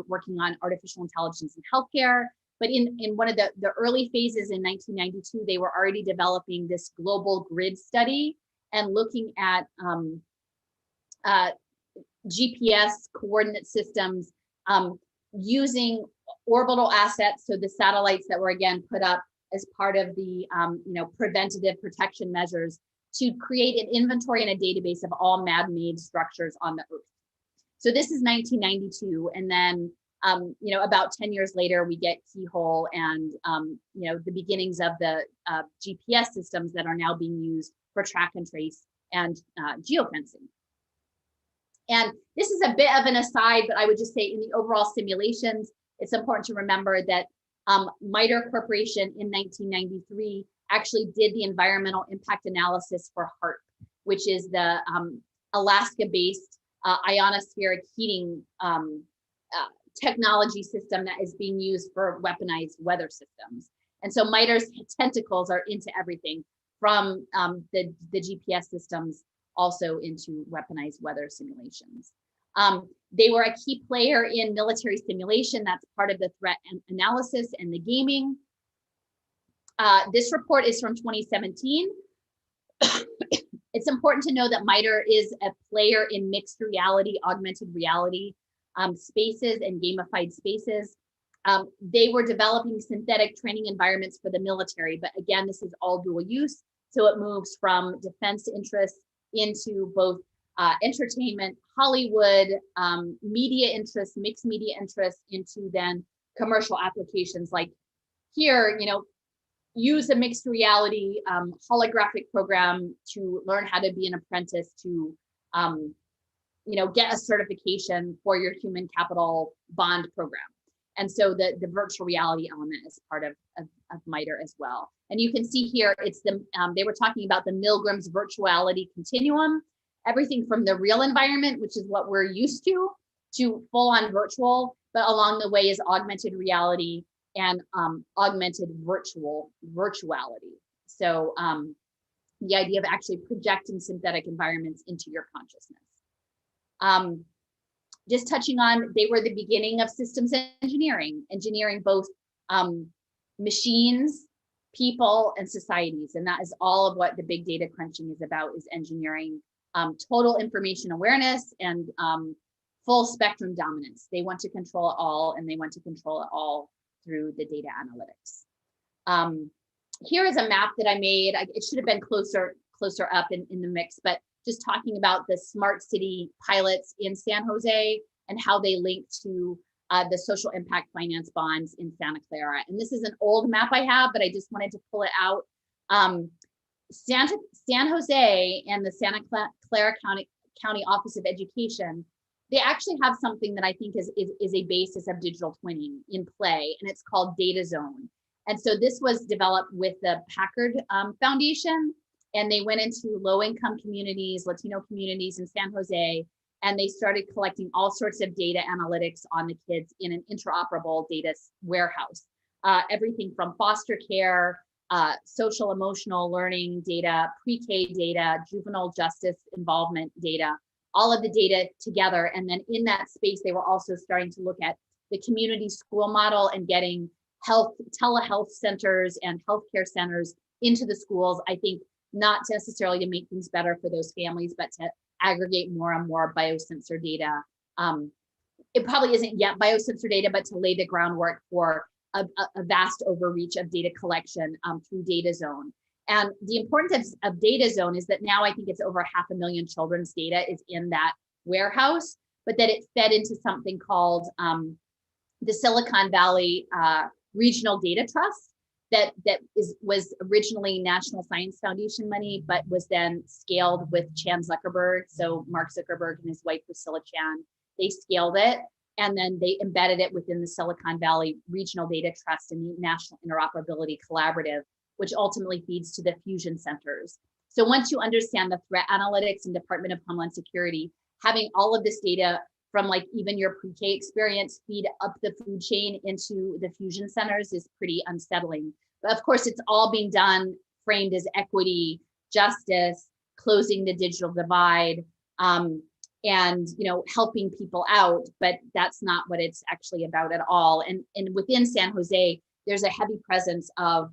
working on artificial intelligence in healthcare. But in one of the early phases in 1992, they were already developing this global grid study and looking at GPS coordinate systems using orbital assets, so the satellites that were again put up as part of the preventative protection measures, to create an inventory and a database of all man-made structures on the Earth. So this is 1992, and then about 10 years later, we get Keyhole and the beginnings of the GPS systems that are now being used for track and trace and geofencing. And this is a bit of an aside, but I would just say in the overall simulations, it's important to remember that Mitre Corporation in 1993 actually did the environmental impact analysis for HAARP, which is the Alaska-based ionospheric heating technology system that is being used for weaponized weather systems. And so Mitre's tentacles are into everything from the GPS systems also into weaponized weather simulations. They were a key player in military simulation. That's part of the threat analysis and the gaming. This report is from 2017. It's important to know that Mitre is a player in mixed reality, augmented reality spaces and gamified spaces. They were developing synthetic training environments for the military, but again, this is all dual use. So it moves from defense interests into both entertainment, Hollywood, media interests, mixed media interests, into then commercial applications like here, use a mixed reality holographic program to learn how to be an apprentice, to get a certification for your human capital bond program. And so the virtual reality element is part of Mitre as well. And you can see here, it's they were talking about the Milgram's virtuality continuum, everything from the real environment, which is what we're used to full on virtual, but along the way is augmented reality and augmented virtuality. So the idea of actually projecting synthetic environments into your consciousness. Just touching on, they were the beginning of systems engineering both machines, people, and societies. And that is all of what the big data crunching is about, is engineering total information awareness and full spectrum dominance. They want to control it all, and they want to control it all through the data analytics. Here is a map that I made. It should have been closer up in the mix, but just talking about the smart city pilots in San Jose and how they link to the social impact finance bonds in Santa Clara. And this is an old map I have, but I just wanted to pull it out. San Jose and the Santa Clara County Office of Education, they actually have something that I think is a basis of digital twinning in play, and it's called Data Zone. And so this was developed with the Packard Foundation, and they went into low-income communities, Latino communities in San Jose, and they started collecting all sorts of data analytics on the kids in an interoperable data warehouse. Everything from foster care, social emotional learning data, pre-K data, juvenile justice involvement data, all of the data together. And then in that space, they were also starting to look at the community school model and getting telehealth centers and healthcare centers into the schools. I think not necessarily to make things better for those families, but to aggregate more and more biosensor data. It probably isn't yet biosensor data, but to lay the groundwork for a vast overreach of data collection through Data Zone. And the importance of Data Zone is that now I think it's over 500,000 children's data is in that warehouse, but that it fed into something called the Silicon Valley Regional Data Trust that was originally National Science Foundation money, but was then scaled with Chan Zuckerberg. So Mark Zuckerberg and his wife Priscilla Chan, they scaled it, and then they embedded it within the Silicon Valley Regional Data Trust and the National Interoperability Collaborative, which ultimately feeds to the fusion centers. So once you understand the threat analytics and Department of Homeland Security, having all of this data from like even your pre-K experience feed up the food chain into the fusion centers is pretty unsettling. But of course, it's all being done, framed as equity, justice, closing the digital divide, and helping people out. But that's not what it's actually about at all. And within San Jose, there's a heavy presence of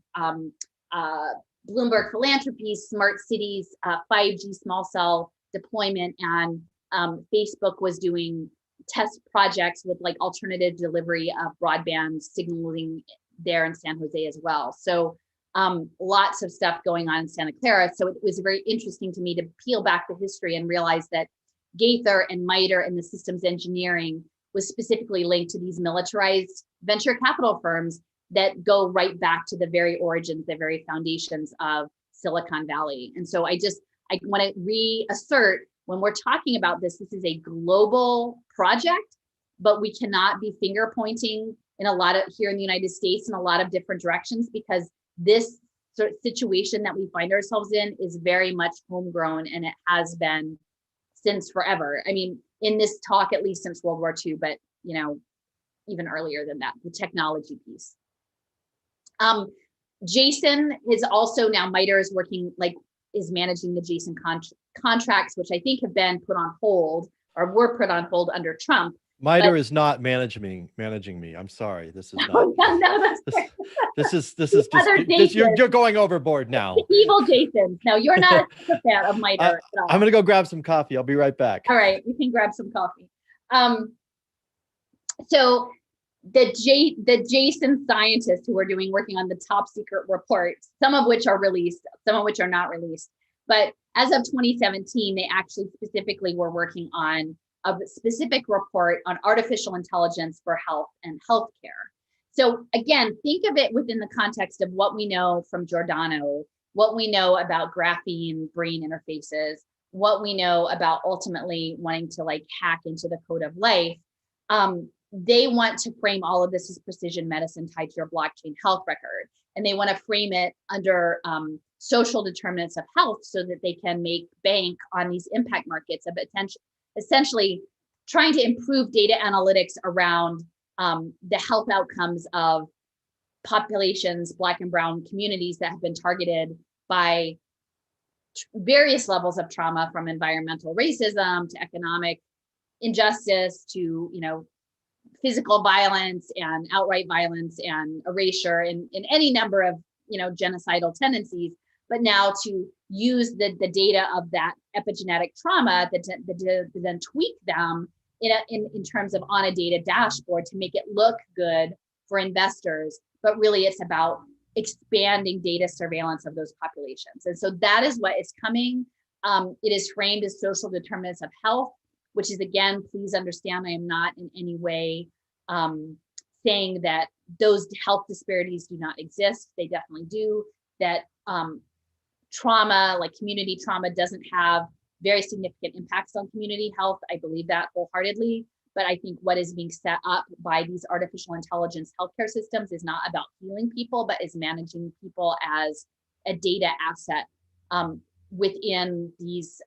Bloomberg Philanthropy, smart cities, 5G small cell deployment, and Facebook was doing test projects with like alternative delivery of broadband signaling there in San Jose as well. So lots of stuff going on in Santa Clara. So it was very interesting to me to peel back the history and realize that Gaither and Mitre and the systems engineering was specifically linked to these militarized venture capital firms that go right back to the very origins, the very foundations of Silicon Valley. And so I want to reassert, when we're talking about this, this is a global project, but we cannot be finger pointing here in the United States in a lot of different directions, because this sort of situation that we find ourselves in is very much homegrown, and it has been since forever. I mean, in this talk, at least since World War II, but even earlier than that, the technology piece. Jason is also now, Mitre is working, is managing the Jason contracts, which I think have been put on hold, or were put on hold under Trump. Mitre is not managing me. I'm sorry. This is not. No, that's this is just you're going overboard now. The evil Jason. No, you're not a super fan of Mitre. I'm gonna go grab some coffee. I'll be right back. All right, you can grab some coffee. So the Jason scientists who are working on the top secret reports, some of which are released, some of which are not released. But as of 2017, they actually specifically were working on a specific report on artificial intelligence for health and healthcare. So again, think of it within the context of what we know from Giordano, what we know about graphene brain interfaces, what we know about ultimately wanting to hack into the code of life. They want to frame all of this as precision medicine tied to your blockchain health record. And they want to frame it under social determinants of health so that they can make bank on these impact markets of essentially trying to improve data analytics around the health outcomes of populations, Black and Brown communities that have been targeted by various levels of trauma, from environmental racism to economic injustice to, physical violence and outright violence and erasure and any number of, genocidal tendencies. But now to use the data of that epigenetic trauma to then tweak them in terms of on a data dashboard to make it look good for investors. But really it's about expanding data surveillance of those populations. And so that is what is coming. It is framed as social determinants of health, which is, again, please understand, I am not in any way saying that those health disparities do not exist. They definitely do. That trauma, like community trauma, doesn't have very significant impacts on community health. I believe that wholeheartedly. But I think what is being set up by these artificial intelligence healthcare systems is not about healing people, but is managing people as a data asset within these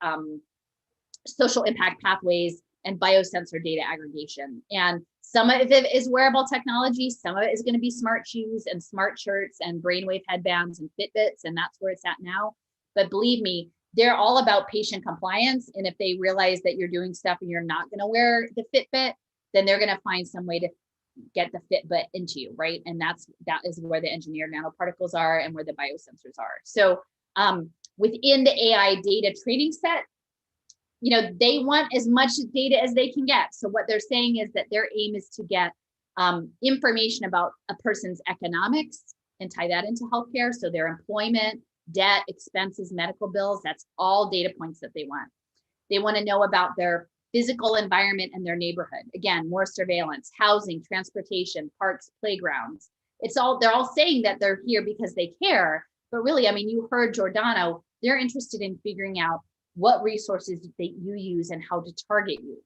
social impact pathways and biosensor data aggregation. And some of it is wearable technology, some of it is going to be smart shoes and smart shirts and brainwave headbands and Fitbits, and that's where it's at now. But believe me, they're all about patient compliance. And if they realize that you're doing stuff and you're not going to wear the Fitbit, then they're going to find some way to get the Fitbit into you, right? And that is where the engineered nanoparticles are and where the biosensors are. So within the AI data training set, they want as much data as they can get. So what they're saying is that their aim is to get information about a person's economics and tie that into healthcare. So their employment, debt, expenses, medical bills, that's all data points that they want. They want to know about their physical environment and their neighborhood. Again, more surveillance, housing, transportation, parks, playgrounds. They're all saying that they're here because they care. But really, I mean, you heard Giordano, they're interested in figuring out what resources that you use and how to target you.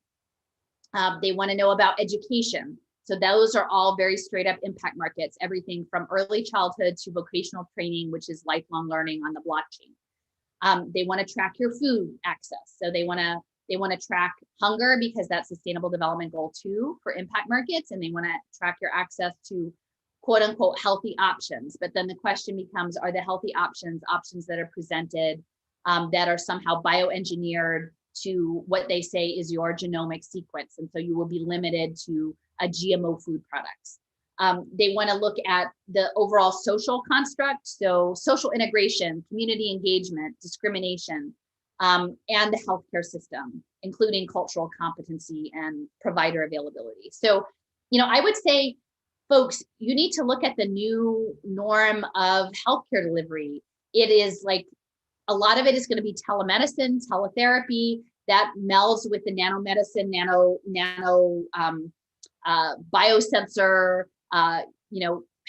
They want to know about education. So those are all very straight up impact markets, everything from early childhood to vocational training, which is lifelong learning on the blockchain. They want to track your food access. So they want to track hunger, because that's Sustainable Development Goal 2 for impact markets. And they want to track your access to quote unquote healthy options. But then the question becomes, are the healthy options that are presented that are somehow bioengineered to what they say is your genomic sequence? And so you will be limited to a GMO food products. They want to look at the overall social construct. So social integration, community engagement, discrimination, and the healthcare system, including cultural competency and provider availability. So, I would say, folks, you need to look at the new norm of healthcare delivery. It is like, a lot of it is going to be telemedicine, teletherapy that melds with the nanomedicine, biosensor,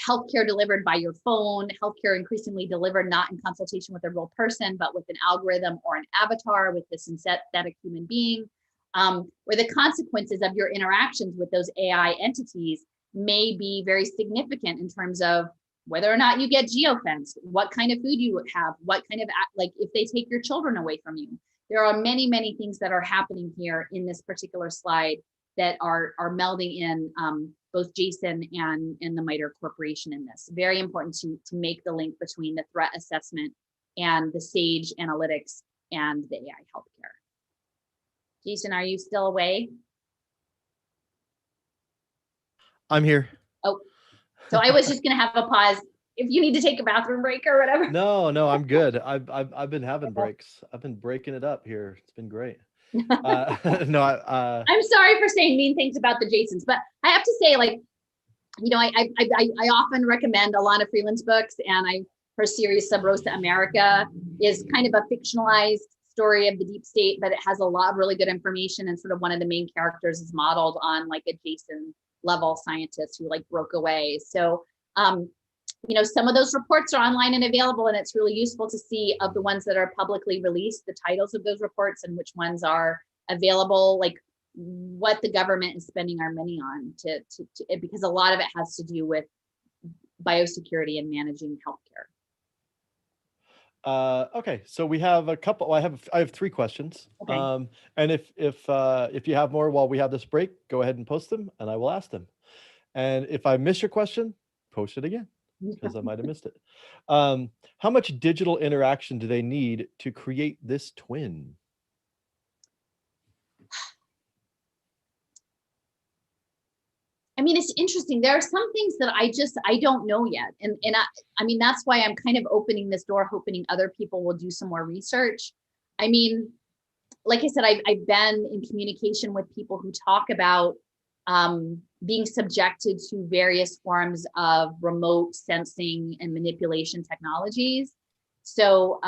healthcare delivered by your phone, healthcare increasingly delivered not in consultation with a real person, but with an algorithm or an avatar with this synthetic human being, where the consequences of your interactions with those AI entities may be very significant in terms of whether or not you get geofenced, what kind of food you have, what kind of, like if they take your children away from you. There are many, many things that are happening here in this particular slide that are melding in both Jason and the Mitre Corporation in this. Very important to make the link between the threat assessment and the SAGE analytics and the AI healthcare. Jason, are you still away? I'm here. Oh, so I was just gonna have a pause if you need to take a bathroom break or whatever. No, I'm good. I've been having breaks. I've been breaking it up here. It's been great. No, I'm sorry for saying mean things about the Jasons, but I have to say, like, you know, I often recommend Alana Freeland's books, and her series Sub Rosa America is kind of a fictionalized story of the deep state, but it has a lot of really good information, and sort of one of the main characters is modeled on like a Jason level scientist who like broke away. So you know, some of those reports are online and available, and it's really useful to see of the ones that are publicly released, the titles of those reports and which ones are available, like what the government is spending our money on because a lot of it has to do with biosecurity and managing healthcare. Okay, so we have a couple. I have 3 questions. Okay. And if you have more while we have this break, go ahead and post them, and I will ask them. And if I miss your question, post it again, because I might have missed it. How much digital interaction do they need to create this twin? I mean, it's interesting. There are some things that I don't know yet. And I mean, that's why I'm kind of opening this door, hoping other people will do some more research. I mean, like I said, I've been in communication with people who talk about being subjected to various forms of remote sensing and manipulation technologies. So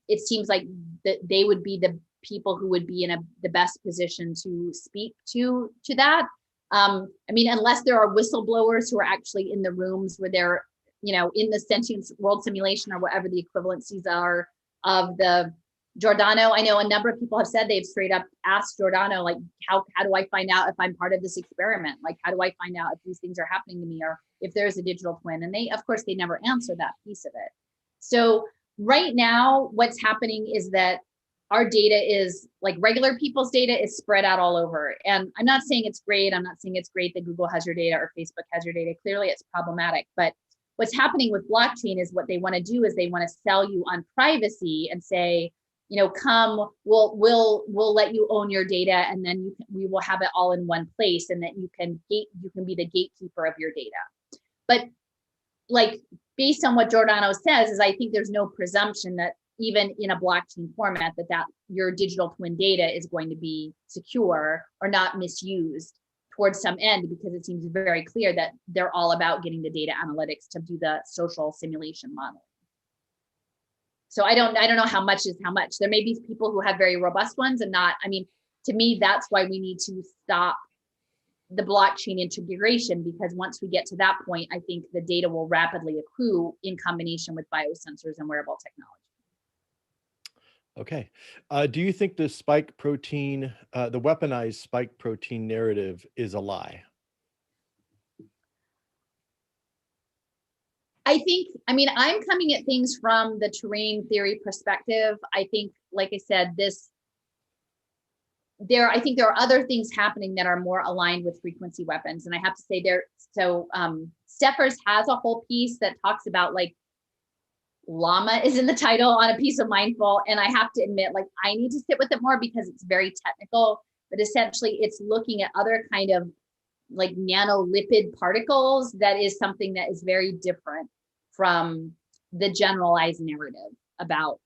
it seems like that they would be the people who would be in the best position to speak to that. I mean, unless there are whistleblowers who are actually in the rooms where they're, you know, in the sentient world simulation or whatever the equivalencies are of the Giordano. I know a number of people have said they've straight up asked Giordano, like, how do I find out if I'm part of this experiment? Like, how do I find out if these things are happening to me or if there's a digital twin? And they, of course, they never answer that piece of it. So right now, what's happening is that our data is like regular people's data is spread out all over. And I'm not saying it's great. I'm not saying it's great that Google has your data or Facebook has your data. Clearly it's problematic. But what's happening with blockchain is what they want to do is they want to sell you on privacy and say, you know, come, we'll let you own your data, and then we will have it all in one place, and that you can be the gatekeeper of your data. But like, based on what Giordano says, is I think there's no presumption that even in a blockchain format that your digital twin data is going to be secure or not misused towards some end, because it seems very clear that they're all about getting the data analytics to do the social simulation modeling. So I don't know how much is how much. There may be people who have very robust ones and not. I mean, to me, that's why we need to stop the blockchain integration, because once we get to that point, I think the data will rapidly accrue in combination with biosensors and wearable technology. Okay. Do you think the spike protein, the weaponized spike protein narrative is a lie? I mean, I'm coming at things from the terrain theory perspective. I think, like I said, I think there are other things happening that are more aligned with frequency weapons. And I have to say Steffers has a whole piece that talks about, like, llama is in the title on a piece of Mindful. And I have to admit, like, I need to sit with it more because it's very technical, but essentially it's looking at other kind of like nanolipid particles. That is something that is very different from the generalized narrative about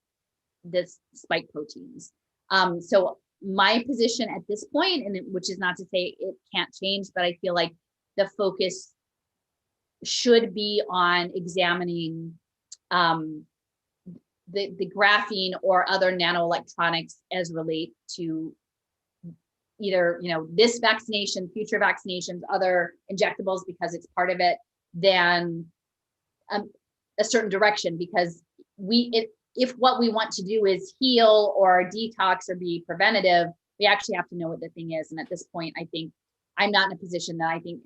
this spike proteins. So my position at this point, and which is not to say it can't change, but I feel like the focus should be on examining the graphene or other nanoelectronics as relate to either, you know, this vaccination, future vaccinations, other injectables, because it's part of it, than a certain direction, because if what we want to do is heal or detox or be preventative, we actually have to know what the thing is. And at this point, I think I'm not in a position that I think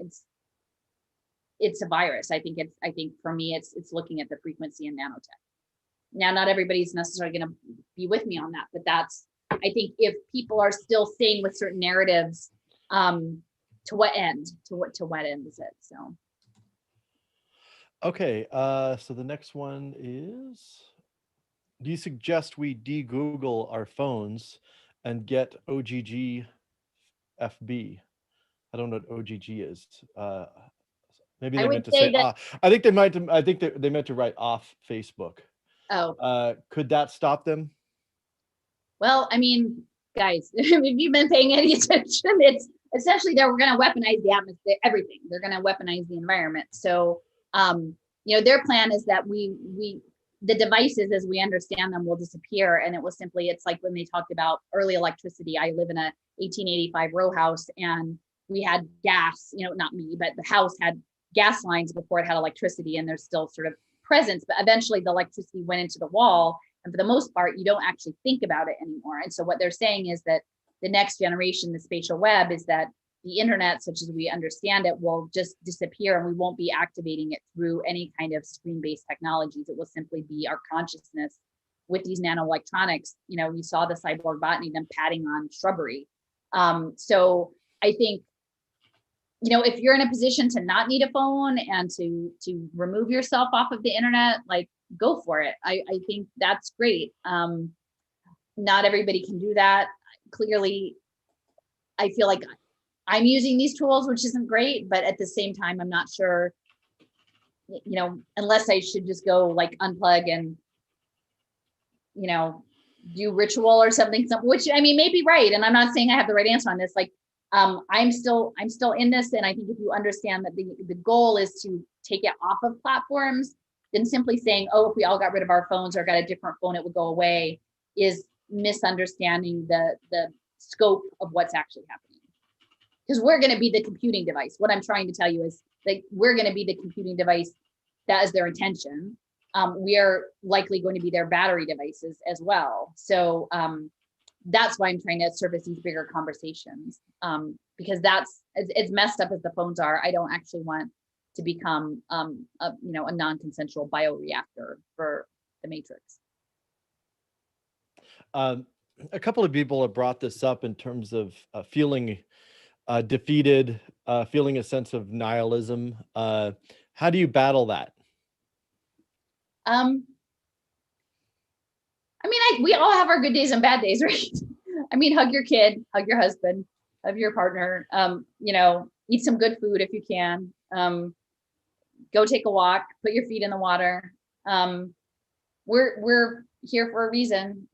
it's a virus. I think for me, it's looking at the frequency and nanotech. Now, not everybody's necessarily going to be with me on that, but that's, I think if people are still staying with certain narratives, to what end is it? So. Okay, so the next one is, do you suggest we de-Google our phones and get OGG FB? I don't know what OGG is. Maybe I they would meant to say say, that- I think they meant to write off Facebook. Oh, Could that stop them? well, I mean, guys, if you've been paying any attention, it's essentially they're going to weaponize the atmosphere, everything. They're going to weaponize the environment. So, their plan is that the devices as we understand them will disappear, and it will simply, it's like when they talked about early electricity. I live in a 1885 row house, and we had gas, not me, but the house had gas lines before it had electricity, and there's still sort of presence, but eventually the electricity went into the wall. And for the most part, you don't actually think about it anymore. And so what they're saying is that the next generation, the spatial web, is that the internet, such as we understand it, will just disappear, and we won't be activating it through any kind of screen-based technologies. It will simply be our consciousness with these nanoelectronics. We saw the cyborg botany, them patting on shrubbery. So I think, if you're in a position to not need a phone and to remove yourself off of the internet, like, go for it. I think that's great. Not everybody can do that. Clearly, I feel like I'm using these tools, which isn't great, but at the same time, I'm not sure, unless I should just go like unplug and, do ritual or something, which I mean, may be right. And I'm not saying I have the right answer on this. Like, I'm still in this. And I think if you understand that the goal is to take it off of platforms, then simply saying, oh, if we all got rid of our phones or got a different phone, it would go away, is misunderstanding the scope of what's actually happening. Because we're going to be the computing device. What I'm trying to tell you is that we're going to be the computing device. That is their intention. We are likely going to be their battery devices as well. So that's why I'm trying to surface these bigger conversations, because that's as messed up as the phones are. I don't actually want to become a non-consensual bioreactor for the Matrix. A couple of people have brought this up in terms of feeling defeated, feeling a sense of nihilism. How do you battle that? I mean, we all have our good days and bad days, right? I mean, hug your kid, hug your husband, hug your partner, eat some good food if you can. Go take a walk, put your feet in the water. We're here for a reason,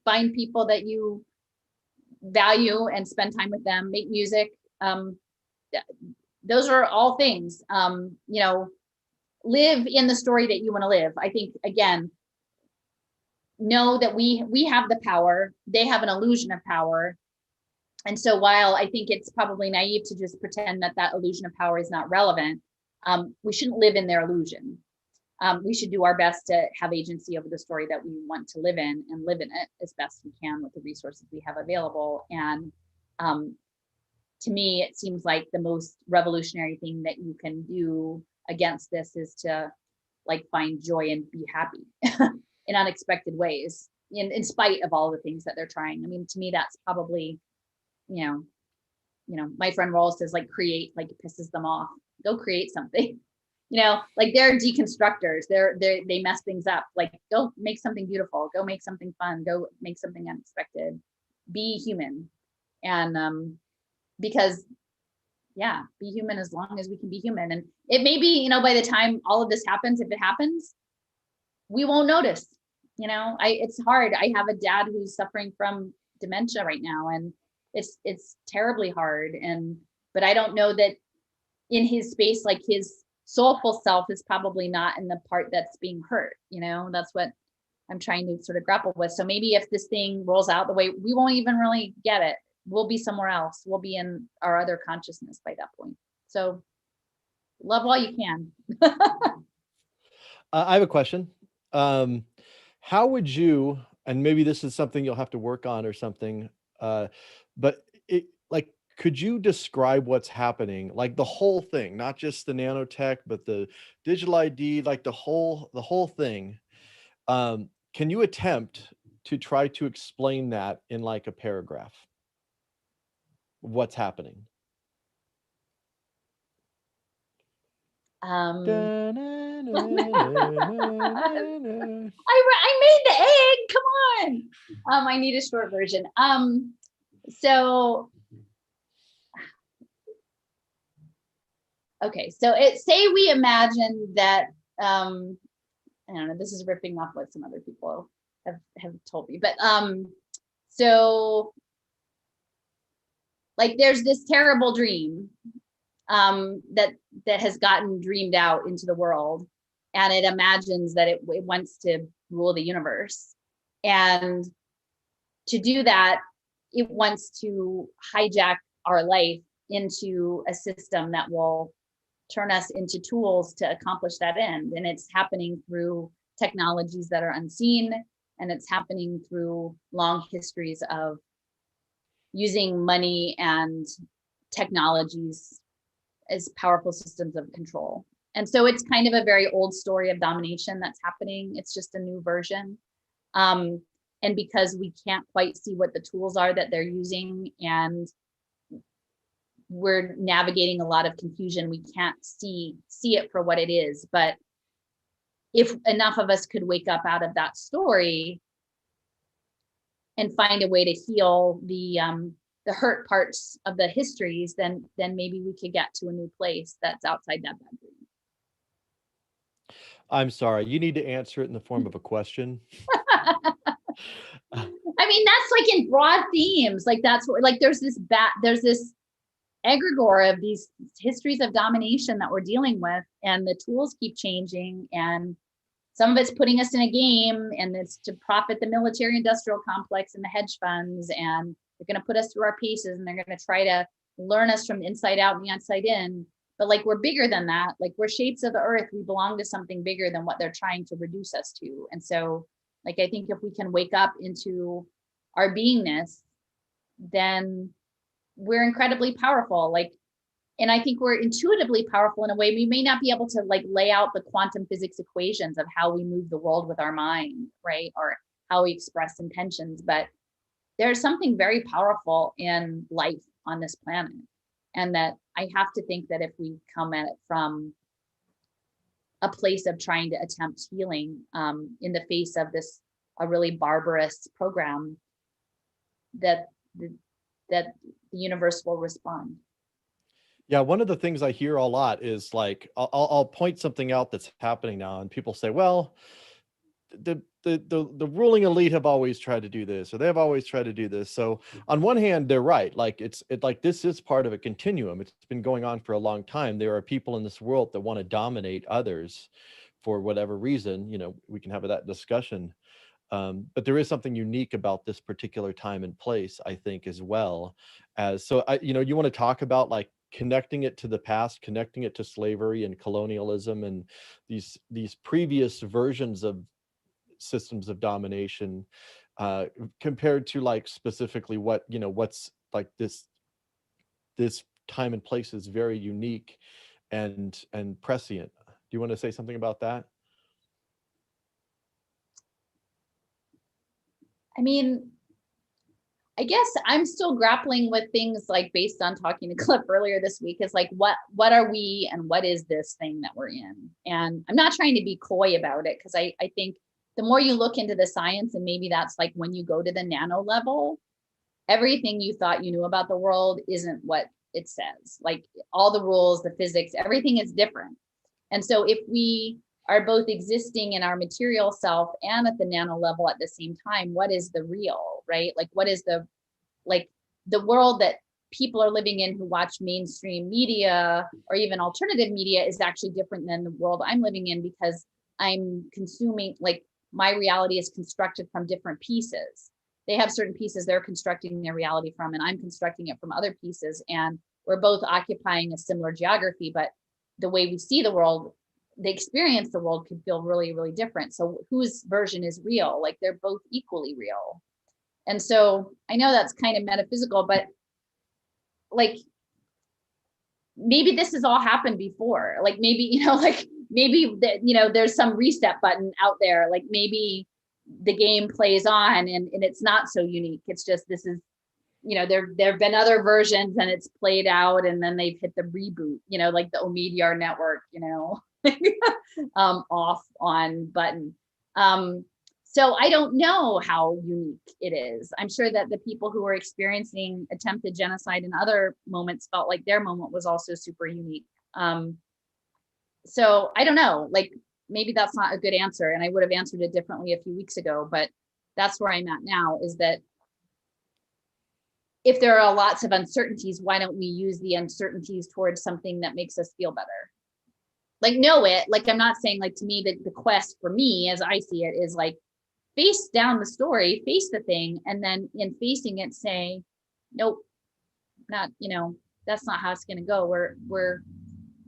find people that you value and spend time with them, make music. Those are all things, live in the story that you want to live. I think, again, know that we have the power, they have an illusion of power. And so while I think it's probably naive to just pretend that illusion of power is not relevant, we shouldn't live in their illusion. We should do our best to have agency over the story that we want to live in, and live in it as best we can with the resources we have available. And to me, it seems like the most revolutionary thing that you can do against this is to find joy and be happy in unexpected ways, in spite of all the things that they're trying. I mean, to me, that's probably, my friend Rolls says, create, it pisses them off. Go create something. They're deconstructors. They mess things up. Go make something beautiful. Go make something fun. Go make something unexpected. Be human. And because, be human as long as we can be human. And it may be, by the time all of this happens, if it happens, we won't notice. It's hard. I have a dad who's suffering from dementia right now, and it's terribly hard. But I don't know that in his space, his soulful self is probably not in the part that's being hurt. That's what I'm trying to sort of grapple with. So maybe if this thing rolls out the way, we won't even really get it. We'll be somewhere else. We'll be in our other consciousness by that point. So love while you can. I have a question. How would you, and maybe this is something you'll have to work on or something, but like, could you describe what's happening, like the whole thing, not just the nanotech, but the digital ID, like the whole thing? Can you attempt to try to explain that in like a paragraph? What's happening? Um, Da-na-na-na-na-na. I made the egg. Come on. I need a short version. So okay. So say we imagine that I don't know. This is ripping off what some other people have told me, but so like there's this terrible dream that has gotten dreamed out into the world, and it imagines that it wants to rule the universe, and to do that it wants to hijack our life into a system that will turn us into tools to accomplish that end. And it's happening through technologies that are unseen, and it's happening through long histories of using money and technologies as powerful systems of control. And so it's kind of a very old story of domination that's happening. It's just a new version. And because we can't quite see what the tools are that they're using, and we're navigating a lot of confusion, we can't see it for what it is. But if enough of us could wake up out of that story and find a way to heal the hurt parts of the histories, then maybe we could get to a new place that's outside that bad dream. I'm sorry, you need to answer it in the form of a question. I mean, that's like in broad themes, like that's what, like there's this egregore of these histories of domination that we're dealing with, and the tools keep changing, and some of it's putting us in a game, and it's to profit the military industrial complex and the hedge funds, and they're going to put us through our paces, and they're going to try to learn us from the inside out and the outside in. But like, we're bigger than that. Like, we're shapes of the earth. We belong to something bigger than what they're trying to reduce us to. And so, like, I think if we can wake up into our beingness, then we're incredibly powerful. Like, and I think we're intuitively powerful in a way. We may not be able to like lay out the quantum physics equations of how we move the world with our mind, right? Or how we express intentions, but there's something very powerful in life on this planet. And that I have to think that if we come at it from a place of trying to attempt healing in the face of this, a really barbarous program, that the universe will respond. Yeah, one of the things I hear a lot is like, I'll point something out that's happening now, and people say, well, the ruling elite have always tried to do this, or they have always tried to do this. So on one hand, they're right. Like like this is part of a continuum. It's been going on for a long time. There are people in this world that want to dominate others for whatever reason. You know, we can have that discussion. But there is something unique about this particular time and place, I think, as well. As so, you want to talk about like connecting it to the past, connecting it to slavery and colonialism and these previous versions of systems of domination, compared to like specifically what's like this time and place is very unique and prescient. Do you want to say something about that? I mean, I guess I'm still grappling with things like, based on talking to Cliff earlier this week, is like, what are we and what is this thing that we're in? And I'm not trying to be coy about it, because I think the more you look into the science, and maybe that's like when you go to the nano level, everything you thought you knew about the world isn't what it says. Like, all the rules, the physics, everything is different. And so if we are both existing in our material self and at the nano level at the same time, what is the real, right? Like, what is the world that people are living in who watch mainstream media or even alternative media is actually different than the world I'm living in, because I'm consuming, like, my reality is constructed from different pieces. They have certain pieces they're constructing their reality from, and I'm constructing it from other pieces. And we're both occupying a similar geography, but the way we see the world the experience the world could feel really, really different. So whose version is real? Like they're both equally real. And so I know that's kind of metaphysical, but like maybe this has all happened before. Like maybe, like maybe that, there's some reset button out there. Like maybe the game plays on and it's not so unique. It's just, this is, there have been other versions and it's played out and then they've hit the reboot, like the Omidyar network, off on button. So I don't know how unique it is. I'm sure that the people who were experiencing attempted genocide in other moments felt like their moment was also super unique. So I don't know, like maybe that's not a good answer, and I would have answered it differently a few weeks ago, but that's where I'm at now, is that if there are lots of uncertainties, why don't we use the uncertainties towards something that makes us feel better? Like know it, like I'm not saying, like to me, the quest for me as I see it is like face down the story, face the thing, and then in facing it say, nope, not, that's not how it's gonna go. We're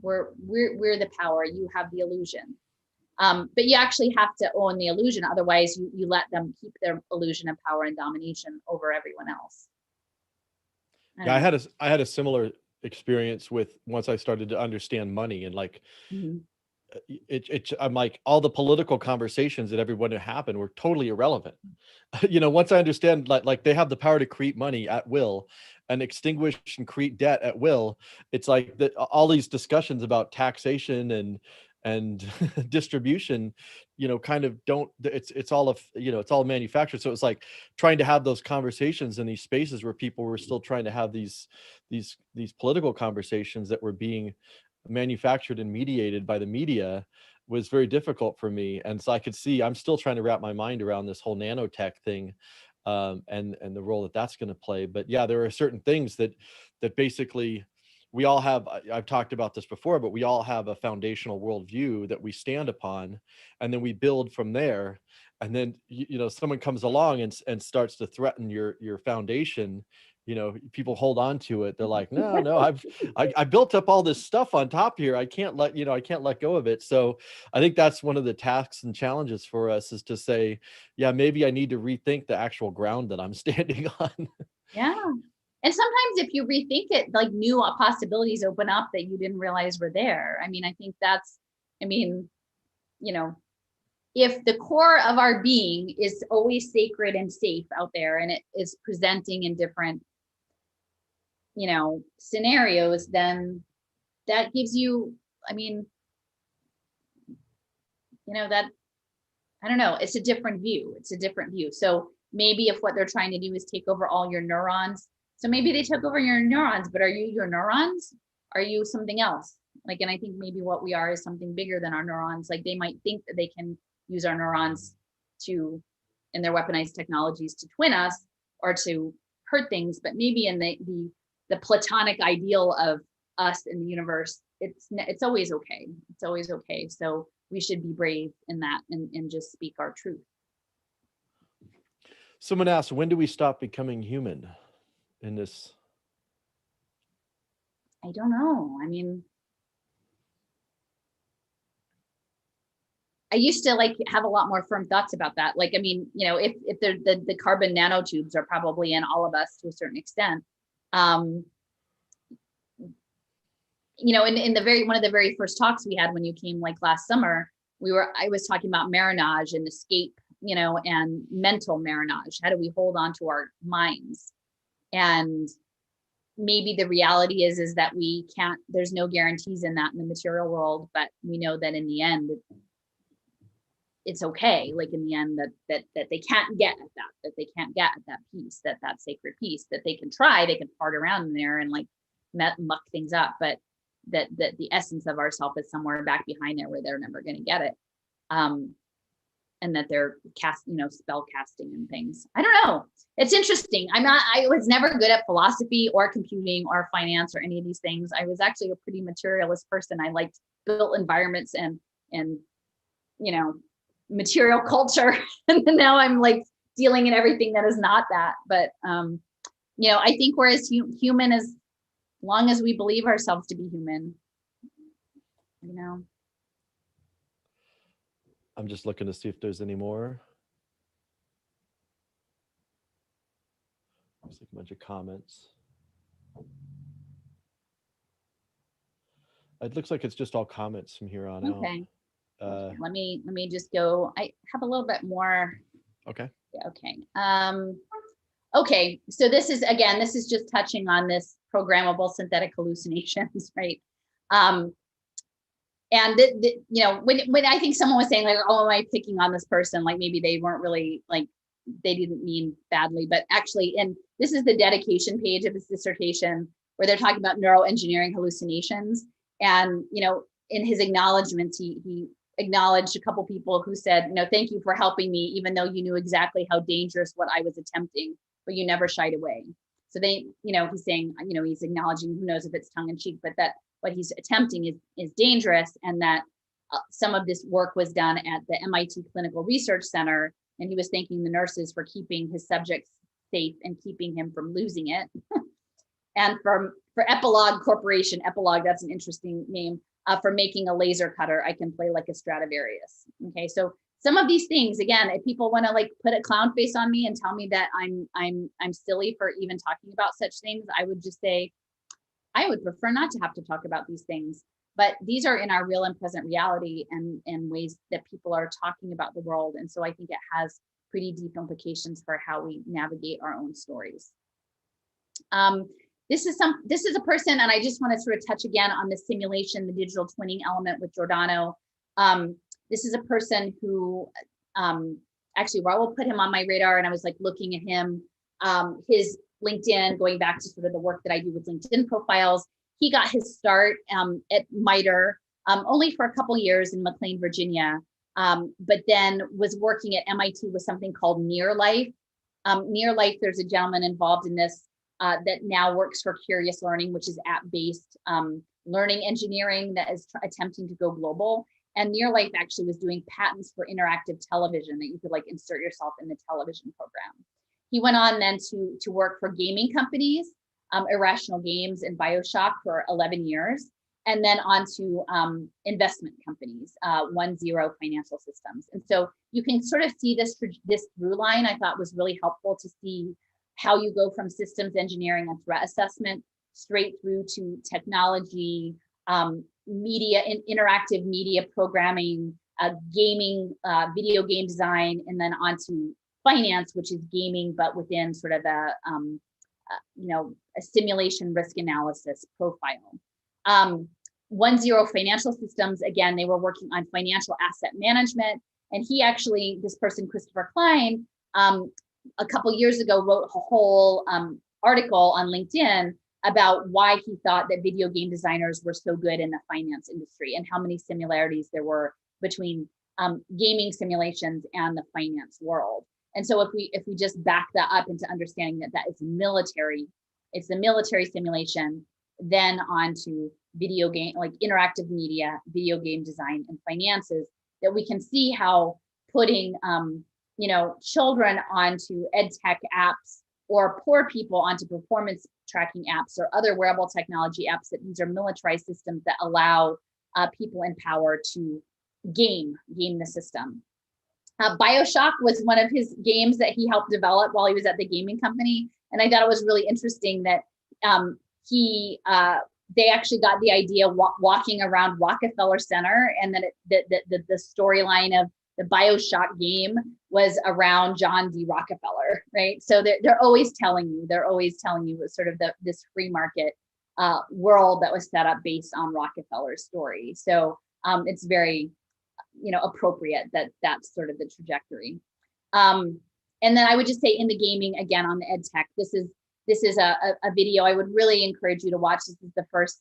the power, you have the illusion. But you actually have to own the illusion, otherwise you let them keep their illusion of power and domination over everyone else. Yeah, I had a similar experience with once I started to understand money and like I'm like all the political conversations that everyone had happened were totally irrelevant. Once I understand like they have the power to create money at will and extinguish and create debt at will, it's like that all these discussions about taxation and distribution, kind of don't, it's all of, it's all manufactured. So it's like trying to have those conversations in these spaces where people were still trying to have these political conversations that were being manufactured and mediated by the media was very difficult for me. And so I could see I'm still trying to wrap my mind around this whole nanotech thing, and the role that that's going to play. But yeah, there are certain things that basically we all have. I've talked about this before, but we all have a foundational worldview that we stand upon, and then we build from there. And then someone comes along and starts to threaten your foundation. People hold on to it. They're like, no, I built up all this stuff on top here. I can't let go of it. So I think that's one of the tasks and challenges for us, is to say, yeah, maybe I need to rethink the actual ground that I'm standing on. Yeah. And sometimes if you rethink it, like new possibilities open up that you didn't realize were there. I mean, I think that's, if the core of our being is always sacred and safe out there, and it is presenting in different, scenarios, then that gives you, that, I don't know, it's a different view. So maybe if what they're trying to do is take over all your neurons, so maybe they took over your neurons, but are you your neurons? Are you something else? Like, and I think maybe what we are is something bigger than our neurons. Like they might think that they can use our neurons to, in their weaponized technologies, to twin us or to hurt things, but maybe in the platonic ideal of us in the universe, it's always okay. It's always okay. So we should be brave in that and just speak our truth. Someone asked, when do we stop becoming human in this? I don't know. I used to like have a lot more firm thoughts about that. Like, if the carbon nanotubes are probably in all of us to a certain extent. In the one of the very first talks we had when you came like last summer, I was talking about marinage and escape, and mental marinage. How do we hold on to our minds? And maybe the reality is that we can't, there's no guarantees in that in the material world, but we know that in the end, it's okay. Like in the end that they can't get at that they can't get at that peace, that sacred peace, that they can try, they can part around in there and like muck things up, but that the essence of ourself is somewhere back behind there where they're never going to get it. And that they're spell casting and things. I don't know. It's interesting. I was never good at philosophy or computing or finance or any of these things. I was actually a pretty materialist person. I liked built environments and material culture. And now I'm like dealing in everything that is not that. But, I think we're as human as long as we believe ourselves to be human, I'm just looking to see if there's any more. There's like a bunch of comments. It looks like it's just all comments from here on Okay. out. Let me just go. I have a little bit more. Okay. Yeah, okay. Okay. So this is just touching on this programmable synthetic hallucinations, right? And you know, when I think someone was saying like, oh, am I picking on this person? Like maybe they weren't really like, they didn't mean badly, but actually, and this is the dedication page of his dissertation where they're talking about neuroengineering hallucinations. And, you know, in his acknowledgments, he acknowledged a couple people who said, you know, thank you for helping me, even though you knew exactly how dangerous what I was attempting, but you never shied away. So they, you know, he's saying, you know, he's acknowledging, who knows if it's tongue in cheek, but that what he's attempting is dangerous, and that some of this work was done at the MIT Clinical Research Center, and he was thanking the nurses for keeping his subjects safe and keeping him from losing it. And for Epilogue Corporation, Epilogue, that's an interesting name, for making a laser cutter I can play like a Stradivarius. Okay, so some of these things, again, if people want to like put a clown face on me and tell me that I'm silly for even talking about such things, I would just say, I would prefer not to have to talk about these things, but these are in our real and present reality, and ways that people are talking about the world. And so I think it has pretty deep implications for how we navigate our own stories. This is a person, and I just want to sort of touch again on the simulation, the digital twinning element with Giordano. This is a person who, actually, Raul put him on my radar, and I was like looking at him, his LinkedIn, going back to sort of the work that I do with LinkedIn profiles. He got his start at Mitre, only for a couple years in McLean, Virginia, but then was working at MIT with something called Near Life. Near Life, there's a gentleman involved in this that now works for Curious Learning, which is app-based learning engineering that is attempting to go global. And Near Life actually was doing patents for interactive television that you could like insert yourself in the television program. He went on then to work for gaming companies, Irrational Games and BioShock for 11 years, and then on to investment companies, 10 Financial Systems. And so you can sort of see this through line. I thought was really helpful to see how you go from systems engineering and threat assessment straight through to technology, media, interactive media programming, gaming, video game design, and then on to finance, which is gaming, but within sort of a, you know, a simulation risk analysis profile. 10 Financial Systems, again, they were working on financial asset management. And he actually, this person, Christopher Klein, a couple years ago wrote a whole article on LinkedIn about why he thought that video game designers were so good in the finance industry and how many similarities there were between gaming simulations and the finance world. And so if we just back that up into understanding that it's military, it's the military simulation, then on to video game, like interactive media, video game design, and finances, that we can see how putting you know, children onto ed tech apps or poor people onto performance tracking apps or other wearable technology apps, that these are militarized systems that allow people in power to game the system. BioShock was one of his games that he helped develop while he was at the gaming company. And I thought it was really interesting that they actually got the idea walking around Rockefeller Center, and then the storyline of the BioShock game was around John D. Rockefeller, right? So they're always telling you sort of this free market world that was set up based on Rockefeller's story. So it's very, you know, appropriate that that's sort of the trajectory. And then I would just say in the gaming, again, on the ed tech, this is a video I would really encourage you to watch. This is the first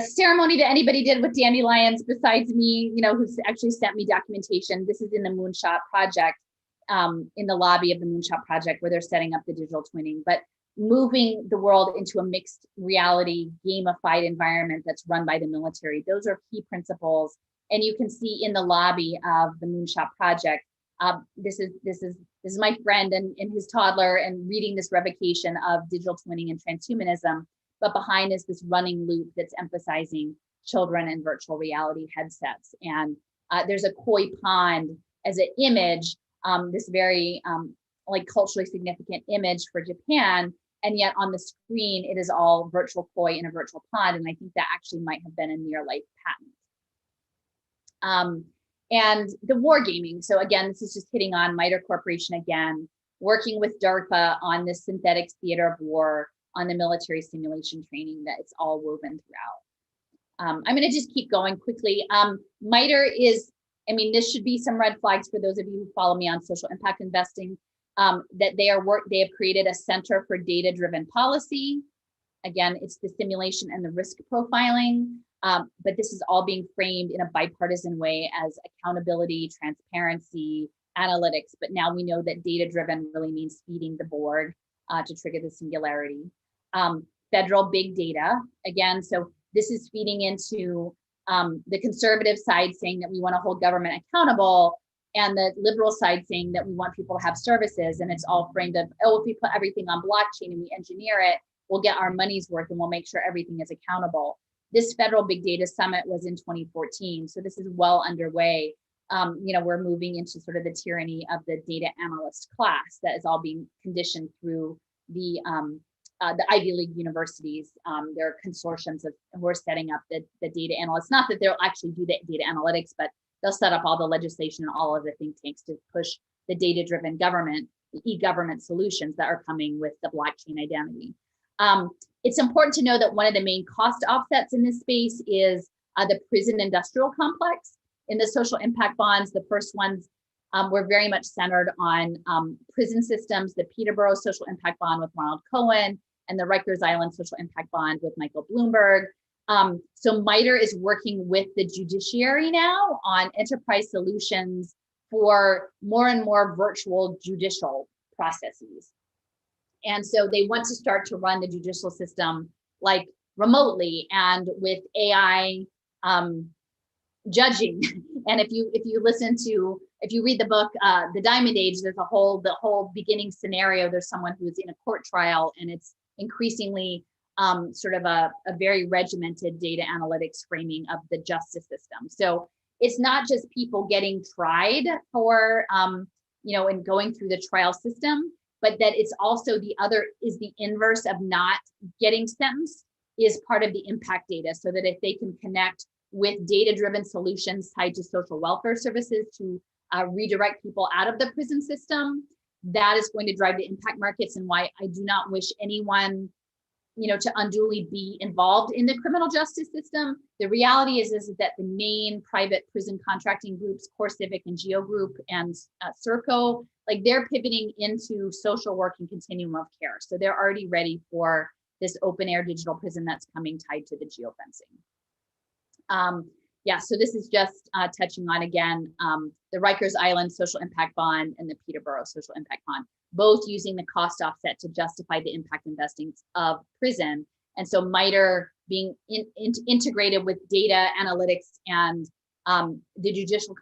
ceremony that anybody did with dandelions besides me, you know, who's actually sent me documentation. This is in the Moonshot Project, in the lobby of the Moonshot Project, where they're setting up the digital twinning, but moving the world into a mixed reality, gamified environment that's run by the military. Those are key principles. And you can see in the lobby of the Moonshot Project, this is my friend and his toddler, and reading this revocation of digital twinning and transhumanism. But behind is this running loop that's emphasizing children and virtual reality headsets. And There's a koi pond as an image, this very like culturally significant image for Japan. And yet on the screen, it is all virtual koi in a virtual pond. And I think that actually might have been a near life patent. And the wargaming. So again, this is just hitting on Mitre Corporation again, working with DARPA on this synthetic theater of war, on the military simulation training that it's all woven throughout. I'm going to just keep going quickly. Mitre is, I mean, this should be some red flags for those of you who follow me on social impact investing, that they have created a center for data-driven policy. Again, it's the simulation and the risk profiling, but this is all being framed in a bipartisan way as accountability, transparency, analytics. But now we know that data-driven really means feeding the board to trigger the singularity. Federal big data, again, so this is feeding into the conservative side saying that we want to hold government accountable, and the liberal side saying that we want people to have services. And it's all framed of, oh, if we put everything on blockchain and we engineer it, we'll get our money's worth and we'll make sure everything is accountable. This federal big data summit was in 2014. So this is well underway. We're moving into sort of the tyranny of the data analyst class that is all being conditioned through the Ivy League universities. There are consortiums of, we're setting up the data analysts, not that they'll actually do the data analytics, but they'll set up all the legislation and all of the think tanks to push the data-driven government, the e-government solutions that are coming with the blockchain identity. It's important to know that one of the main cost offsets in this space is the prison industrial complex. In the social impact bonds, the first ones were very much centered on prison systems, the Peterborough social impact bond with Ronald Cohen, and the Rikers Island social impact bond with Michael Bloomberg. So Mitre is working with the judiciary now on enterprise solutions for more and more virtual judicial processes. And so they want to start to run the judicial system like remotely and with AI judging. And if you read the book, The Diamond Age, there's the whole beginning scenario. There's someone who is in a court trial, and it's increasingly sort of a very regimented data analytics framing of the justice system. So it's not just people getting tried for, and going through the trial system, but that it's also the inverse of not getting sentenced is part of the impact data, so that if they can connect with data-driven solutions tied to social welfare services to redirect people out of the prison system, that is going to drive the impact markets, and why I do not wish anyone to unduly be involved in the criminal justice system. The reality is that the main private prison contracting groups, Core Civic and Geo Group and Serco, like they're pivoting into social work and continuum of care. So they're already ready for this open air digital prison that's coming tied to the geofencing. So this is just touching on, again, the Rikers Island social impact bond and the Peterborough social impact bond, both using the cost offset to justify the impact investing of prison. And so Mitre being integrated with data analytics and the judicial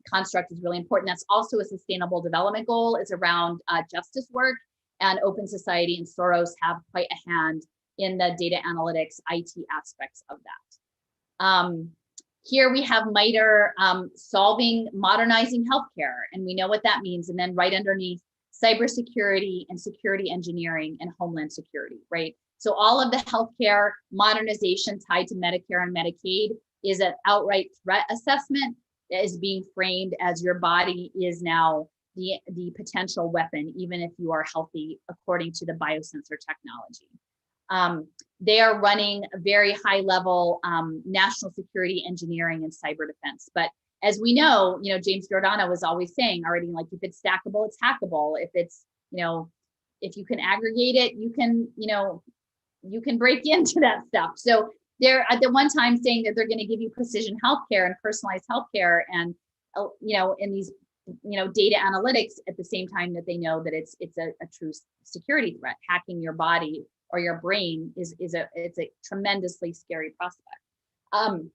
construct is really important. That's also a sustainable development goal, is around justice work, and Open Society and Soros have quite a hand in the data analytics IT aspects of that. Here we have Mitre modernizing healthcare, and we know what that means. And then right underneath, cybersecurity and security engineering and homeland security, right? So all of the healthcare modernization tied to Medicare and Medicaid is an outright threat assessment that is being framed as your body is now the potential weapon, even if you are healthy, according to the biosensor technology. They are running a very high level national security engineering and cyber defense. But as we know, James Giordano was always saying already, like, if it's stackable, it's hackable. If it's, if you can aggregate it, you can break into that stuff. So they're at the one time saying that they're going to give you precision healthcare and personalized healthcare, and in these data analytics at the same time that they know that it's a true security threat. Hacking your body or your brain is a tremendously scary prospect.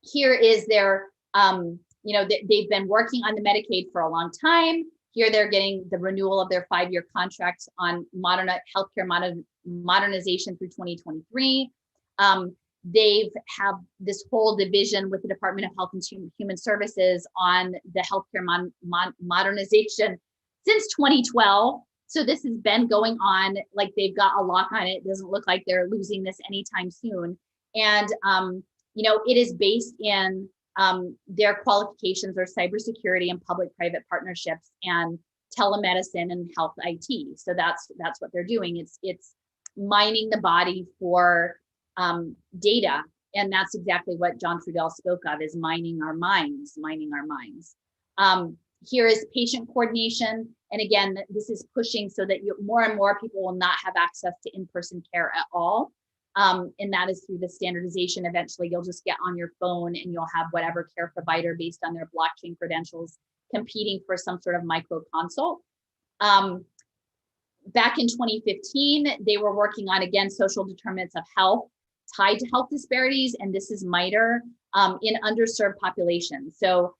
Here is their they've been working on the Medicaid for a long time. Here they're getting the renewal of their 5-year contracts on healthcare modernization through 2023. They've have this whole division with the Department of Health and Human Services on the healthcare modernization since 2012. So this has been going on, like they've got a lock on it. It doesn't look like they're losing this anytime soon. And, it is based in their qualifications are cybersecurity and public-private partnerships and telemedicine and health IT. So that's what they're doing. It's mining the body for data. And that's exactly what John Trudell spoke of, is mining our minds. Here is patient coordination. And again, this is pushing so that more and more people will not have access to in-person care at all. And that is through the standardization. Eventually, you'll just get on your phone and you'll have whatever care provider based on their blockchain credentials competing for some sort of micro consult. Back in 2015, they were working on, again, social determinants of health tied to health disparities. And this is Mitre in underserved populations. So,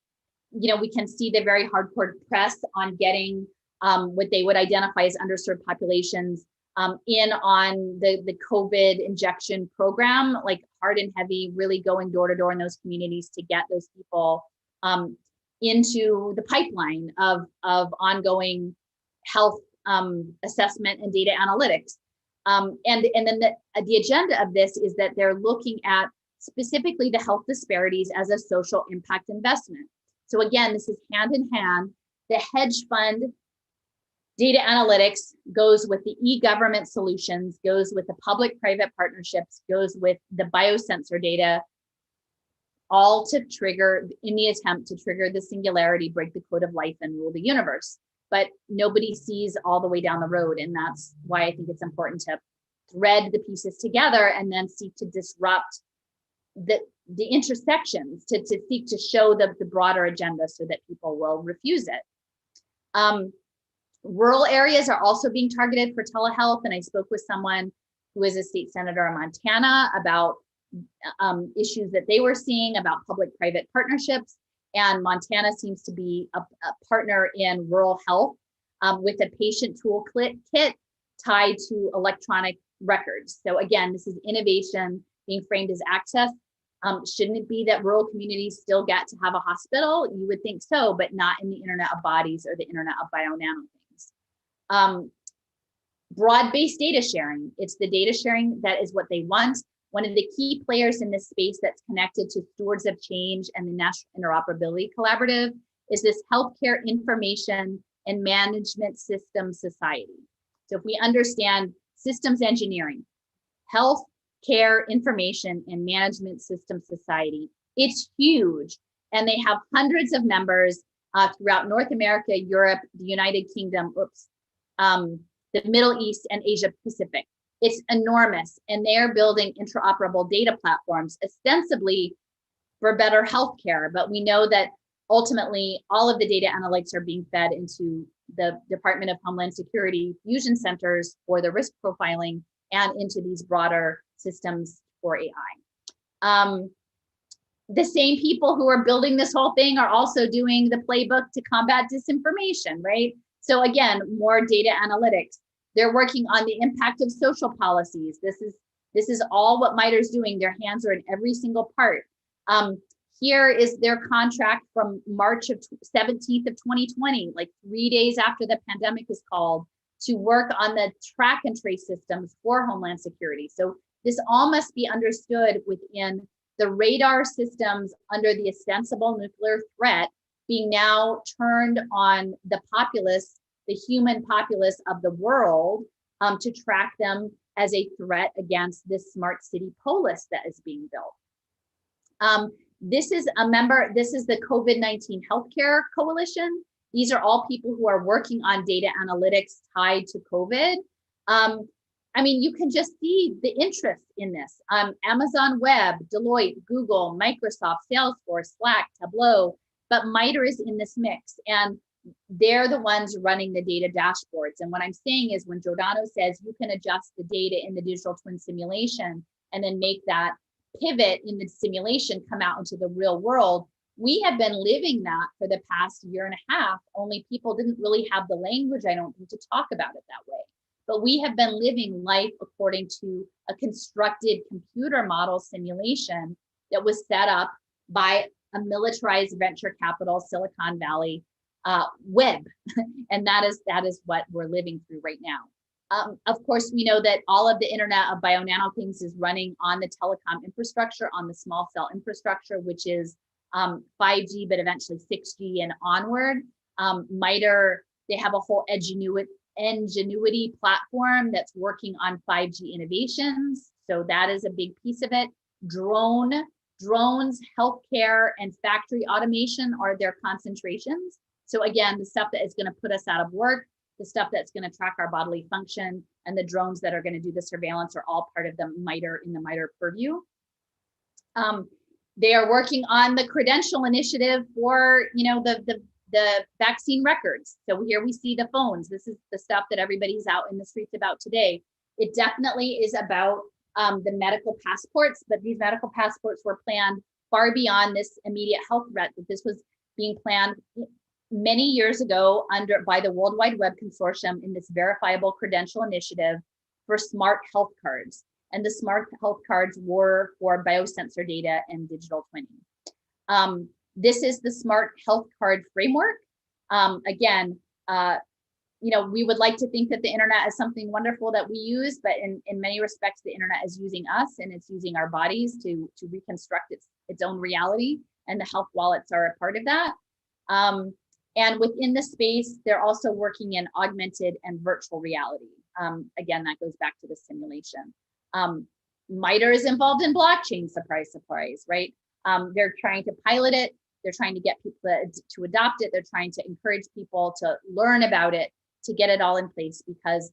we can see the very hardcore press on getting what they would identify as underserved populations in on the COVID injection program, like hard and heavy, really going door to door in those communities to get those people into the pipeline of ongoing health assessment and data analytics. And then the agenda of this is that they're looking at specifically the health disparities as a social impact investment. So again, this is hand in hand. The hedge fund data analytics goes with the e-government solutions, goes with the public-private partnerships, goes with the biosensor data, all to trigger, in the attempt to trigger the singularity, break the code of life, and rule the universe. But nobody sees all the way down the road. And that's why I think it's important to thread the pieces together and then seek to disrupt the intersections, to seek to show the broader agenda so that people will refuse it. Rural areas are also being targeted for telehealth. And I spoke with someone who is a state senator in Montana about issues that they were seeing about public-private partnerships. And Montana seems to be a partner in rural health with a patient toolkit tied to electronic records. So again, this is innovation being framed as access. Shouldn't it be that rural communities still get to have a hospital? You would think so, but not in the Internet of Bodies or the Internet of Bio-Nano things. Broad-based data sharing. It's the data sharing that is what they want. One of the key players in this space that's connected to Stewards of Change and the National Interoperability Collaborative is this Healthcare Information and Management Systems Society. So if we understand systems engineering, health care information and management system society, it's huge. And they have hundreds of members throughout North America, Europe, the United Kingdom, the Middle East, and Asia Pacific. It's enormous. And they're building interoperable data platforms, ostensibly for better healthcare. But we know that ultimately all of the data analytics are being fed into the Department of Homeland Security fusion centers for the risk profiling and into these broader systems for AI. The same people who are building this whole thing are also doing the playbook to combat disinformation, right? So again, more data analytics. They're working on the impact of social policies. This is all what Mitre's doing. Their hands are in every single part. Here is their contract from March of 17th of 2020, like 3 days after the pandemic is called, to work on the track and trace systems for Homeland Security. So this all must be understood within the radar systems under the ostensible nuclear threat being now turned on the populace, the human populace of the world, to track them as a threat against this smart city polis that is being built. This is the COVID-19 Healthcare Coalition. These are all people who are working on data analytics tied to COVID. You can just see the interest in this. Amazon Web, Deloitte, Google, Microsoft, Salesforce, Slack, Tableau, but Mitre is in this mix. And they're the ones running the data dashboards. And what I'm saying is when Giordano says you can adjust the data in the digital twin simulation and then make that pivot in the simulation come out into the real world, we have been living that for the past year and a half, only people didn't really have the language, I don't think, to talk about it that way. but we have been living life according to a constructed computer model simulation that was set up by a militarized venture capital, Silicon Valley web. And that is what we're living through right now. Of course, we know that all of the Internet of Bio-Nano things is running on the telecom infrastructure, on the small cell infrastructure, which is 5G, but eventually 6G and onward. Mitre, they have a whole Ingenuity platform that's working on 5G innovations. So that is a big piece of it. Drones, healthcare, and factory automation are their concentrations. So again, the stuff that is going to put us out of work, the stuff that's going to track our bodily function, and the drones that are going to do the surveillance are all part of the Mitre purview. They are working on the credential initiative for, the vaccine records. So here we see the phones. This is the stuff that everybody's out in the streets about today. It definitely is about the medical passports, but these medical passports were planned far beyond this immediate health threat. That this was being planned many years ago by the World Wide Web Consortium in this verifiable credential initiative for smart health cards. And the smart health cards were for biosensor data and digital twinning. This is the smart health card framework. Again, we would like to think that the internet is something wonderful that we use, but in many respects, the internet is using us, and it's using our bodies to reconstruct its own reality, and the health wallets are a part of that. And within the space, they're also working in augmented and virtual reality. Again, that goes back to the simulation. Mitre is involved in blockchain, surprise, right? They're trying to pilot it. They're trying to get people to adopt it. They're trying to encourage people to learn about it, to get it all in place, because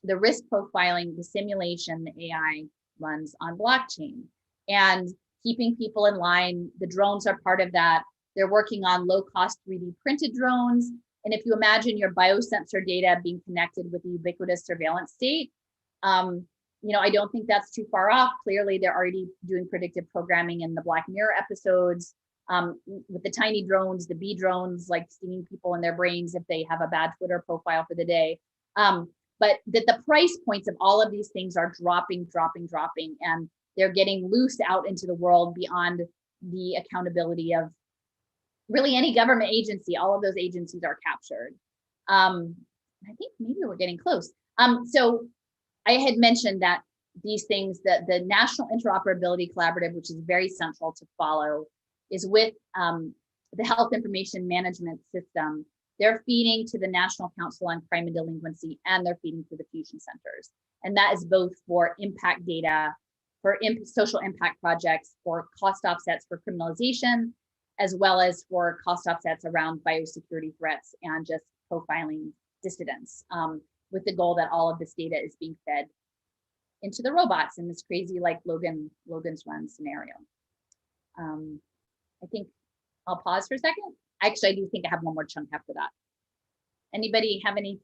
the risk profiling, the simulation, the AI runs on blockchain, and keeping people in line. The drones are part of that. They're working on low-cost 3D printed drones. And if you imagine your biosensor data being connected with the ubiquitous surveillance state, I don't think that's too far off. Clearly, they're already doing predictive programming in the Black Mirror episodes with the tiny drones, the bee drones, like stinging people in their brains if they have a bad Twitter profile for the day. But the price points of all of these things are dropping, and they're getting loose out into the world beyond the accountability of really any government agency. All of those agencies are captured. I think maybe we're getting close. So I had mentioned that these things, that the National Interoperability Collaborative, which is very central to follow, is with the Health Information Management System. They're feeding to the National Council on Crime and Delinquency, and they're feeding to the fusion centers. And that is both for impact data, for social impact projects, for cost offsets for criminalization, as well as for cost offsets around biosecurity threats and just profiling dissidents, with the goal that all of this data is being fed into the robots in this crazy, like Logan's Run scenario. I think I'll pause for a second. Actually, I do think I have one more chunk after that. Anybody have any?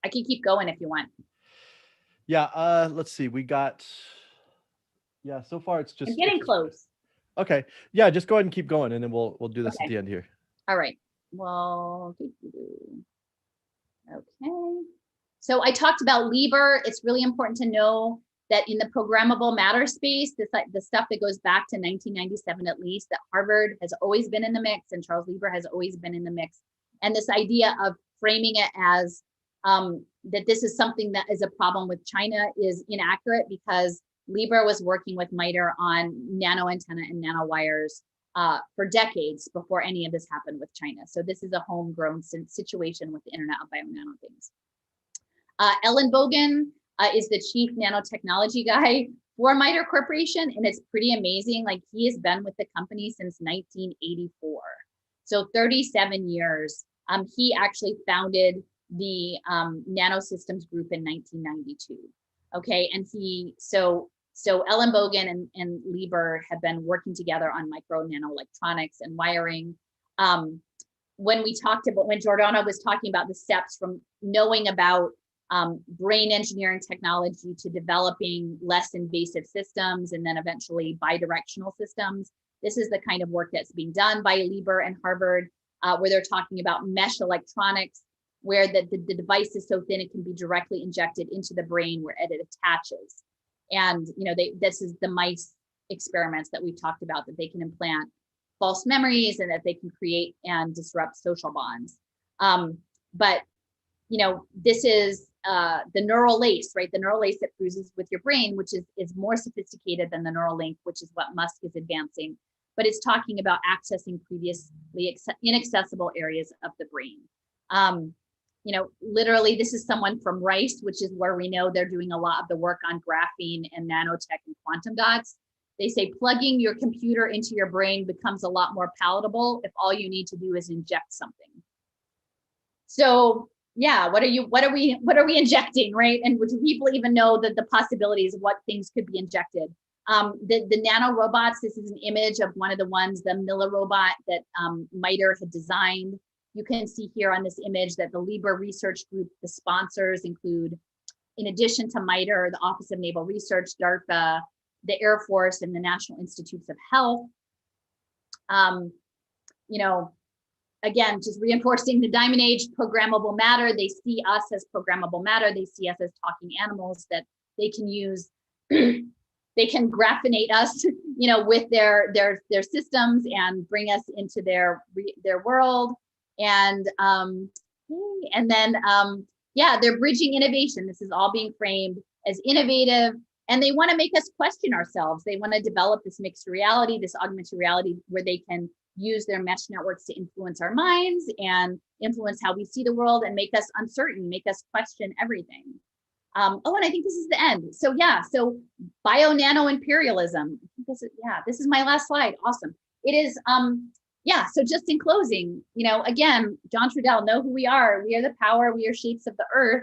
I can keep going if you want. Yeah, let's see. We got, so far it's just I'm getting close. Okay. Yeah, just go ahead and keep going, and then we'll do this Okay. at the end here. All right. Well, okay. So I talked about Liber. It's really important to know that in the programmable matter space, the stuff that goes back to 1997 at least, that Harvard has always been in the mix, and Charles Liber has always been in the mix. And this idea of framing it as that this is something that is a problem with China is inaccurate, because Liber was working with Mitre on nano antenna and nanowires for decades before any of this happened with China. So this is a homegrown situation with the Internet of Bio-Nano things. Ellen Bogan is the chief nanotechnology guy for Mitre Corporation, and it's pretty amazing. Like, he has been with the company since 1984, so 37 years. He actually founded the Nanosystems Group in 1992. Okay, and so Ellen Bogan and Liber have been working together on micro nanoelectronics and wiring. When Jordana was talking about the steps from knowing about brain engineering technology to developing less invasive systems, and then eventually bidirectional systems, this is the kind of work that's being done by Liber and Harvard, where they're talking about mesh electronics, where the device is so thin it can be directly injected into the brain where it attaches. And this is the mice experiments that we've talked about, that they can implant false memories and that they can create and disrupt social bonds. But this is the neural lace, right? The neural lace that fuses with your brain, which is more sophisticated than the neural link, which is what Musk is advancing. But it's talking about accessing previously inaccessible areas of the brain. Literally, this is someone from Rice, which is where we know they're doing a lot of the work on graphene and nanotech and quantum dots. They say plugging your computer into your brain becomes a lot more palatable if all you need to do is inject something. So yeah, what are we injecting, right? And do people even know that the possibilities of what things could be injected? The nano robots, this is an image of one of the ones, the Miller robot that Mitre had designed. You can see here on this image that the Libre Research Group, the sponsors include, in addition to Mitre, the Office of Naval Research, DARPA, the Air Force, and the National Institutes of Health. Again, just reinforcing the diamond age, programmable matter. They see us as programmable matter. They see us as talking animals that they can use. They can graphenate us, with their systems and bring us into their world. And then they're bridging innovation. This is all being framed as innovative, and they want to make us question ourselves. They want to develop this mixed reality, this augmented reality, where they can use their mesh networks to influence our minds and influence how we see the world and make us uncertain, make us question everything. And I think this is the end. So bio nano imperialism. This is my last slide. Awesome. It is, so just in closing, again, John Trudell, know who we are. We are the power, we are shapes of the earth.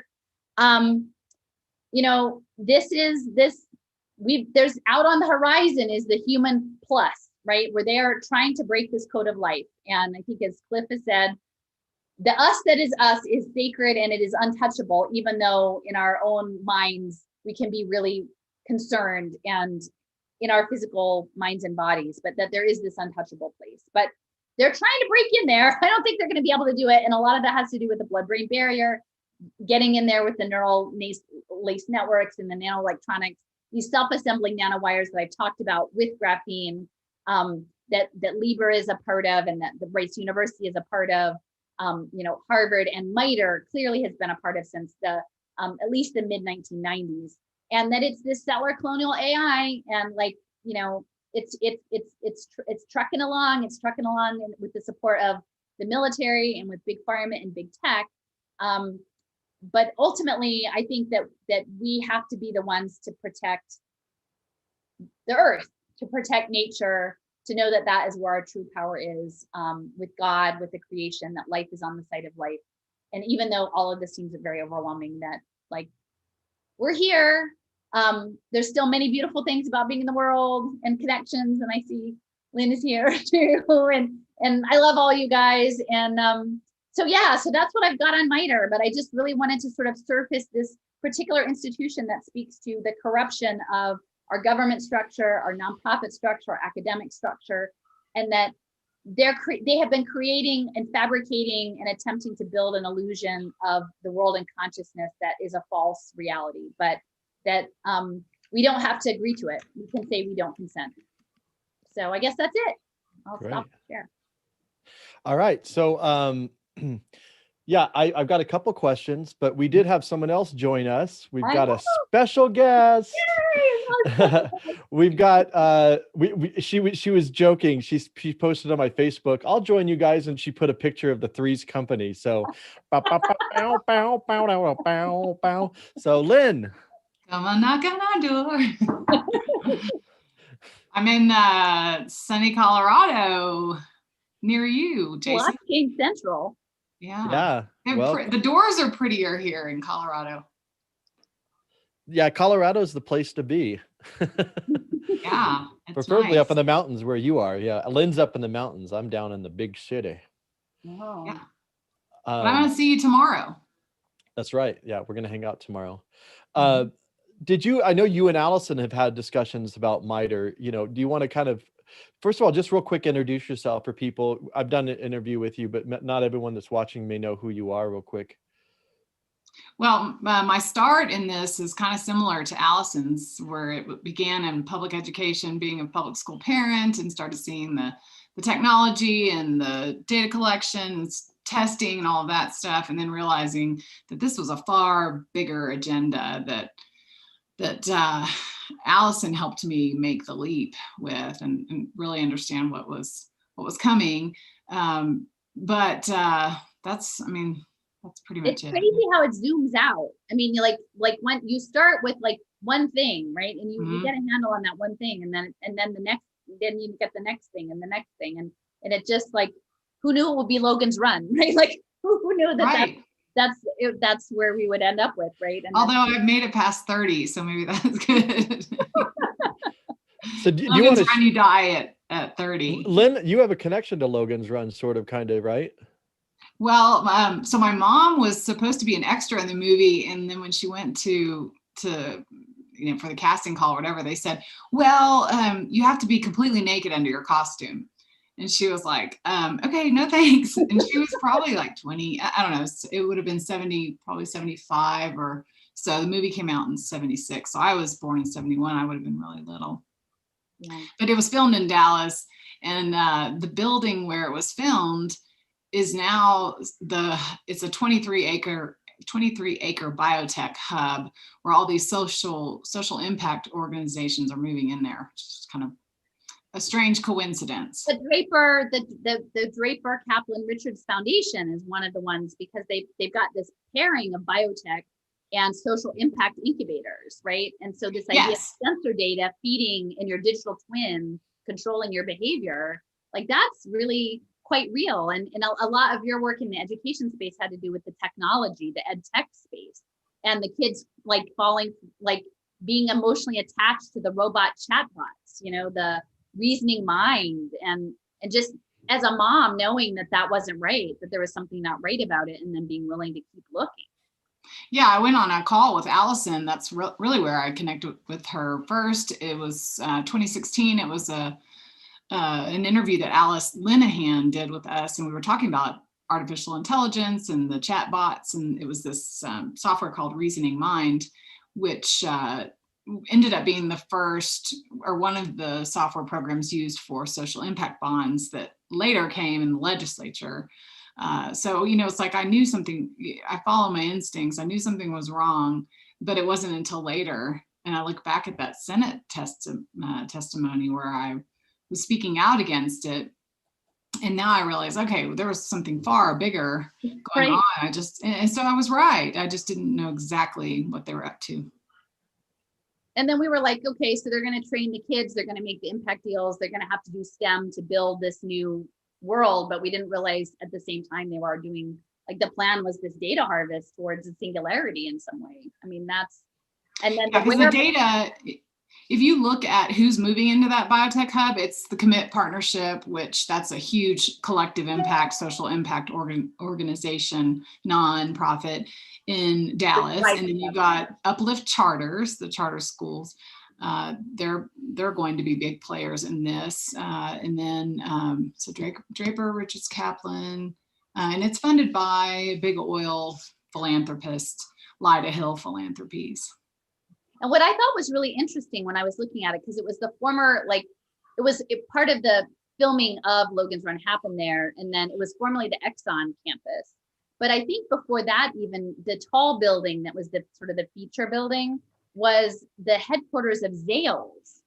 There's out on the horizon is the human plus, right? Where they are trying to break this code of life. And I think, as Cliff has said, the us that is us is sacred and it is untouchable, even though in our own minds, we can be really concerned and in our physical minds and bodies, but that there is this untouchable place. But they're trying to break in there. I don't think they're going to be able to do it. And a lot of that has to do with the blood-brain barrier, getting in there with the neural lace networks and the nanoelectronics, these self-assembling nanowires that I've talked about with graphene, that Libre is a part of, and that the Rice University is a part of. Harvard and Mitre clearly has been a part of since the at least the mid 1990s, and that it's this stellar colonial AI, and it's trucking along. It's trucking along with the support of the military and with big pharma and big tech. But ultimately, I think that we have to be the ones to protect the earth, to protect nature, to know that is where our true power is, with God, with the creation, that life is on the side of life. And even though all of this seems very overwhelming, that we're here, there's still many beautiful things about being in the world and connections. And I see Lynn is here too. And I love all you guys. And so that's what I've got on Mitre, but I just really wanted to sort of surface this particular institution that speaks to the corruption of our government structure, our nonprofit structure, our academic structure, and that they have been creating and fabricating and attempting to build an illusion of the world and consciousness that is a false reality, but that we don't have to agree to it. We can say we don't consent. So I guess that's it. I'll stop there. All right. So I've got a couple questions, but we did have someone else join us. We've got a special guest. We've got she was joking. She posted on my Facebook, I'll join you guys, and she put a picture of the Threes Company. So so Lynn, come on, knock on our door. I'm in sunny Colorado, near you, Jason. Game Central. Yeah. The doors are prettier here in Colorado. Yeah, Colorado is the place to be. Yeah, preferably up in the mountains where you are. Yeah, Lynn's up in the mountains. I'm down in the big city. Oh. Yeah. But I'm gonna see you tomorrow. That's right. Yeah, we're gonna hang out tomorrow. I know you and Allison have had discussions about Mitre. Do you want to kind of, first of all, just real quick, introduce yourself for people? I've done an interview with you, but not everyone that's watching may know who you are real quick. Well, my start in this is kind of similar to Allison's, where it began in public education, being a public school parent, and started seeing the technology and the data collections, testing and all of that stuff, and then realizing that this was a far bigger agenda that Allison helped me make the leap with, and really understand what was coming. But that's, I mean, that's pretty much It's it. crazy how it zooms out. I mean, you like when you start with like one thing, right? And you get a handle on that one thing, and then then you get the next thing and the next thing. And it just like, who knew it would be Logan's Run, right? Like who knew that Right. that's where we would end up with, right? And although I've made it past 30, so maybe that's good. So do you Logan's want Run, to, you die at 30. Lynn, you have a connection to Logan's Run, sort of, kind of, right? Well, so my mom was supposed to be an extra in the movie, and then when she went to for the casting call or whatever, they said, well, you have to be completely naked under your costume. And she was like, okay, no thanks. And she was probably like 20, I don't know, it would have been 70, probably 75 or so. The movie came out in 76. So I was born in 71. I would have been really little. Yeah. But it was filmed in Dallas, and the building where it was filmed is now it's a 23 acre biotech hub where all these social impact organizations are moving in there, which is kind of a strange coincidence. The Draper Kaplan Richards Foundation is one of the ones, because they've got this pairing of biotech and social impact incubators, right? And so this idea of sensor data feeding in your digital twin, controlling your behavior, like that's really quite real. And a lot of your work in the education space had to do with the technology, the ed tech space, and the kids like being emotionally attached to the robot chatbots, the reasoning mind, and just as a mom knowing that wasn't right, that there was something not right about it, and then being willing to keep looking. Yeah, I went on a call with Allison. That's really where I connected with her first. It was 2016. It was an interview that Alice Linehan did with us, and we were talking about artificial intelligence and the chat bots, and it was this software called Reasoning Mind, which ended up being the first or one of the software programs used for social impact bonds that later came in the legislature. So, it's like I knew something, I follow my instincts. I knew something was wrong, but it wasn't until later. And I look back at that Senate testimony where I was speaking out against it. And now I realize, okay, there was something far bigger going on. And so I was right. I just didn't know exactly what they were up to. And then we were like, okay, so they're going to train the kids. They're going to make the impact deals. They're going to have to do STEM to build this new world. But we didn't realize at the same time they were doing, like, the plan was this data harvest towards a singularity in some way. I mean, and then the data, if you look at who's moving into that biotech hub, it's the Commit Partnership, which that's a huge collective impact, social impact organization, nonprofit in Dallas. And then you got Uplift Charters, the charter schools. They're going to be big players in this. And then so Draper, Richards Kaplan, and it's funded by big oil philanthropist, Lyda Hill Philanthropies. And what I thought was really interesting when I was looking at it, because it was the former, part of the filming of Logan's Run happened there. And then it was formerly the Exxon campus. But I think before that, even the tall building that was the sort of the feature building was the headquarters of Zales,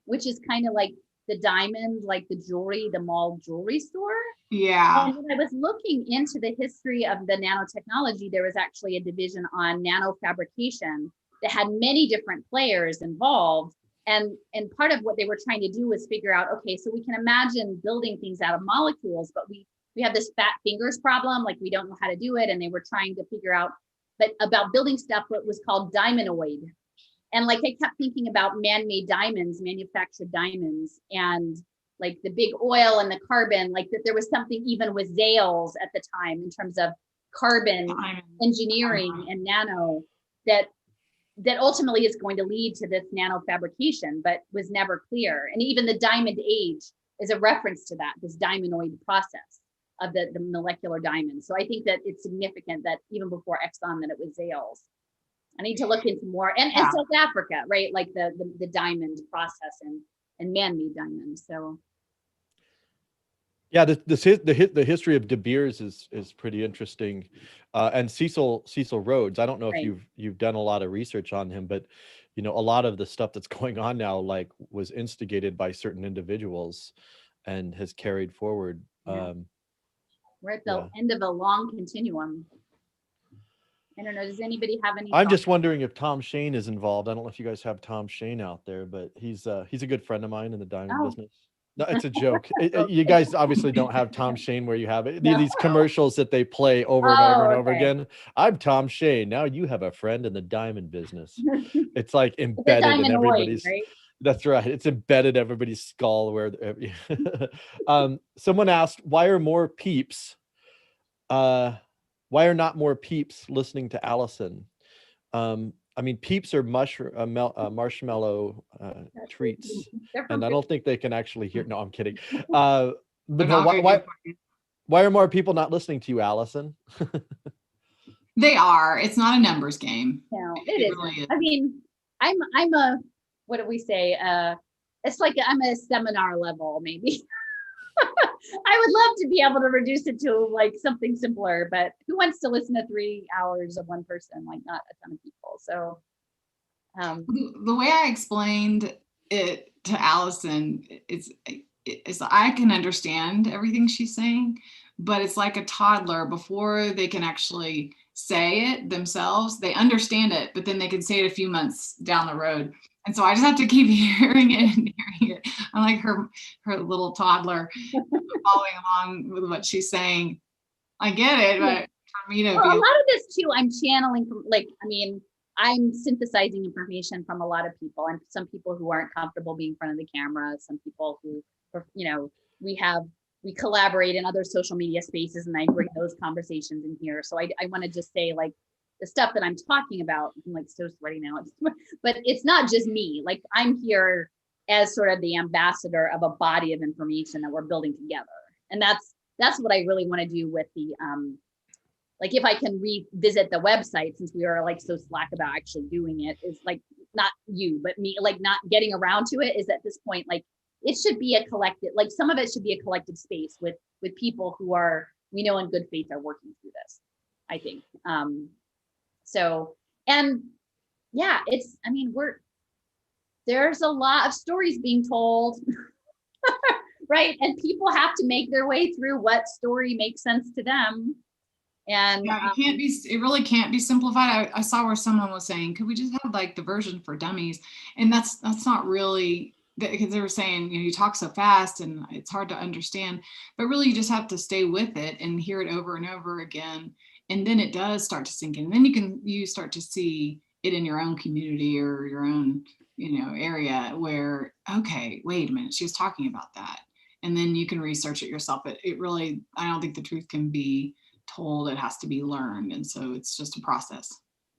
which is kind of like the diamond, like the jewelry, the mall jewelry store. Yeah. And when I was looking into the history of the nanotechnology, there was actually a division on nanofabrication that had many different players involved. And part of what they were trying to do was figure out, okay, so we can imagine building things out of molecules, but we have this fat fingers problem, like we don't know how to do it. And they were trying to figure out about building stuff that was called diamondoid. And like I kept thinking about man-made diamonds, manufactured diamonds, and like the big oil and the carbon, like that there was something even with Zales at the time in terms of carbon engineering and nano that ultimately is going to lead to this nanofabrication, but was never clear. And even the diamond age is a reference to that, this diamondoid process. the molecular diamond. So I think that it's significant that even before Exxon, that it was Zales. I need to look into more, and South Africa, right? Like the diamond process and man-made diamonds. So Yeah, the history of De Beers is pretty interesting, and Cecil Rhodes. I don't know if right. you've done a lot of research on him, but a lot of the stuff that's going on now, like, was instigated by certain individuals, and has carried forward. Yeah. We're at the Yeah. end of a long continuum. I don't know. Does anybody have any? I'm thoughts? just wondering if Tom Shane is involved. I don't know if you guys have Tom Shane out there, but he's a good friend of mine in the diamond Oh. business. No, it's a joke. You guys obviously don't have Tom Shane where you have it. No. These commercials that they play over and over and over okay. again. I'm Tom Shane. Now you have a friend in the diamond business. It's like It's a embedded in diamond everybody's. right? That's right. It's embedded in everybody's skull. Where someone asked, why are more peeps? Why are not more peeps listening to Allison? I mean, peeps are marshmallow treats, and I don't think they can actually hear. No, I'm kidding. But no, why are more people not listening to you, Allison? They are. It's not a numbers game. No, it isn't. Really is. I mean, I'm a, what do we say? It's like I'm a seminar level, maybe. I would love to be able to reduce it to like something simpler, but who wants to listen to 3 hours of one person? Like, not a ton of people. So the way I explained it to Allison is I can understand everything she's saying, but it's like a toddler. Before they can actually say it themselves, they understand it, but then they can say it a few months down the road. And so I just have to keep hearing it and hearing it. I'm like her little toddler following along with what she's saying. I get it, but for me to well, a lot of this too, I'm channeling from, like, I mean, I'm synthesizing information from a lot of people, and some people who aren't comfortable being in front of the camera, some people who, we collaborate in other social media spaces, and I bring those conversations in here. So I want to just say, like, the stuff that I'm talking about, I'm like so sweaty now, but it's not just me. Like, I'm here as sort of the ambassador of a body of information that we're building together. And that's what I really want to do with the, like, if I can revisit the website, since we are like so slack about actually doing it, is like, not you, but me, like, not getting around to it, is at this point, like, it should be a collective, like, some of it should be a collective space with people who are, we know in good faith are working through this, I think. So, and yeah, it's, I mean, there's a lot of stories being told, right? And people have to make their way through what story makes sense to them. And yeah, it really can't be simplified. I saw where someone was saying, could we just have like the version for dummies? And that's not really, because they were saying, you talk so fast and it's hard to understand, but really you just have to stay with it and hear it over and over again. And then it does start to sink in. Then you start to see it in your own community or your own, area where, okay, wait a minute, she was talking about that. And then you can research it yourself. It really, I don't think the truth can be told, it has to be learned. And so it's just a process.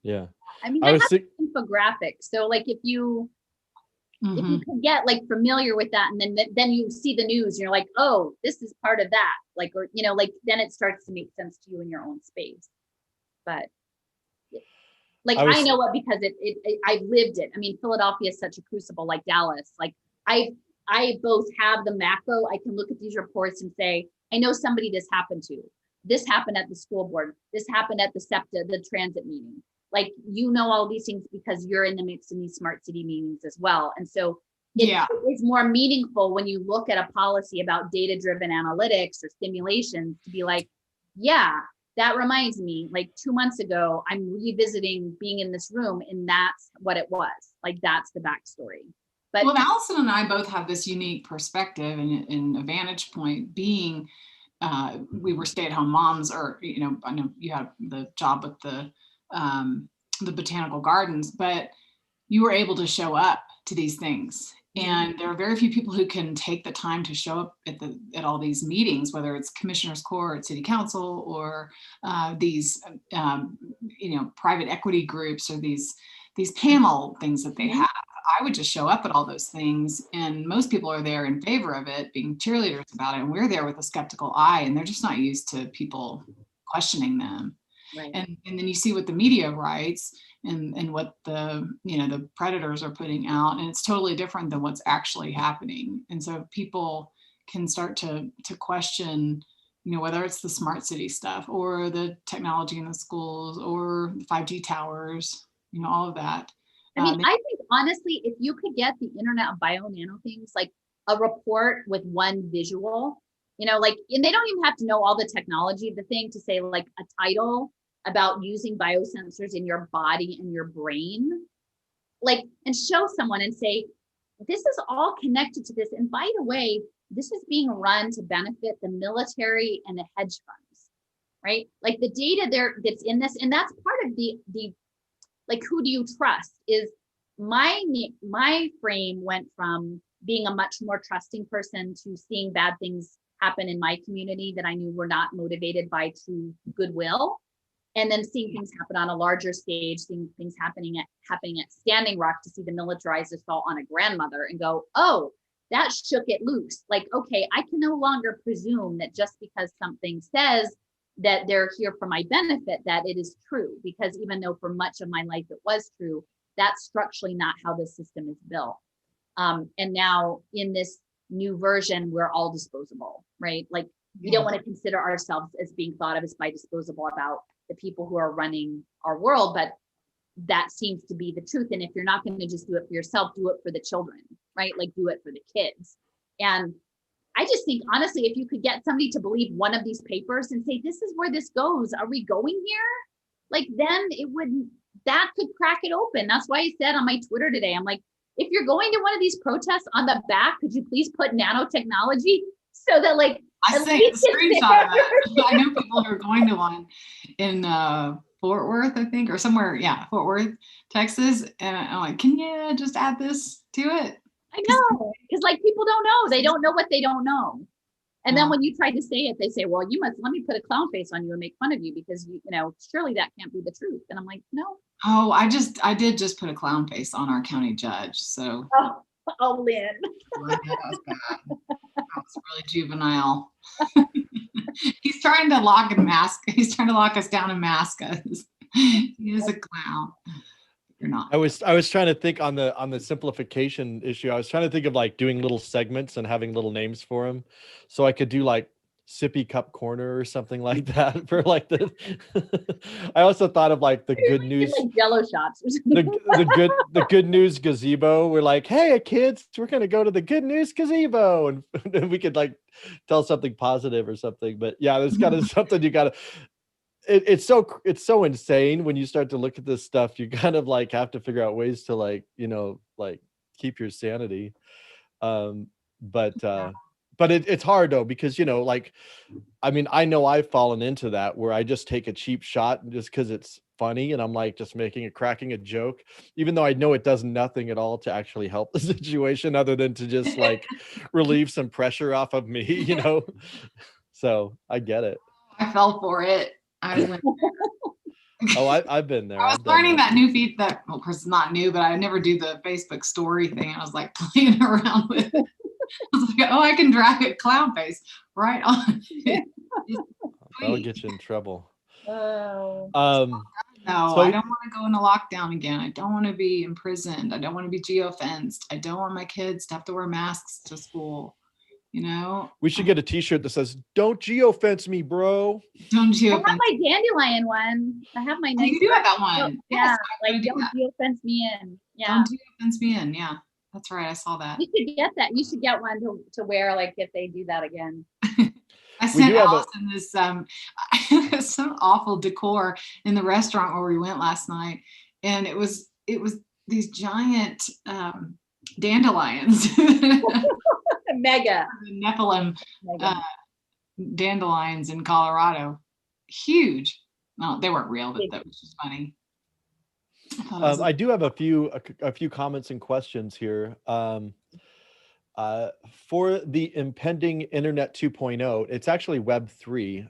Yeah. I mean, I have infographics. So like, if you can get like familiar with that, and then you see the news and you're like, oh, this is part of that, like, or like, then it starts to make sense to you in your own space. But like, I know it because I've lived it. I mean, Philadelphia is such a crucible, like Dallas. Like, I both have the macro, I can look at these reports and say, I know somebody this happened to. This happened at the school board. This happened at the SEPTA, the transit meeting. Like, all these things because you're in the mix in these smart city meetings as well. And so it's more meaningful when you look at a policy about data-driven analytics or stimulations to be like, yeah, that reminds me, like 2 months ago, I'm revisiting being in this room, and that's what it was. Like, that's the backstory. But well, Allison and I both have this unique perspective and a vantage point, being we were stay-at-home moms, or I know you had the job with the botanical gardens, but you were able to show up to these things. And there are very few people who can take the time to show up at all these meetings, whether it's commissioners court, city council, or these private equity groups, or these panel things that they have. I would just show up at all those things, and most people are there in favor of it, being cheerleaders about it, and we're there with a skeptical eye, and they're just not used to people questioning them. Right. And then you see what the media writes and what the the predators are putting out, and it's totally different than what's actually happening. And so people can start to question, whether it's the smart city stuff or the technology in the schools or the 5G towers, all of that. I mean, I think honestly, if you could get the Internet of Bio Nano things, like a report with one visual, and they don't even have to know all the technology of the thing to say like a title about using biosensors in your body and your brain, and show someone and say, this is all connected to this. And by the way, this is being run to benefit the military and the hedge funds, right? Like the data there that's in this, and that's part of the who do you trust is my frame went from being a much more trusting person to seeing bad things happen in my community that I knew were not motivated by true goodwill. And then seeing things happen on a larger stage, seeing things happening at Standing Rock to see the militarized assault on a grandmother and go, oh, that shook it loose. Like, okay, I can no longer presume that just because something says that they're here for my benefit, that it is true. Because even though for much of my life it was true, that's structurally not how the system is built. And now in this new version, we're all disposable, right? Like we don't want to consider ourselves as being thought of as by disposable about the people who are running our world, but that seems to be the truth. And if you're not going to just do it for yourself, do it for the children, right? Like do it for the kids. And I just think, honestly, if you could get somebody to believe one of these papers and say, this is where this goes, are we going here? Like then that could crack it open. That's why I said on my Twitter today, I'm like, if you're going to one of these protests, on the back, could you please put nanotechnology so that like, I sent a screenshot of that. I know people who are going to one in Fort Worth, I think, or somewhere, Fort Worth, Texas. And I'm like, can you just add this to it? I know, because like people don't know. They don't know what they don't know. And then when you try to say it, they say, well, you must let me put a clown face on you and make fun of you because surely that can't be the truth. And I'm like, no. Oh, I did just put a clown face on our county judge. So oh Lynn. That was bad. That was really juvenile. He's trying to lock us down and mask us. He is a clown. You're not. I was trying to think on the simplification issue. I was trying to think of like doing little segments and having little names for them, so I could do like Sippy Cup Corner or something like that for like the. I also thought of like the good news, like Jello shots or something. the good news gazebo. We're like, hey kids, we're gonna go to the good news gazebo, and we could like tell something positive or something. But yeah, there's kind of something you gotta. It's so insane when you start to look at this stuff. You kind of like have to figure out ways to like keep your sanity. But it's hard though, because like, I mean, I know I've fallen into that where I just take a cheap shot just because it's funny and I'm like just cracking a joke, even though I know it does nothing at all to actually help the situation other than to just like relieve some pressure off of me, So I get it. I fell for it. I went Oh, I've been there. I was learning that new feed of course it's not new, but I never do the Facebook story thing. I was like playing around with it. I was like, oh, I can drag a clown face right on it. That'll get you in trouble. Oh. No, So- I don't want to go into lockdown again. I don't want to be imprisoned. I don't want to be geofenced. I don't want my kids to have to wear masks to school. We should get a t-shirt that says, don't geofence me, bro. Don't I have geofence. my dandelion one. I have my nice. You do have that one. Oh, Yes, yeah, I'm like gonna do don't that. geofence me in. Yeah, Don't geofence me in. Yeah, that's right. I saw that. you should get that. You should get one to wear like if they do that again. I sent do have Allison this some awful decor in the restaurant where we went last night, and it was these giant dandelions. Mega. The Nephilim Mega. dandelions in Colorado. Huge. No, they weren't real, but that was just funny. I thought it was I do have a few comments and questions here. For the impending Internet 2.0, it's actually Web 3.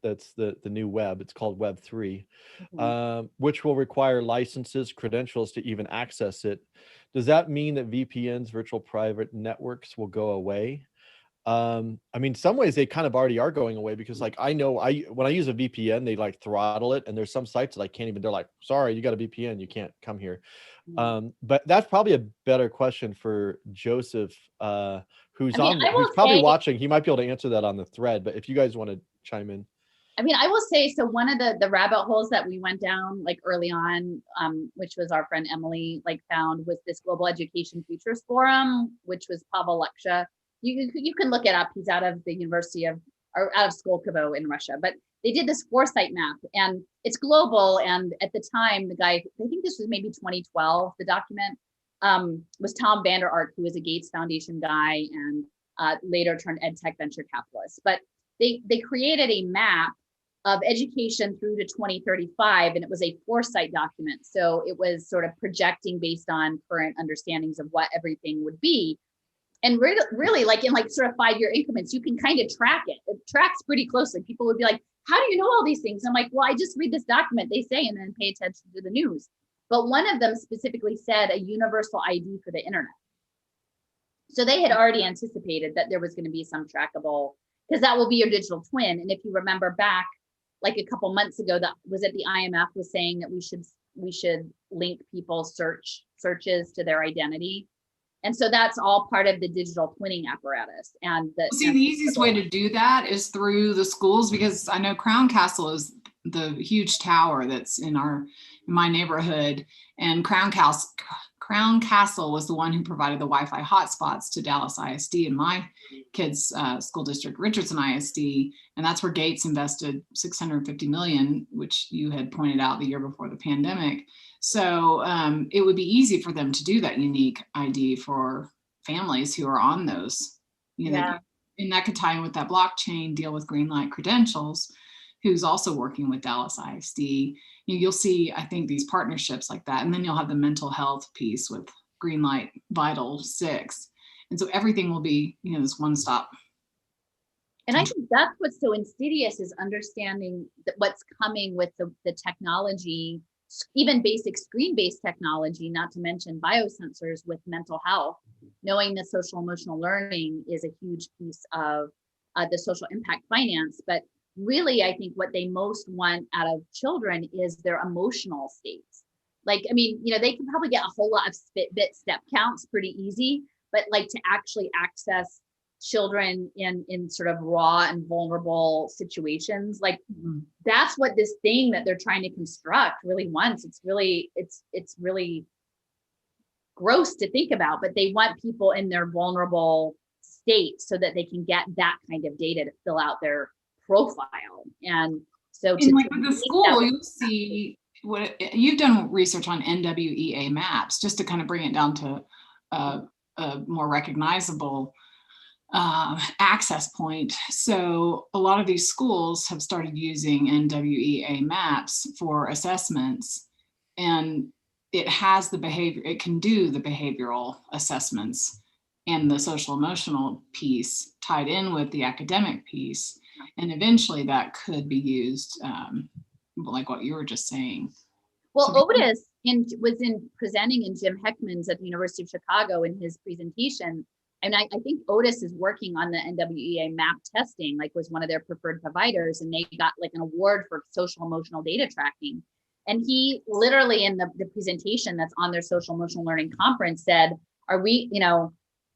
That's the new web. It's called Web 3, which will require licenses, credentials to even access it. Does that mean that VPNs, virtual private networks, will go away? I mean, some ways they kind of already are going away, because like I know when I use a VPN, they like throttle it, and there's some sites that I can't even, they're like, sorry, you got a VPN, you can't come here. But that's probably a better question for Joseph, who's I mean, I who's will probably say, watching. He might be able to answer that on the thread, but if you guys want to chime in. I mean, I will say, so one of the rabbit holes that we went down like early on, which was our friend Emily like found, was this Global Education Futures Forum, which was Pavel Leksha. You can look it up. He's out of the University of, or out of Skolkovo in Russia, but they did this foresight map, and it's global. And at the time, the guy, I think this was maybe 2012, the document, was Tom Vander Ark, who was a Gates Foundation guy and later turned ed tech venture capitalist. But they created a map of education through to 2035, and it was a foresight document. So it was sort of projecting based on current understandings of what everything would be. And really like in like sort of 5-year increments, you can kind of track it. It tracks pretty closely. People would be like, how do you know all these things? I'm like, well, I just read this document, they say, and then pay attention to the news. But one of them specifically said a universal ID for the internet. So they had already anticipated that there was going to be some trackable, because that will be your digital twin. And if you remember back, like a couple months ago, that was at the IMF was saying that we should link people's searches to their identity. And so that's all part of the digital twinning apparatus. And the easiest way to do that is through the schools, because I know Crown Castle is the huge tower that's in my neighborhood, and Crown Castle was the one who provided the Wi-Fi hotspots to Dallas ISD and my kids' school district, Richardson ISD, and that's where Gates invested $650 million, which you had pointed out the year before the pandemic. So it would be easy for them to do that unique ID for families who are on those. And that could tie in with that blockchain deal with Greenlight Credentials, who's also working with Dallas ISD. You'll see, I think, these partnerships like that. And then you'll have the mental health piece with Greenlight Vital 6. And so everything will be, this one-stop. And I think that's what's so insidious, is understanding that what's coming with the technology, even basic screen-based technology, not to mention biosensors with mental health, knowing that social emotional learning is a huge piece of the social impact finance. But really, I think what they most want out of children is their emotional states. Like, I mean, they can probably get a whole lot of Fitbit step counts pretty easy, but like to actually access children in sort of raw and vulnerable situations, like that's what this thing that they're trying to construct really wants. It's really gross to think about, but they want people in their vulnerable state so that they can get that kind of data to fill out their profile. And so with the school, you'll see what you've done research on NWEA maps, just to kind of bring it down to a more recognizable access point. So a lot of these schools have started using NWEA maps for assessments, and it has the behavior, it can do the behavioral assessments and the social emotional piece tied in with the academic piece. And eventually that could be used, like what you were just saying. Well, Otis was presenting in Jim Heckman's at the University of Chicago in his presentation. And I think Otis is working on the NWEA map testing, like was one of their preferred providers, and they got like an award for social emotional data tracking. And he literally in the presentation that's on their social emotional learning conference said, are we,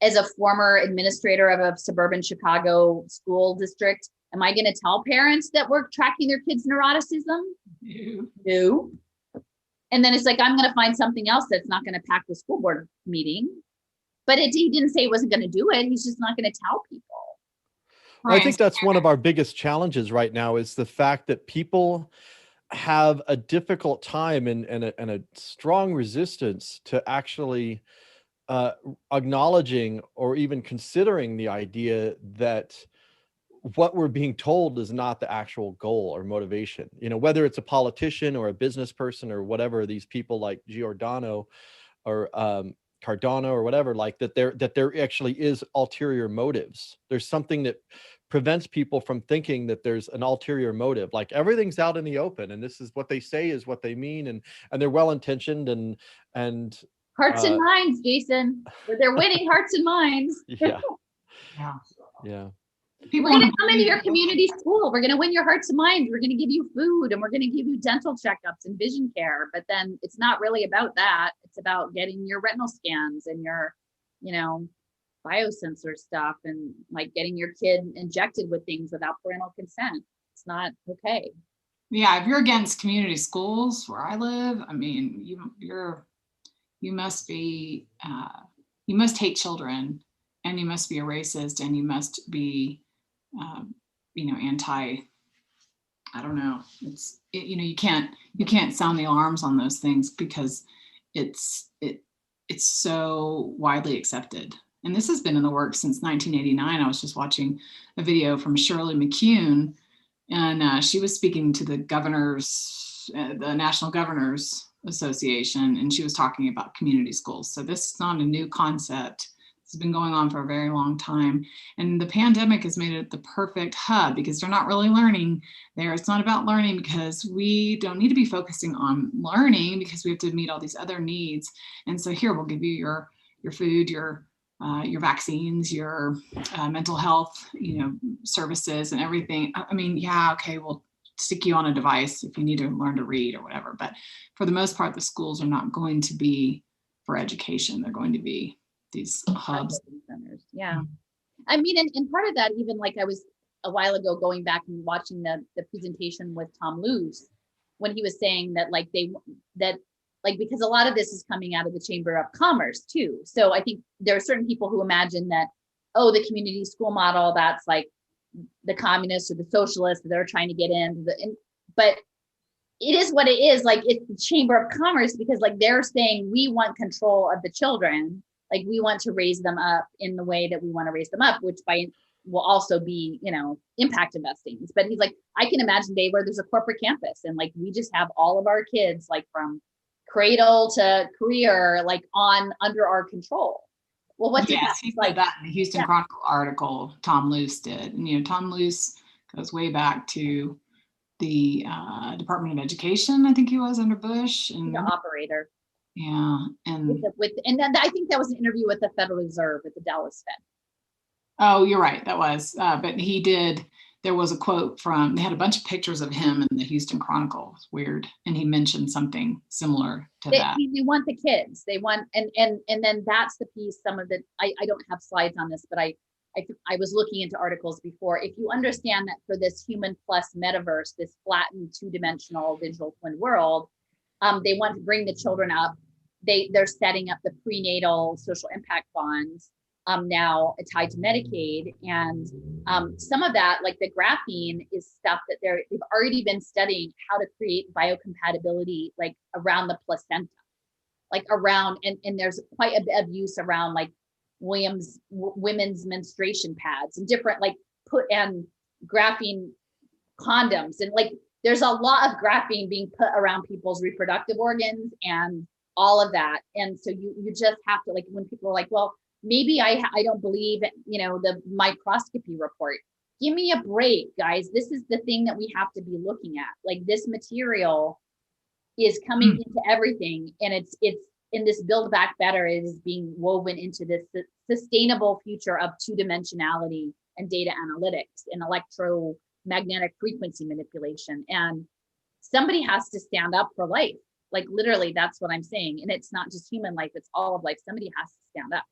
as a former administrator of a suburban Chicago school district, am I going to tell parents that we're tracking their kids' neuroticism? No. And then it's like, I'm going to find something else that's not going to pack the school board meeting. But he didn't say he wasn't going to do it. He's just not going to tell people. Well, I think that's one of our biggest challenges right now, is the fact that people have a difficult time and a strong resistance to actually acknowledging or even considering the idea that what we're being told is not the actual goal or motivation. Whether it's a politician or a business person or whatever, these people like Giordano or Cardano or whatever, like that there actually is ulterior motives. There's something that prevents people from thinking that there's an ulterior motive. Like everything's out in the open, and this is what they say is what they mean, and they're well intentioned and Hearts and minds, Jason. They're winning hearts and minds. yeah, Yeah. yeah. People We're going want to come into your community school. We're going to win your hearts and minds. We're going to give you food, and we're going to give you dental checkups and vision care. But then it's not really about that. It's about getting your retinal scans and your, biosensor stuff, and like getting your kid injected with things without parental consent. It's not okay. Yeah, if you're against community schools where I live, I mean, you must be you must hate children, and you must be a racist, and you must be anti. I don't know. You can't sound the alarms on those things because it's so widely accepted. And this has been in the works since 1989. I was just watching a video from Shirley McCune, and she was speaking to the National Governors Association, and she was talking about community schools. So this is not a new concept. It's been going on for a very long time. And the pandemic has made it the perfect hub because they're not really learning there. It's not about learning because we don't need to be focusing on learning because we have to meet all these other needs. And so here, we'll give you your food, your vaccines, your mental health, services and everything. I mean, yeah, okay, we'll stick you on a device if you need to learn to read or whatever. But for the most part, the schools are not going to be for education. They're going to be these hubs. Centers. Yeah. I mean, and part of that, even like I was a while ago going back and watching the presentation with Tom Luce, when he was saying that because a lot of this is coming out of the Chamber of Commerce too. So I think there are certain people who imagine that, the community school model, that's like the communists or the socialists that are trying to get in. But it is what it is. Like, it's the Chamber of Commerce because like they're saying we want control of the children. Like, we want to raise them up in the way that we want to raise them up, which will also be, impact investings. But he's like, I can imagine a day where there's a corporate campus and like we just have all of our kids like from cradle to career, like under our control. Well, what yes, he said that in the Houston Chronicle article Tom Luce did. And Tom Luce goes way back to the Department of Education. I think he was under Bush, and the operator. Yeah, and and then I think that was an interview with the Federal Reserve at the Dallas Fed. Oh, you're right, that was. But he did. There was a quote from. They had a bunch of pictures of him in the Houston Chronicle. It's weird, and he mentioned something similar to that. They want the kids. They want, and then that's the piece. Some of it. I don't have slides on this, but I was looking into articles before. If you understand that for this human plus metaverse, this flattened two-dimensional digital twin world. They want to bring the children up. They're setting up the prenatal social impact funds now tied to Medicaid, and some of that, like the graphene, is stuff that they've already been studying how to create biocompatibility, like around the placenta, like around, and there's quite a bit of use around like women's menstruation pads and different and graphene condoms, and like there's a lot of graphene being put around people's reproductive organs and all of that. And so you just have to, like, when people are like, well, maybe I don't believe, the microscopy report. Give me a break, guys. This is the thing that we have to be looking at. Like, this material is coming into everything, and it's in this Build Back Better, it is being woven into this sustainable future of two-dimensionality and data analytics and electromagnetic frequency manipulation. And somebody has to stand up for life. Like, literally, that's what I'm saying. And it's not just human life, it's all of life. Somebody has to stand up.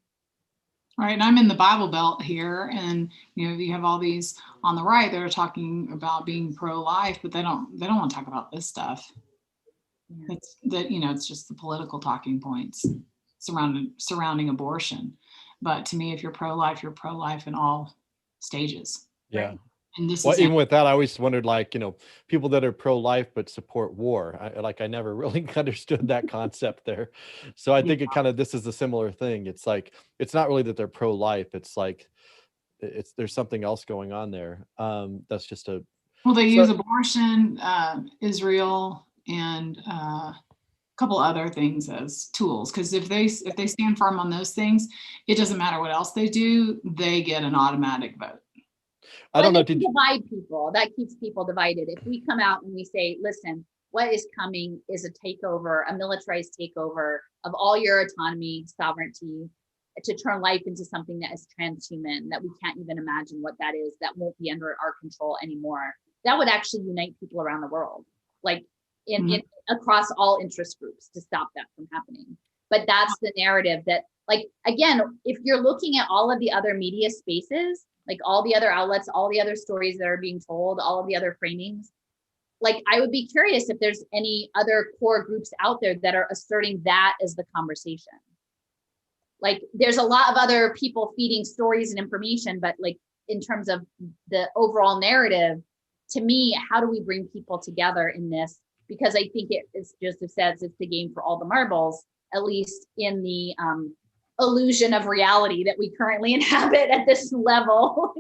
All right, and I'm in the Bible Belt here, and you have all these on the right that are talking about being pro-life, but they don't want to talk about this stuff. Yeah. It's just the political talking points surrounding abortion. But to me, if you're pro-life in all stages. Yeah. Right? And this even with that, I always wondered, people that are pro-life but support war. I never really understood that concept there. So I think this is a similar thing. It's like, it's not really that they're pro-life. It's like, there's something else going on there. That's just they use abortion, Israel, and couple other things as tools, because if they stand firm on those things, it doesn't matter what else they do, they get an automatic vote. I don't know. Did divide people? That keeps people divided. If we come out and we say, listen, what is coming is a takeover, a militarized takeover of all your autonomy, sovereignty, to turn life into something that is transhuman, that we can't even imagine what that is, that won't be under our control anymore. That would actually unite people around the world, like in across all interest groups, to stop that from happening. But that's the narrative that, like, again, if you're looking at all of the other media spaces, like all the other outlets, all the other stories that are being told, all of the other framings, like, I would be curious if there's any other core groups out there that are asserting that as the conversation. Like, there's a lot of other people feeding stories and information, but like, in terms of the overall narrative, to me, how do we bring people together in this? Because I think it's Joseph says, it's the game for all the marbles, at least in the illusion of reality that we currently inhabit at this level,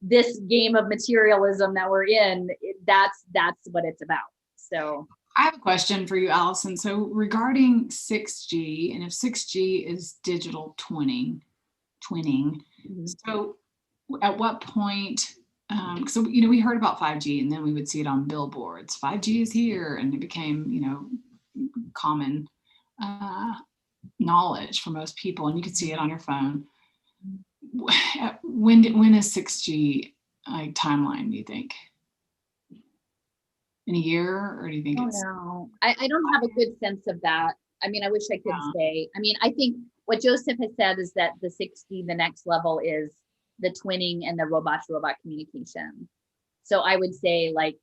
this game of materialism that we're in, that's what it's about. So I have a question for you, Allison. So regarding 6G, and if 6G is digital twinning, so at what point, so, we heard about 5G and then we would see it on billboards, 5G is here, and it became, common knowledge for most people, and you could see it on your phone. When is 6G like timeline, do you think? In a year, or do you think it's? No, I don't have a good sense of that. I mean, I wish I could say. I mean, I think what Joseph has said is that the 6G, the next level, is the twinning and the robot-to-robot communication. So I would say like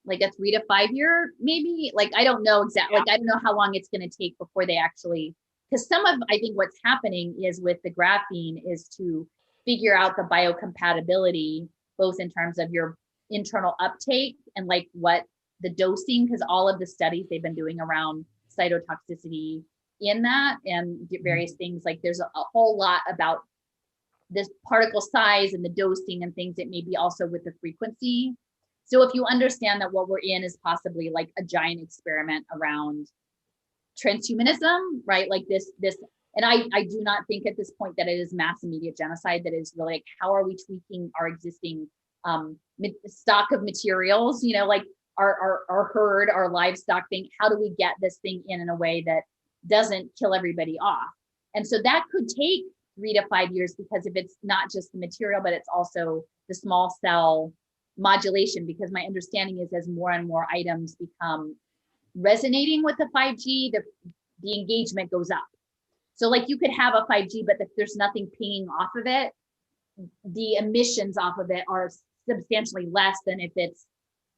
a 3 to 5 year, maybe. Like, I don't know exactly. Like, I don't know how long it's going to take before they actually. Because I think what's happening is with the graphene is to figure out the biocompatibility, both in terms of your internal uptake and like what the dosing, because all of the studies they've been doing around cytotoxicity in that and various things, like there's a whole lot about this particle size and the dosing and things, that may be also with the frequency. So if you understand that what we're in is possibly like a giant experiment around transhumanism, right? Like this, and I do not think at this point that it is mass immediate genocide, that is really like, how are we tweaking our existing stock of materials, like our herd, our livestock thing, how do we get this thing in a way that doesn't kill everybody off? And so that could take 3 to 5 years, because if it's not just the material, but it's also the small cell modulation, because my understanding is as more and more items become resonating with the 5G, the engagement goes up. So like, you could have a 5G, but if there's nothing pinging off of it, the emissions off of it are substantially less than if it's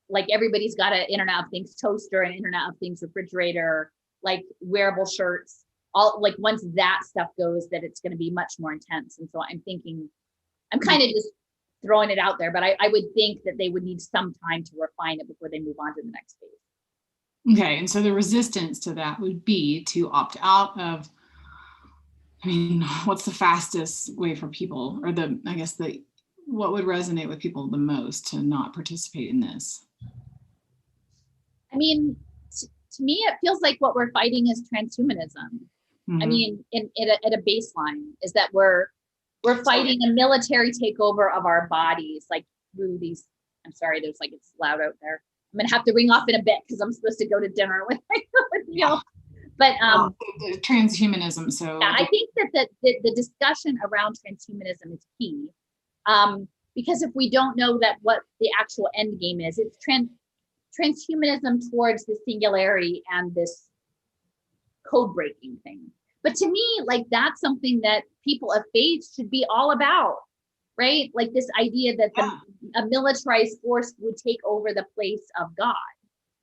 like everybody's got an Internet of Things toaster, an Internet of Things refrigerator, like wearable shirts, all like, once that stuff goes, that it's going to be much more intense. And so I'm thinking, I'm kind of just throwing it out there, but I would think that they would need some time to refine it before they move on to the next phase. Okay, and so the resistance to that would be to opt out of, what's the fastest way for people, or what would resonate with people the most to not participate in this? I mean, to me, it feels like what we're fighting is transhumanism. I mean, at a baseline is that we're fighting a military takeover of our bodies, like through these. I'm sorry, there's like, it's loud out there. I'm gonna have to ring off in a bit because I'm supposed to go to dinner with But transhumanism. So yeah, I think that the discussion around transhumanism is key, because if we don't know that what the actual end game is, it's transhumanism towards the singularity and this code breaking thing. But to me, like, that's something that people of faith should be all about, right? Like this idea that a militarized force would take over the place of God.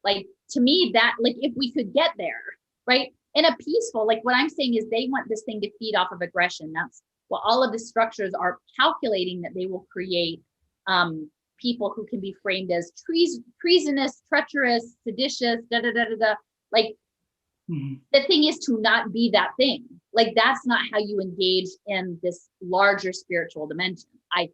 Like, to me, that, like, if we could get there, right? In a peaceful, like, what I'm saying is they want this thing to feed off of aggression. That's what all of the structures are calculating, that they will create people who can be framed as treasonous, treacherous, seditious, like, the thing is to not be that thing. Like, that's not how you engage in this larger spiritual dimension, I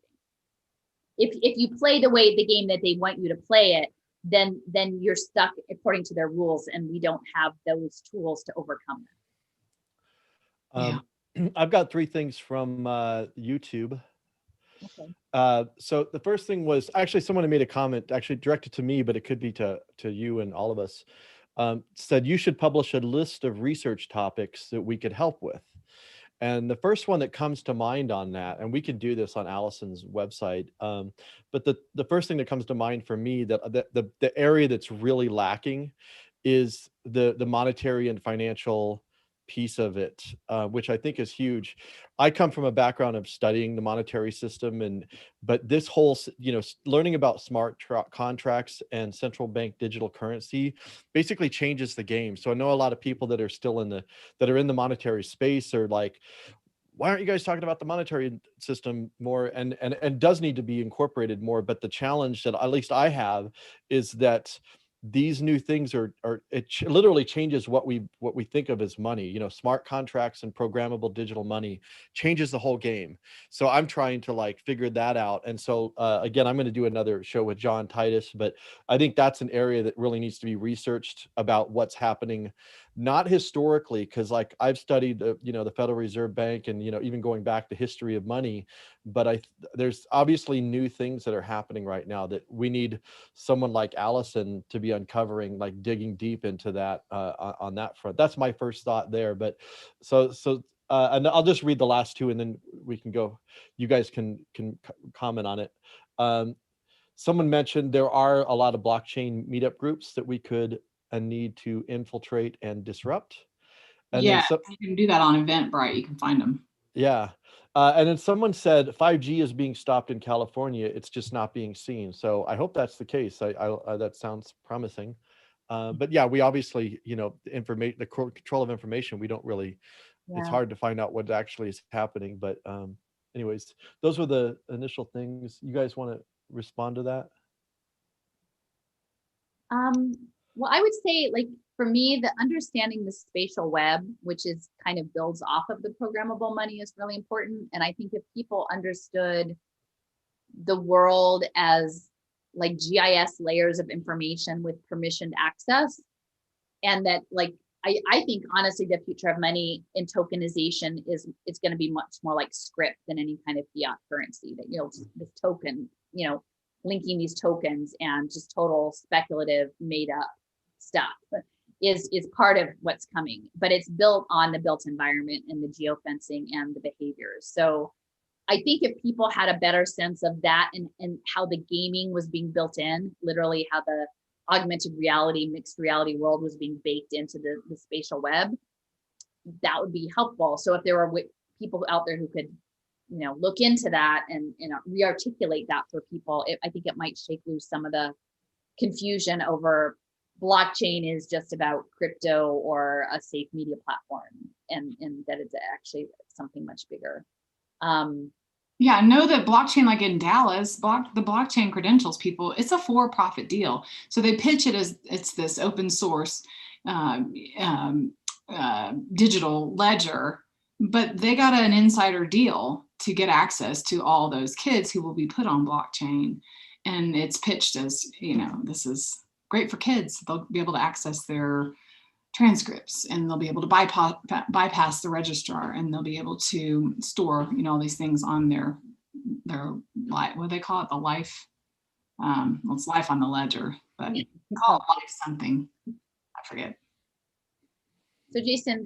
think. If you play the game that they want you to play it, then you're stuck according to their rules, and we don't have those tools to overcome I've got three things from YouTube. them. Okay. So the first thing was actually someone made a comment, actually directed to me, but it could be to you and all of us. Said you should publish a list of research topics that we could help with. And the first one that comes to mind on that, and we can do this on Allison's website, but the first thing that comes to mind for me, that the area that's really lacking is the monetary and financial piece of it, which I think is huge. I come from a background of studying the monetary system, but this whole, learning about smart contracts and central bank digital currency basically changes the game. So I know a lot of people that are still in the monetary space are like, why aren't you guys talking about the monetary system more? And does need to be incorporated more. But the challenge that at least I have is that these new things literally changes what we think of as money. Smart contracts and programmable digital money changes the whole game. So I'm trying to like figure that out. And so again, I'm going to do another show with John Titus, but I think that's an area that really needs to be researched about what's happening, not historically, because like I've studied the Federal Reserve Bank and even going back the history of money, but there's obviously new things that are happening right now that we need someone like Allison to be uncovering, like digging deep into that on that front. That's my first thought there. But and I'll just read the last two and then we can go. You guys can comment on it. Someone mentioned there are a lot of blockchain meetup groups that we could need to infiltrate and disrupt. And yeah, then you can do that on Eventbrite. You can find them. yeah. And then someone said 5G is being stopped in California. It's just not being seen. So I hope that's the case. That sounds promising. But yeah, we obviously, the control of information, we don't really, it's Yeah. hard to find out what actually is happening. But anyways, those were the initial things. You guys want to respond to that? Well, I would say, like, for me, the understanding the spatial web, which is kind of builds off of the programmable money, is really important. And I think if people understood the world as like GIS layers of information with permissioned access, and that like I think honestly the future of money in tokenization is it's going to be much more like script than any kind of fiat currency, that this token, linking these tokens and just total speculative made up stuff is part of what's coming, but it's built on the built environment and the geofencing and the behaviors. So I think if people had a better sense of that and how the gaming was being built in, literally how the augmented reality, mixed reality world was being baked into the spatial web, that would be helpful. So if there were people out there who could, look into that and re-articulate that for people, I think it might shake loose some of the confusion over blockchain is just about crypto or a safe media platform, and that it's actually something much bigger. Yeah, know that blockchain, like in Dallas, the blockchain credentials people, it's a for-profit deal. So they pitch it as it's this open source digital ledger, but they got an insider deal to get access to all those kids who will be put on blockchain. And it's pitched as, this is great for kids. They'll be able to access their transcripts and they'll be able to bypass the registrar, and they'll be able to store, all these things on their life. What do they call it? The life. Well, it's life on the ledger, but you can call it life something. I forget. So Jason,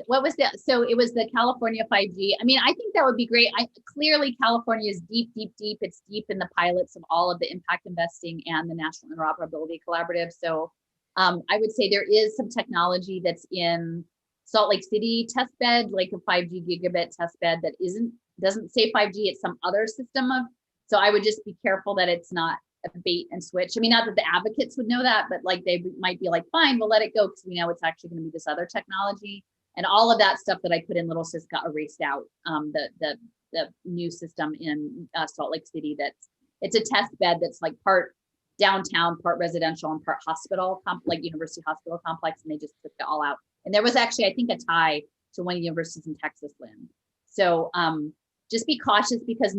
so it was the California 5G. I mean, I think that would be great. Clearly California is deep. It's deep in the pilots of all of the impact investing and the National Interoperability Collaborative. So I would say there is some technology that's in Salt Lake City test bed, like a 5G gigabit test bed that doesn't say 5G, it's some other system so I would just be careful that it's not a bait and switch. I mean, not that the advocates would know that, but like they might be like, fine, we'll let it go because we know it's actually going to be this other technology. And all of that stuff that I put in Little Sis got erased out. The new system in Salt Lake City, it's a test bed that's like part downtown, part residential, and part hospital, like University Hospital complex, and they just took it all out. And there was actually, I think, a tie to one of the universities in Texas, Lynn. So just be cautious because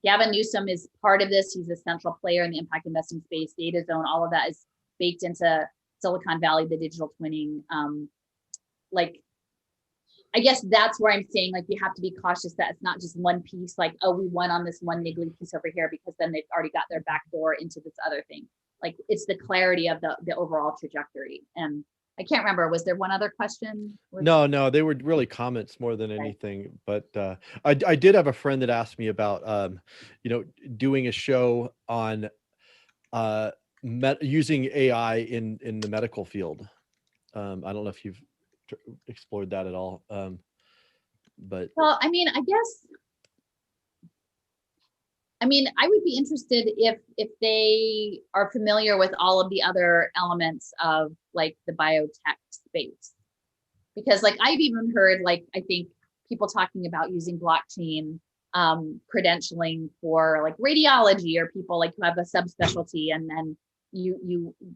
Gavin Newsom is part of this. He's a central player in the impact investing space. Data Zone, all of that is baked into Silicon Valley, the digital twinning. Like, I guess that's where I'm saying, like, you have to be cautious that it's not just one piece, like, oh, we won on this one niggly piece over here, because then they've already got their back door into this other thing. Like, it's the clarity of the overall trajectory. And I can't remember, was there one other question? No, they were really comments more than anything. But I did have a friend that asked me about, doing a show on using AI in the medical field. I don't know if you've explored that at all. But well, I mean, I would be interested if they are familiar with all of the other elements of like the biotech space, because like I've even heard, like, I think people talking about using blockchain credentialing for like radiology, or people like who have a subspecialty, and then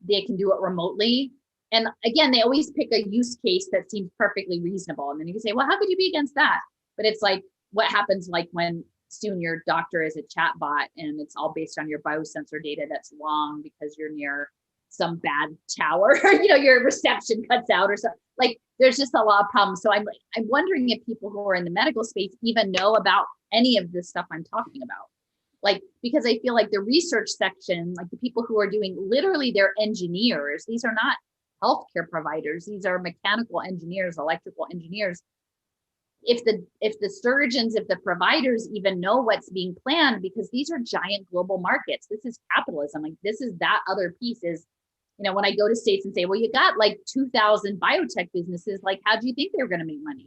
they can do it remotely. And again, they always pick a use case that seems perfectly reasonable, and then you can say, well, how could you be against that? But it's like, what happens like when soon your doctor is a chat bot and it's all based on your biosensor data that's long because you're near some bad tower, or your reception cuts out or something. Like, there's just a lot of problems. So I'm wondering if people who are in the medical space even know about any of this stuff I'm talking about. Like, because I feel like the research section, like the people who are doing, literally, they're engineers. These are not healthcare providers. These are mechanical engineers, electrical engineers. If the surgeons, if the providers even know what's being planned, because these are giant global markets. This is capitalism. Like, this is that other piece is, when I go to states and say, well, you got like 2,000 biotech businesses, like, how do you think they were going to make money?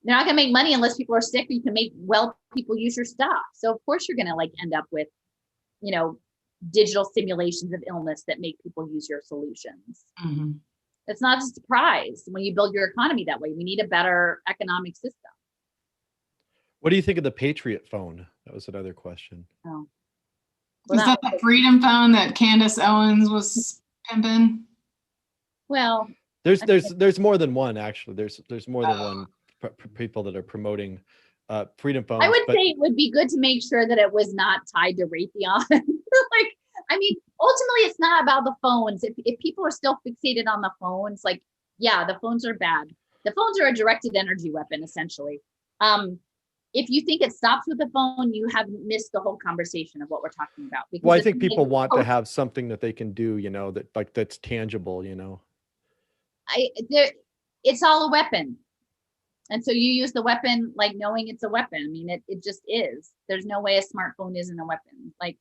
They're not going to make money unless people are sick, or you can make people use your stuff. So of course you're going to like end up with, digital simulations of illness that make people use your solutions. Mm-hmm. It's not a surprise when you build your economy that way. We need a better economic system. what do you think of the Patriot phone? That was another question. Oh. Is that the Freedom phone that Candace Owens was pimping? Well, there's more than one, actually. There's more than one people that are promoting Freedom phones. I would say it would be good to make sure that it was not tied to Raytheon. Like, I mean, ultimately, it's not about the phones. If people are still fixated on the phones, like, yeah, the phones are bad. The phones are a directed energy weapon, essentially. If you think it stops with the phone, you have missed the whole conversation of what we're talking about. Well, I think people want to have something that they can do, that's tangible, It's all a weapon. And so you use the weapon like knowing it's a weapon. I mean, it just is. There's no way a smartphone isn't a weapon. Like,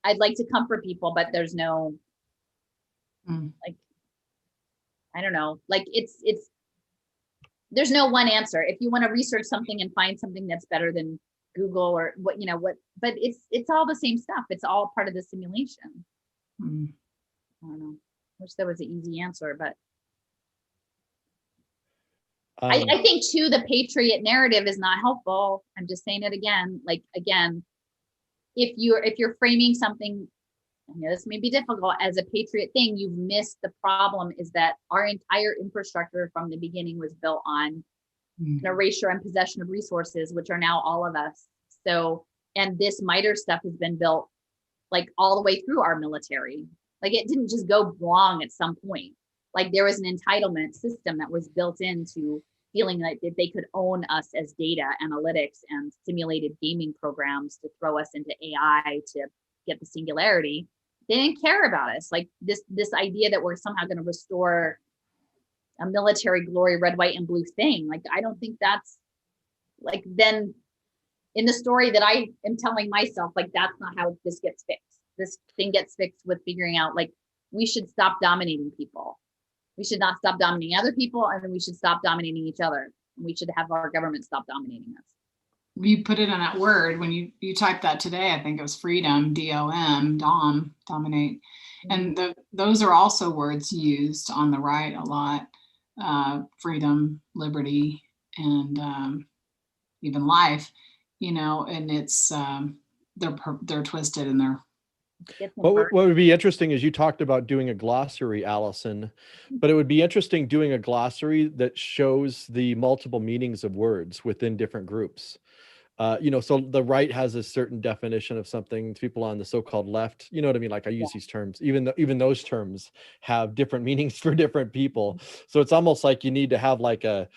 I'd like to comfort people, but there's no, like, I don't know, like there's no one answer. If you want to research something and find something that's better than Google or what, but it's all the same stuff. It's all part of the simulation. I don't know. Wish there was an easy answer, but I think too, the patriot narrative is not helpful. I'm just saying it again. Like, again, if you're framing something, this may be difficult as a patriot thing, you've missed the problem is that our entire infrastructure from the beginning was built on an erasure and possession of resources, which are now all of us. So, and this Mitre stuff has been built like all the way through our military. Like, it didn't just go wrong at some point. Like, there was an entitlement system that was built into feeling like that they could own us as data analytics and simulated gaming programs to throw us into AI to get the singularity. They didn't care about us. Like, this idea that we're somehow going to restore a military glory, red, white, and blue thing. Like, I don't think that's, like, then in the story that I am telling myself, like, that's not how this gets fixed. This thing gets fixed with figuring out, like, we should stop dominating people. We should not stop dominating other people, and then we should stop dominating each other. And we should have our government stop dominating us. You put it in that word when you typed that today. I think it was freedom, DOM, dominate, and those are also words used on the right a lot. Freedom, liberty, and even life. And it's they're twisted and they're Get some What bird- would be interesting is you talked about doing a glossary, Allison, but it would be interesting doing a glossary that shows the multiple meanings of words within different groups. You know, so the right has a certain definition of something. People on the so-called left, you know what I mean? Like I use these terms, even those terms have different meanings for different people. So it's almost like you need to have like a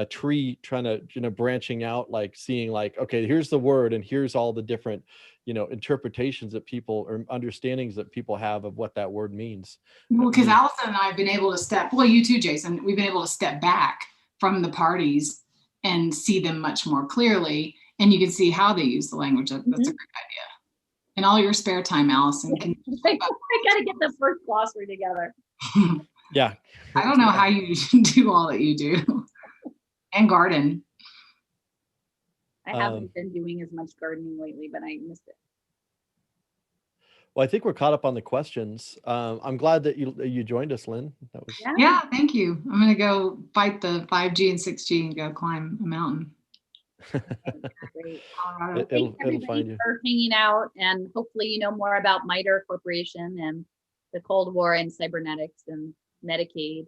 tree trying to, you know, branching out, like seeing like, okay, here's the word and here's all the different, you know, interpretations that people or understandings that people have of what that word means. Well, because Allison and I have been able to well, you too, Jason, we've been able to step back from the parties and see them much more clearly. And you can see how they use the language. That's a great idea. In all your spare time, Allison, can I gotta get the first glossary together. Yeah. I don't know how you do all that you do. And garden. I haven't been doing as much gardening lately, but I missed it. Well, I think we're caught up on the questions. I'm glad that you joined us, Lynn. That was Yeah, thank you. I'm gonna go fight the 5G and 6G and go climb a mountain. Great. Colorado. Thanks it'll everybody find you. for hanging out, and hopefully you know more about Mitre Corporation and the Cold War and cybernetics and Medicaid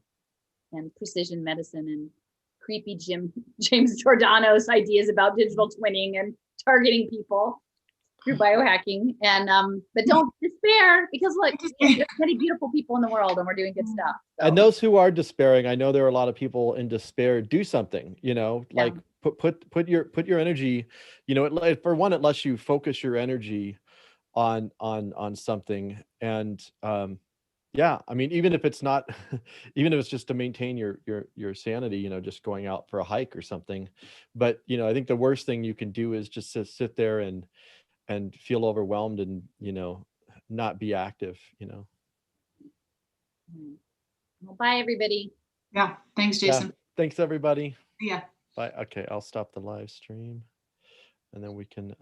and precision medicine and creepy James Giordano's ideas about digital twinning and targeting people through biohacking. And but don't despair, because look, there's many beautiful people in the world and we're doing good stuff. So. And those who are despairing, I know there are a lot of people in despair. Do something, you know, like put your energy, you know, for one, it lets you focus your energy on something. And yeah, I mean, even if it's not, even if it's just to maintain your sanity, you know, just going out for a hike or something. But you know, I think the worst thing you can do is just to sit there and feel overwhelmed and, you know, not be active, you know. Well, bye everybody. Yeah, thanks, Jason. Yeah. Thanks everybody. Yeah. Bye. Okay, I'll stop the live stream and then we can